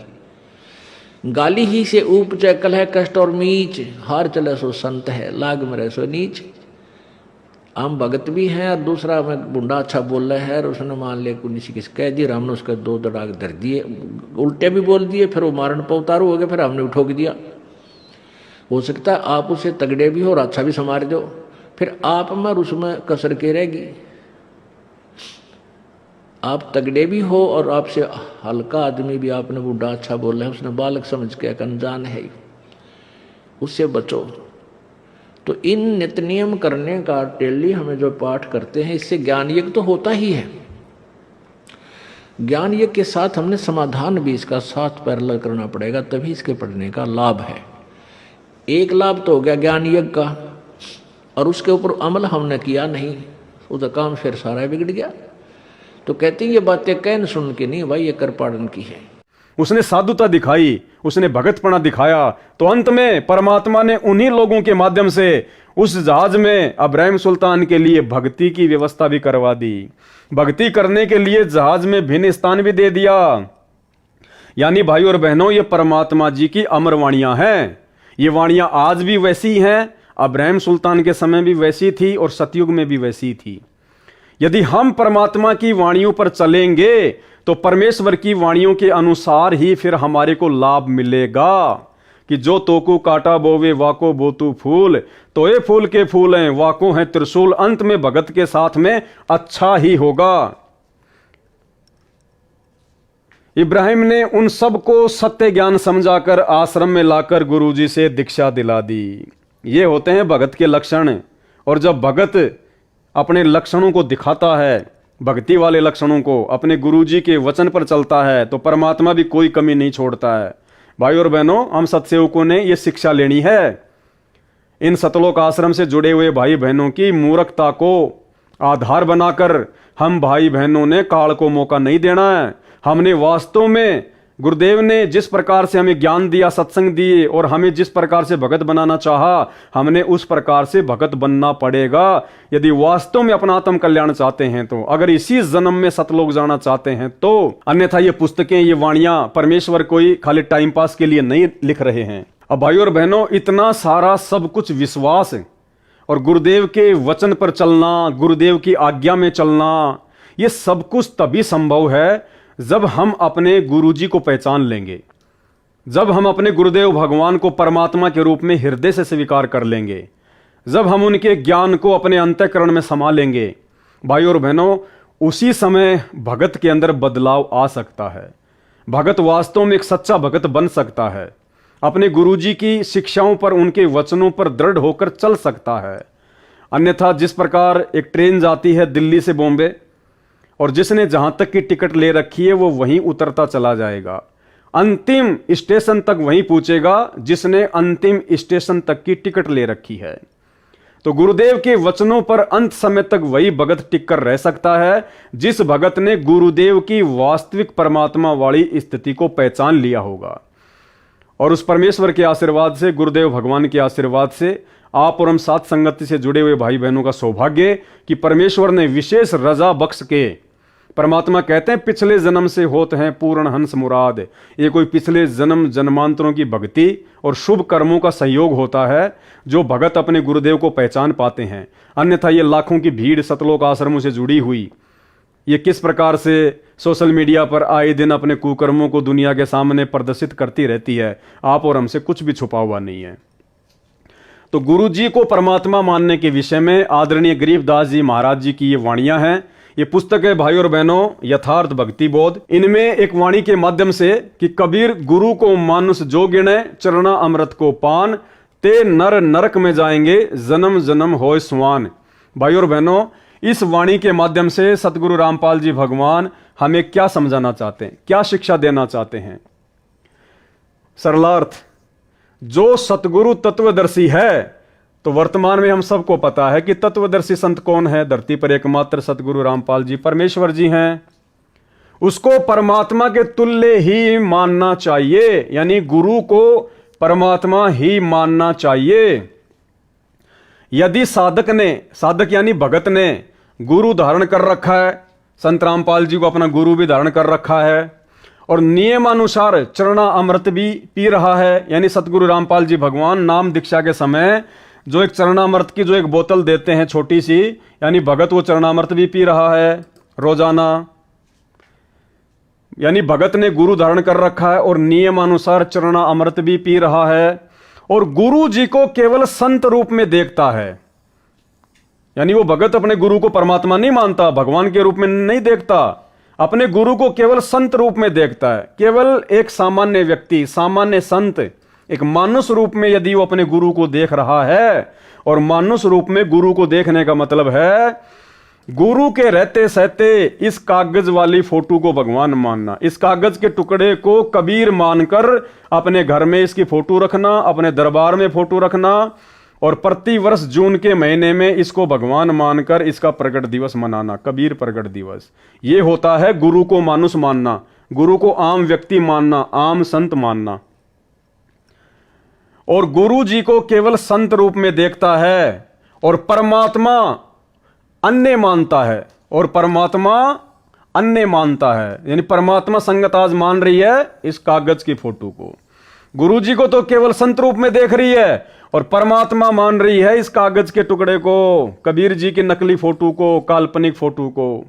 गाली ही से उपजे कलह, कष्ट और मीच, हार चले सो संत है, लाग मरे सो नीच। हम भगत भी हैं और दूसरा में बुंडा अच्छा बोल रहा है, और उसने मान लिया किसी किस कह दिया, हमने उसका 2 दड़ाक धर दिए, उल्टे भी बोल दिए, फिर वो मारन पर उतारू हो गए, फिर हमने उठोक दिया। हो सकता है आप उसे तगड़े भी हो और अच्छा भी संवार दो, फिर आप में और उसमें कसर के रहेगी। आप तगड़े भी हो और आपसे हल्का आदमी भी आपने बुढ़ा अच्छा बोला है, उसने बालक समझ के अनजान है, उससे बचो। तो इन नित्य नियम करने का डेली हमें जो पाठ करते हैं, इससे ज्ञान यज्ञ तो होता ही है। ज्ञान यज्ञ के साथ हमने समाधान भी इसका साथ पैरेलल करना पड़ेगा, तभी इसके पढ़ने का लाभ है। एक लाभ तो हो गया ज्ञान यज्ञ का, और उसके ऊपर अमल हमने किया नहीं, उसका काम फिर सारा बिगड़ गया। तो कहते हैं ये बातें कहन सुन के नहीं भाई, ये कर पाड़न की है। उसने साधुता दिखाई, उसने भगतपना दिखाया, तो अंत में परमात्मा ने उन्हीं लोगों के माध्यम से उस जहाज में अब्राहिम सुल्तान के लिए भक्ति की व्यवस्था भी करवा दी। भक्ति करने के लिए जहाज में भिन्न स्थान भी दे दिया। यानी भाई और बहनों, ये परमात्मा जी की अमर वाणियां हैं। ये वाणियां आज भी वैसी हैं, अब्राहिम सुल्तान के समय भी वैसी थी और सतयुग में भी वैसी थी। यदि हम परमात्मा की वाणियों पर चलेंगे तो परमेश्वर की वाणियों के अनुसार ही फिर हमारे को लाभ मिलेगा कि जो तोकू काटा बोवे वाको बोतू फूल, तो ये फूल के फूल हैं, वाको हैं त्रिशूल। अंत में भगत के साथ में अच्छा ही होगा। इब्राहिम ने उन सबको सत्य ज्ञान समझाकर आश्रम में लाकर गुरुजी से दीक्षा दिला दी। ये होते हैं भगत के लक्षण। और जब भगत अपने लक्षणों को दिखाता है, भक्ति वाले लक्षणों को, अपने गुरुजी के वचन पर चलता है, तो परमात्मा भी कोई कमी नहीं छोड़ता है। भाई और बहनों, हम सत्सेवकों ने ये शिक्षा लेनी है। इन सतलोक आश्रम से जुड़े हुए भाई बहनों की मूर्खता को आधार बनाकर हम भाई बहनों ने काल को मौका नहीं देना है। हमने वास्तव में गुरुदेव ने जिस प्रकार से हमें ज्ञान दिया, सत्संग दिए, और हमें जिस प्रकार से भगत बनाना चाहा, हमने उस प्रकार से भगत बनना पड़ेगा यदि वास्तव में अपना आत्म कल्याण चाहते हैं तो। अगर इसी जन्म में सतलोक जाना चाहते हैं तो। अन्यथा ये पुस्तकें, ये वाणियां परमेश्वर कोई खाली टाइम पास के लिए नहीं लिख रहे हैं। अब भाई और बहनों, इतना सारा सब कुछ विश्वास और गुरुदेव के वचन पर चलना, गुरुदेव की आज्ञा में चलना, ये सब कुछ तभी संभव है जब हम अपने गुरुजी को पहचान लेंगे, जब हम अपने गुरुदेव भगवान को परमात्मा के रूप में हृदय से स्वीकार कर लेंगे, जब हम उनके ज्ञान को अपने अंतःकरण में समा लेंगे। भाई और बहनों, उसी समय भगत के अंदर बदलाव आ सकता है। भगत वास्तव में एक सच्चा भगत बन सकता है, अपने गुरुजी की शिक्षाओं पर, उनके वचनों पर दृढ़ होकर चल सकता है। अन्यथा जिस प्रकार एक ट्रेन जाती है दिल्ली से बॉम्बे, और जिसने जहां तक की टिकट ले रखी है वो वहीं उतरता चला जाएगा, अंतिम स्टेशन तक वही पूछेगा जिसने अंतिम स्टेशन तक की टिकट ले रखी है। तो गुरुदेव के वचनों पर अंत समय तक वही भगत टिक कर रह सकता है जिस भगत ने गुरुदेव की वास्तविक परमात्मा वाली स्थिति को पहचान लिया होगा। और उस परमेश्वर के आशीर्वाद से, गुरुदेव भगवान के आशीर्वाद से आप और हम साथ संगति से जुड़े हुए भाई बहनों का सौभाग्य कि परमेश्वर ने विशेष रजा बख्श के, परमात्मा कहते हैं पिछले जन्म से होते हैं पूर्ण हंस मुराद, ये कोई पिछले जन्म जन्मांतरों की भक्ति और शुभ कर्मों का संयोग होता है जो भगत अपने गुरुदेव को पहचान पाते हैं। अन्यथा ये लाखों की भीड़ सतलोक आश्रमों से जुड़ी हुई, ये किस प्रकार से सोशल मीडिया पर आए दिन अपने कुकर्मों को दुनिया के सामने प्रदर्शित करती रहती है, आप और हमसे कुछ भी छुपा हुआ नहीं है। तो गुरु जी को परमात्मा मानने के विषय में आदरणीय गरीबदास जी महाराज जी की ये वाणियां हैं। ये पुस्तक है भाई और बहनों यथार्थ भक्ति बोध। इनमें एक वाणी के माध्यम से कि कबीर गुरु को मानुष जो गिने चरणा अमृत को पान, ते नर नरक में जाएंगे जन्म जन्म होए सुआन। भाई और बहनों, इस वाणी के माध्यम से सतगुरु रामपाल जी भगवान हमें क्या समझाना चाहते हैं, क्या शिक्षा देना चाहते हैं? सरलार्थ, जो सतगुरु तत्वदर्शी है, तो वर्तमान में हम सबको पता है कि तत्वदर्शी संत कौन है? धरती पर एकमात्र सतगुरु रामपाल जी परमेश्वर जी हैं। उसको परमात्मा के तुल्य ही मानना चाहिए, यानी गुरु को परमात्मा ही मानना चाहिए। यदि साधक यानी भगत ने गुरु धारण कर रखा है, संत रामपाल जी को अपना गुरु भी धारण कर रखा है और नियमानुसार चरणा अमृत भी पी रहा है, यानी सतगुरु रामपाल जी भगवान नाम दीक्षा के समय जो एक चरणामृत की जो एक बोतल देते हैं छोटी सी, यानी भगत वो चरणामृत भी पी रहा है रोजाना, यानी भगत ने गुरु धारण कर रखा है और नियमानुसार चरणा अमृत भी पी रहा है और गुरु जी को केवल संत रूप में देखता है। यानी वो भगत अपने गुरु को परमात्मा नहीं मानता, भगवान के रूप में नहीं देखता, अपने गुरु को केवल संत रूप में देखता है। केवल एक सामान्य व्यक्ति, सामान्य संत, एक मानुष रूप में यदि वो अपने गुरु को देख रहा है, और मानुष रूप में गुरु को देखने का मतलब है गुरु के रहते सहते इस कागज वाली फोटो को भगवान मानना, इस कागज के टुकड़े को कबीर मानकर अपने घर में इसकी फोटो रखना, अपने दरबार में फोटो रखना और प्रति वर्ष जून के महीने में इसको भगवान मानकर इसका प्रकट दिवस मनाना, कबीर प्रकट दिवस। ये होता है गुरु को मानुष मानना, गुरु को आम व्यक्ति मानना, आम संत मानना। और गुरु जी को केवल संत रूप में देखता है और परमात्मा अन्य मानता है, और परमात्मा अन्य मानता है, यानी परमात्मा संगत आज मान रही है इस कागज की फोटो को, गुरु जी को तो केवल संत रूप में देख रही है और परमात्मा मान रही है इस कागज के टुकड़े को, कबीर जी की नकली फोटो को, काल्पनिक फोटो को।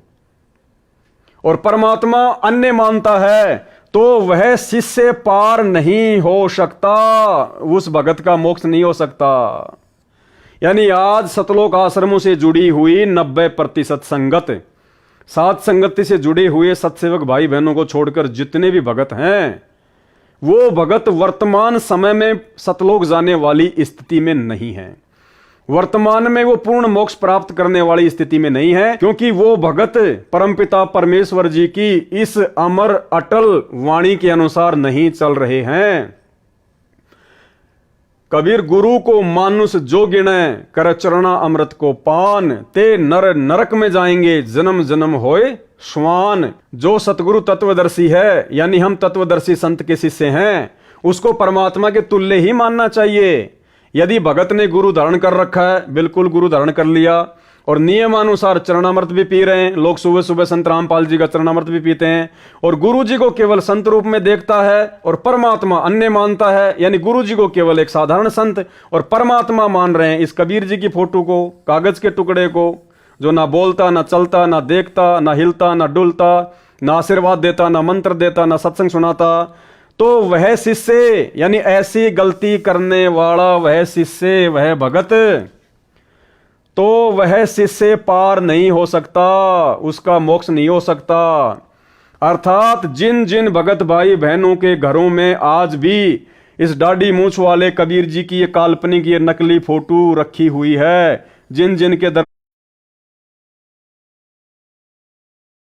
और परमात्मा अन्य मानता है तो वह शिष्य पार नहीं हो सकता, उस भगत का मोक्ष नहीं हो सकता। यानी आज सतलोक आश्रमों से जुड़ी हुई 90% संगत, साथ संगति से जुड़े हुए सत्सेवक भाई बहनों को छोड़कर जितने भी भगत हैं, वो भगत वर्तमान समय में सतलोक जाने वाली स्थिति में नहीं है, वर्तमान में वो पूर्ण मोक्ष प्राप्त करने वाली स्थिति में नहीं है, क्योंकि वो भगत परमपिता परमेश्वर जी की इस अमर अटल वाणी के अनुसार नहीं चल रहे हैं। कबीर गुरु को मानुष जो गिने कर चरणा अमृत को पान, ते नर नरक में जाएंगे जन्म जन्म होए श्वान। जो सतगुरु तत्वदर्शी है, यानी हम तत्वदर्शी संत के शिष्य हैं, उसको परमात्मा के तुल्य ही मानना चाहिए। यदि भगत ने गुरु धारण कर रखा है, बिल्कुल गुरु धारण कर लिया और नियमानुसार चरणामृत भी पी रहे हैं, लोग सुबह सुबह संत रामपाल जी का चरणामृत भी पीते हैं, और गुरु जी को केवल संत रूप में देखता है और परमात्मा अन्य मानता है, यानी गुरु जी को केवल एक साधारण संत और परमात्मा मान रहे हैं इस कबीर जी की फोटो को, कागज के टुकड़े को, जो ना बोलता, ना चलता, ना देखता, ना हिलता, ना डुलता, ना आशीर्वाद देता, ना मंत्र देता, ना सत्संग सुनाता। तो वह शिष्य, यानी ऐसी गलती करने वाला वह शिष्य, वह भगत, तो वह शिष्य पार नहीं हो सकता, उसका मोक्ष नहीं हो सकता। अर्थात जिन जिन भगत भाई बहनों के घरों में आज भी इस दाढ़ी मूंछ वाले कबीर जी की ये काल्पनिक, ये नकली फोटो रखी हुई है, जिन जिन के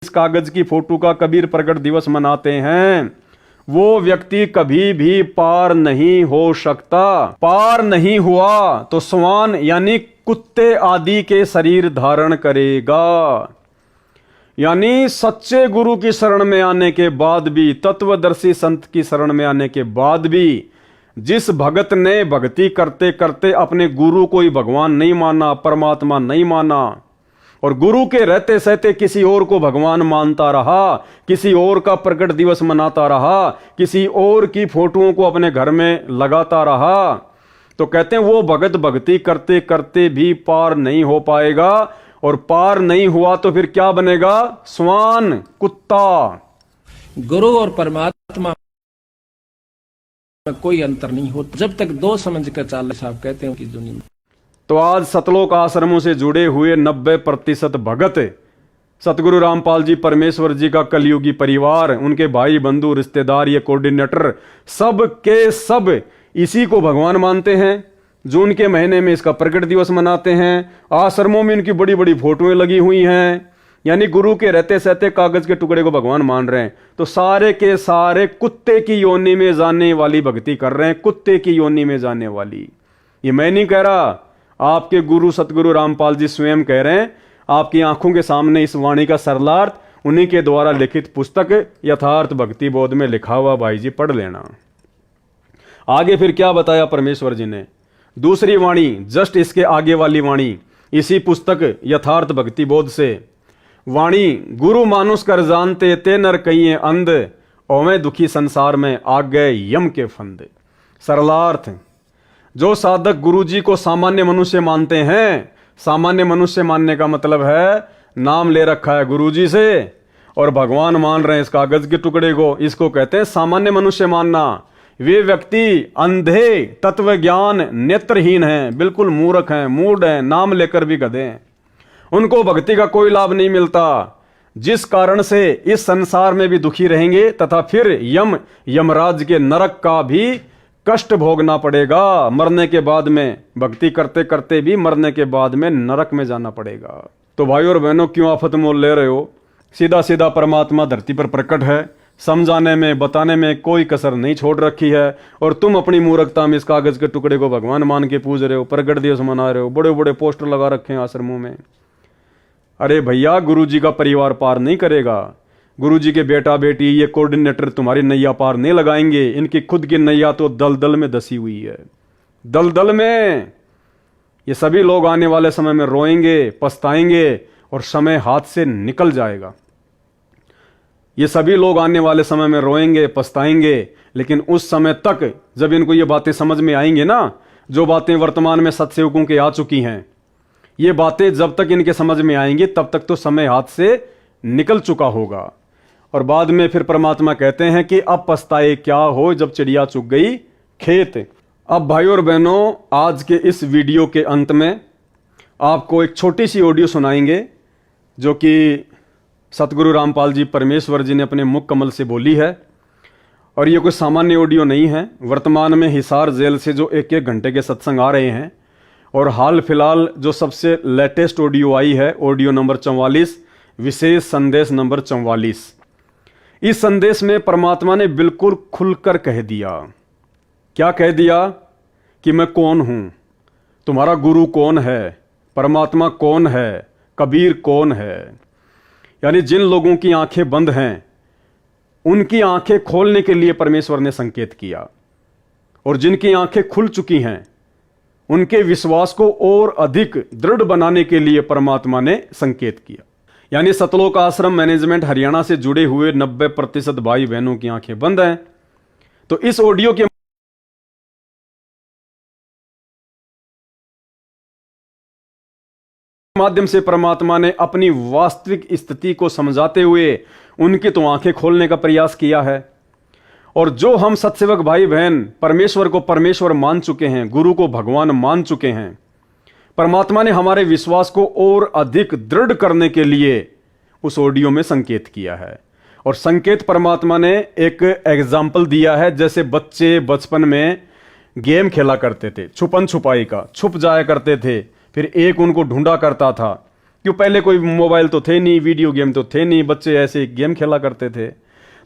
इस कागज की फोटो का कबीर प्रकट दिवस मनाते हैं, वो व्यक्ति कभी भी पार नहीं हो सकता। पार नहीं हुआ तो श्वान यानी कुत्ते आदि के शरीर धारण करेगा। यानी सच्चे गुरु की शरण में आने के बाद भी, तत्वदर्शी संत की शरण में आने के बाद भी, जिस भगत ने भक्ति करते करते अपने गुरु को ही भगवान नहीं माना, परमात्मा नहीं माना, और गुरु के रहते सहते किसी और को भगवान मानता रहा, किसी और का प्रकट दिवस मनाता रहा, किसी और की फोटोओं को अपने घर में लगाता रहा, तो कहते हैं वो भगत भक्ति करते करते भी पार नहीं हो पाएगा। और पार नहीं हुआ तो फिर क्या बनेगा? श्वान, कुत्ता। गुरु और परमात्मा में कोई अंतर नहीं होता जब तक दो समझ कर चाल साहब कहते हैं कि दुनिया में। तो आज सतलोक आश्रमों से जुड़े हुए 90% भगत, सतगुरु रामपाल जी परमेश्वर जी का कलयुगी परिवार, उनके भाई बंधु रिश्तेदार, ये कोऑर्डिनेटर, सब के सब इसी को भगवान मानते हैं। जून के महीने में इसका प्रकट दिवस मनाते हैं। आश्रमों में इनकी बड़ी बड़ी फोटोएं लगी हुई हैं। यानी गुरु के रहते सहते कागज के टुकड़े को भगवान मान रहे हैं। तो सारे के सारे कुत्ते की योनि में जाने वाली भक्ति कर रहे हैं, कुत्ते की योनि में जाने वाली। ये मैं नहीं कह रहा, आपके गुरु सतगुरु रामपाल जी स्वयं कह रहे हैं। आपकी आंखों के सामने इस वाणी का सरलार्थ उन्हीं के द्वारा लिखित पुस्तक यथार्थ भक्ति बोध में लिखा हुआ, भाई जी पढ़ लेना। आगे फिर क्या बताया परमेश्वर जी ने? दूसरी वाणी, जस्ट इसके आगे वाली वाणी, इसी पुस्तक यथार्थ भक्ति बोध से वाणी, गुरु मानुष कर जानते ते नर कहिए अंध, ओवें दुखी संसार में आ गए यम के फंद। सरलार्थ, जो साधक गुरु जी को सामान्य मनुष्य मानते हैं, सामान्य मनुष्य मानने का मतलब है नाम ले रखा है गुरु जी से और भगवान मान रहे हैं इस कागज के टुकड़े को, इसको कहते हैं सामान्य मनुष्य मानना। वे व्यक्ति अंधे, तत्व ज्ञान नेत्रहीन हैं, बिल्कुल मूर्ख हैं, मूढ़ हैं, नाम लेकर भी गधे हैं। उनको भक्ति का कोई लाभ नहीं मिलता, जिस कारण से इस संसार में भी दुखी रहेंगे तथा फिर यमराज के नरक का भी कष्ट भोगना पड़ेगा। मरने के बाद में, भक्ति करते करते भी मरने के बाद में नरक में जाना पड़ेगा। तो भाई और बहनों, क्यों आफत मोल ले रहे हो? सीधा सीधा परमात्मा धरती पर प्रकट है, समझाने में बताने में कोई कसर नहीं छोड़ रखी है। और तुम अपनी मूर्खता में इस कागज के टुकड़े को भगवान मान के पूज रहे हो, प्रकट दिवस मना रहे हो, बड़े बड़े पोस्टर लगा रखे हैं आश्रमों में। अरे भैया, गुरु जी का परिवार पार नहीं करेगा। गुरु जी के बेटा बेटी, ये कोऑर्डिनेटर तुम्हारी नैया पार नहीं लगाएंगे। इनकी खुद की नैया तो दलदल में धसी हुई है, दलदल में। ये सभी लोग आने वाले समय में रोएंगे, पछताएंगे और समय हाथ से निकल जाएगा। ये सभी लोग आने वाले समय में रोएंगे, पछताएंगे, लेकिन उस समय तक जब इनको ये बातें समझ में आएंगे ना, जो बातें वर्तमान में सत्सेवकों के आ चुकी हैं, ये बातें जब तक इनके समझ में आएंगी तब तक तो समय हाथ से निकल चुका होगा। और बाद में फिर परमात्मा कहते हैं कि अब पछताए क्या हो जब चिड़िया चुग गई खेत। अब भाई और बहनों, आज के इस वीडियो के अंत में आपको एक छोटी सी ऑडियो सुनाएंगे जो कि सतगुरु रामपाल जी परमेश्वर जी ने अपने मुख कमल से बोली है। और ये कोई सामान्य ऑडियो नहीं है। वर्तमान में हिसार जेल से जो एक एक घंटे के सत्संग आ रहे हैं, और हाल फिलहाल जो सबसे लेटेस्ट ऑडियो आई है, ऑडियो नंबर 44, विशेष संदेश नंबर 44। इस संदेश में परमात्मा ने बिल्कुल खुलकर कह दिया। क्या कह दिया? कि मैं कौन हूं, तुम्हारा गुरु कौन है, परमात्मा कौन है, कबीर कौन है। यानी जिन लोगों की आंखें बंद हैं, उनकी आंखें खोलने के लिए परमेश्वर ने संकेत किया, और जिनकी आंखें खुल चुकी हैं, उनके विश्वास को और अधिक दृढ़ बनाने के लिए परमात्मा ने संकेत किया। यानी सतलोक आश्रम मैनेजमेंट हरियाणा से जुड़े हुए 90% भाई बहनों की आंखें बंद हैं। तो इस ऑडियो के माध्यम से परमात्मा ने अपनी वास्तविक स्थिति को समझाते हुए उनकी तो आंखें खोलने का प्रयास किया है। और जो हम सत्सेवक भाई बहन परमेश्वर को परमेश्वर मान चुके हैं, गुरु को भगवान मान चुके हैं, परमात्मा ने हमारे विश्वास को और अधिक दृढ़ करने के लिए उस ऑडियो में संकेत किया है। और संकेत परमात्मा ने एक एग्जाम्पल दिया है, जैसे बच्चे बचपन में गेम खेला करते थे, छुपन छुपाई का, छुप जाया करते थे, फिर एक उनको ढूंढा करता था। क्यों? पहले कोई मोबाइल तो थे नहीं, वीडियो गेम तो थे नहीं, बच्चे ऐसे गेम खेला करते थे।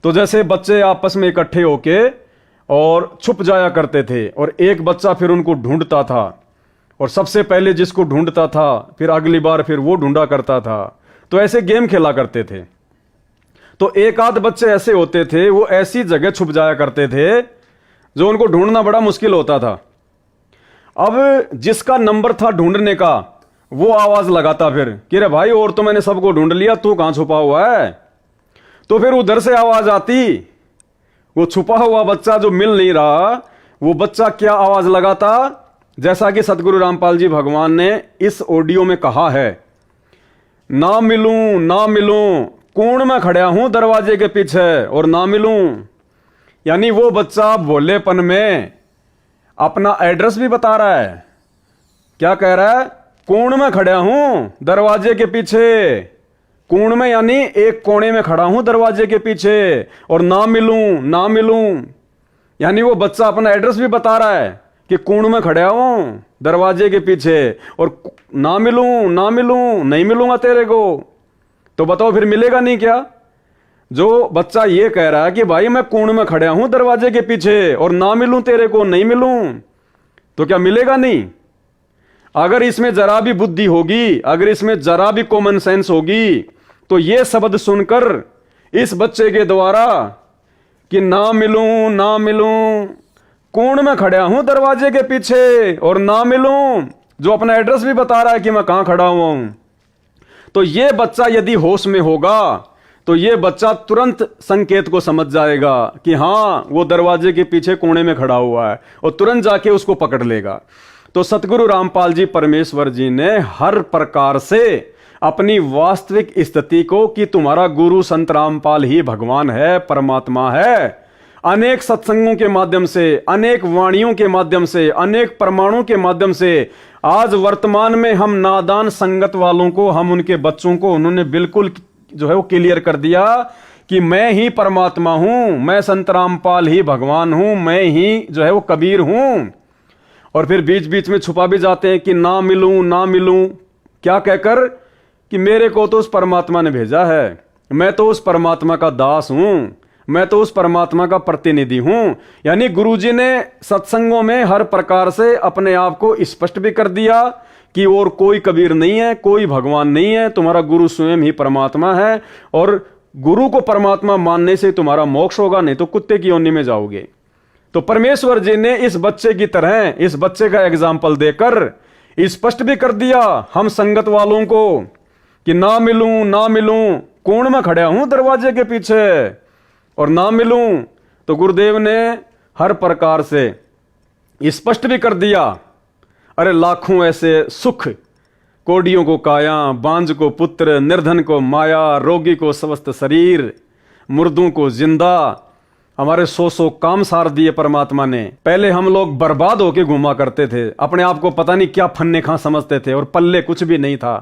तो जैसे बच्चे आपस में इकट्ठे होके और छुप जाया करते थे और एक बच्चा फिर उनको ढूंढता था और सबसे पहले जिसको ढूंढता था फिर अगली बार फिर वो ढूंढा करता था। तो ऐसे गेम खेला करते थे। तो एक आध बच्चे ऐसे होते थे, वो ऐसी जगह छुप जाया करते थे जो उनको ढूंढना बड़ा मुश्किल होता था। अब जिसका नंबर था ढूंढने का वो आवाज लगाता फिर कि रे भाई, और तो मैंने सबको ढूंढ लिया, तू कहां छुपा हुआ है। तो फिर उधर से आवाज आती, वो छुपा हुआ बच्चा जो मिल नहीं रहा, वो बच्चा क्या आवाज लगाता, जैसा कि सतगुरु रामपाल जी भगवान ने इस ऑडियो में कहा है, ना मिलूं ना मिलूं, कोण में खड़ा हूं दरवाजे के पीछे और ना मिलूं। यानी वो बच्चा भोलेपन में अपना एड्रेस भी बता रहा है। क्या कह रहा है, कोण में खड़ा हूं दरवाजे के पीछे। कोण में यानी एक कोने में खड़ा हूं दरवाजे के पीछे, और ना मिलूं ना मिलूं यानी वो बच्चा अपना एड्रेस भी बता रहा है कि कोण में खड़ा हूं दरवाजे के पीछे, और ना मिलूं ना मिलूं, नहीं मिलूंगा तेरे को। तो बताओ फिर मिलेगा नहीं क्या? जो बच्चा ये कह रहा है कि भाई मैं कोण में खड़ा हूं दरवाजे के पीछे और ना मिलूं तेरे को, नहीं मिलूं, तो क्या मिलेगा नहीं? अगर इसमें जरा भी बुद्धि होगी, अगर इसमें जरा भी कॉमन सेंस होगी, तो ये शब्द सुनकर इस बच्चे के द्वारा कि ना मिलूं ना मिलूं, कोण में खड़ा हूं दरवाजे के पीछे और ना मिलूं, जो अपना एड्रेस भी बता रहा है कि मैं कहां खड़ा हुआ हूं, तो ये बच्चा यदि होश में होगा तो ये बच्चा तुरंत संकेत को समझ जाएगा कि हां वो दरवाजे के पीछे कोने में खड़ा हुआ है, और तुरंत जाके उसको पकड़ लेगा। तो सतगुरु रामपाल जी परमेश्वर जी ने हर प्रकार से अपनी वास्तविक स्थिति को कि तुम्हारा गुरु संत रामपाल ही भगवान है, परमात्मा है, अनेक सत्संगों के माध्यम से, अनेक वाणियों के माध्यम से, अनेक प्रमाणों के माध्यम से आज वर्तमान में हम नादान संगत वालों को, हम उनके बच्चों को उन्होंने बिल्कुल जो है वो क्लियर कर दिया कि मैं ही परमात्मा हूं, मैं संत रामपाल ही भगवान हूं, मैं ही जो है वो कबीर हूं। और फिर बीच बीच में छुपा भी जाते हैं कि ना मिलूं ना मिलूं, क्या कहकर कि मेरे को तो उस परमात्मा ने भेजा है, मैं तो उस परमात्मा का दास हूं, मैं तो उस परमात्मा का प्रतिनिधि हूं। यानी गुरुजी ने सत्संगों में हर प्रकार से अपने आप को स्पष्ट भी कर दिया कि और कोई कबीर नहीं है, कोई भगवान नहीं है, तुम्हारा गुरु स्वयं ही परमात्मा है, और गुरु को परमात्मा मानने से तुम्हारा मोक्ष होगा, नहीं तो कुत्ते की योनि में जाओगे। तो परमेश्वर जी ने इस बच्चे की तरह, इस बच्चे का एग्जाम्पल देकर स्पष्ट भी कर दिया हम संगत वालों को कि ना मिलूं ना मिलूं, कोण में खड़ा हूं दरवाजे के पीछे और ना मिलूं। तो गुरुदेव ने हर प्रकार से स्पष्ट भी कर दिया। अरे लाखों ऐसे सुख, कोडियों को काया, बांझ को पुत्र, निर्धन को माया, रोगी को स्वस्थ शरीर, मुर्दों को जिंदा, हमारे 100 काम सार दिए परमात्मा ने। पहले हम लोग बर्बाद होके घूमा करते थे, अपने आप को पता नहीं क्या फन्ने खां समझते थे और पल्ले कुछ भी नहीं था।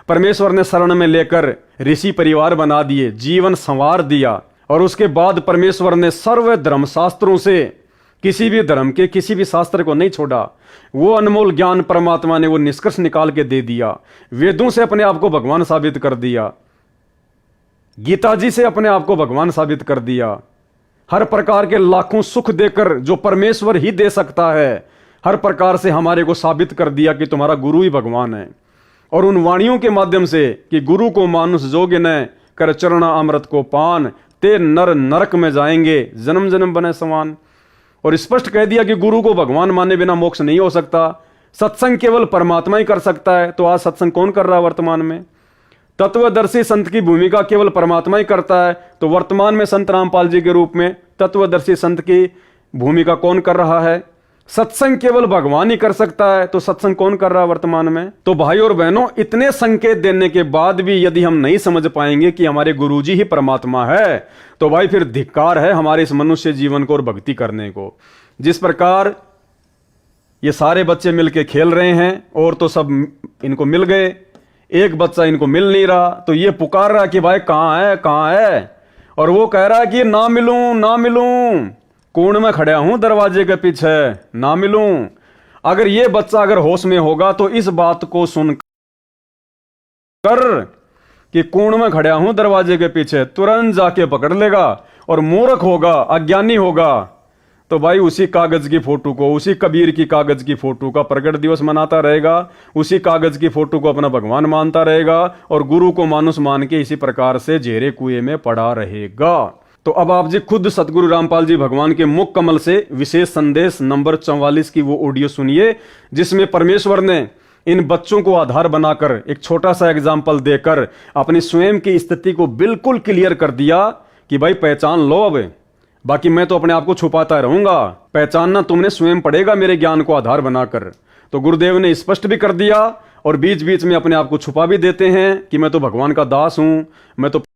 परमेश्वर ने शरण में लेकर ऋषि परिवार बना दिए, जीवन संवार दिया, और उसके बाद परमेश्वर ने सर्व धर्म शास्त्रों से किसी भी धर्म के किसी भी शास्त्र को नहीं छोड़ा। वो अनमोल ज्ञान परमात्मा ने वो निष्कर्ष निकाल के दे दिया। वेदों से अपने आप को भगवान साबित कर दिया, गीता जी से अपने आप को भगवान साबित कर दिया। हर प्रकार के लाखों सुख देकर जो परमेश्वर ही दे सकता है, हर प्रकार से हमारे को साबित कर दिया कि तुम्हारा गुरु ही भगवान है। और उन वाणियों के माध्यम से कि गुरु को मानुष जोग न कर चरणा अमृत को पान, ते नर नरक में जाएंगे जन्म जन्म बने समान। और स्पष्ट कह दिया कि गुरु को भगवान माने बिना मोक्ष नहीं हो सकता, सत्संग केवल परमात्मा ही कर सकता है। तो आज सत्संग कौन कर रहा है वर्तमान में? तत्वदर्शी संत की भूमिका केवल परमात्मा ही करता है। तो वर्तमान में संत रामपाल जी के रूप में तत्वदर्शी संत की भूमिका कौन कर रहा है? सत्संग केवल भगवान ही कर सकता है। तो सत्संग कौन कर रहा है वर्तमान में? तो भाई और बहनों, इतने संकेत देने के बाद भी यदि हम नहीं समझ पाएंगे कि हमारे गुरुजी ही परमात्मा है, तो भाई फिर धिक्कार है हमारे इस मनुष्य जीवन को और भक्ति करने को। जिस प्रकार ये सारे बच्चे मिलके खेल रहे हैं और तो सब इनको मिल गए, एक बच्चा इनको मिल नहीं रहा, तो ये पुकार रहा कि भाई कहां है कहां है, और वो कह रहा है कि ना मिलूं ना मिलूं, कोण में खड़ा हूं दरवाजे के पीछे, ना मिलूं। अगर ये बच्चा अगर होश में होगा तो इस बात को सुनकर कि कोण में खड़ा हूं दरवाजे के पीछे, तुरंत जाके पकड़ लेगा और मूर्ख होगा, अज्ञानी होगा, तो भाई उसी कागज की फोटो को, उसी कबीर की कागज की फोटो का प्रगट दिवस मनाता रहेगा, उसी कागज की फोटो को अपना भगवान मानता रहेगा और गुरु को मानुस मान के इसी प्रकार से जेरे कुएं में पड़ा रहेगा। तो अब आप जी खुद सतगुरु रामपाल जी भगवान के मुख कमल से विशेष संदेश नंबर 44 की वो ऑडियो सुनिए, जिसमें परमेश्वर ने इन बच्चों को आधार बनाकर एक छोटा सा एग्जाम्पल देकर अपनी स्वयं की स्थिति को बिल्कुल क्लियर कर दिया कि भाई पहचान लो, अब बाकी मैं तो अपने आप को छुपाता रहूंगा, पहचानना तुमने स्वयं पड़ेगा मेरे ज्ञान को आधार बनाकर। तो गुरुदेव ने स्पष्ट भी कर दिया और बीच बीच में अपने आप को छुपा भी देते हैं कि मैं तो भगवान का दास हूं, मैं तो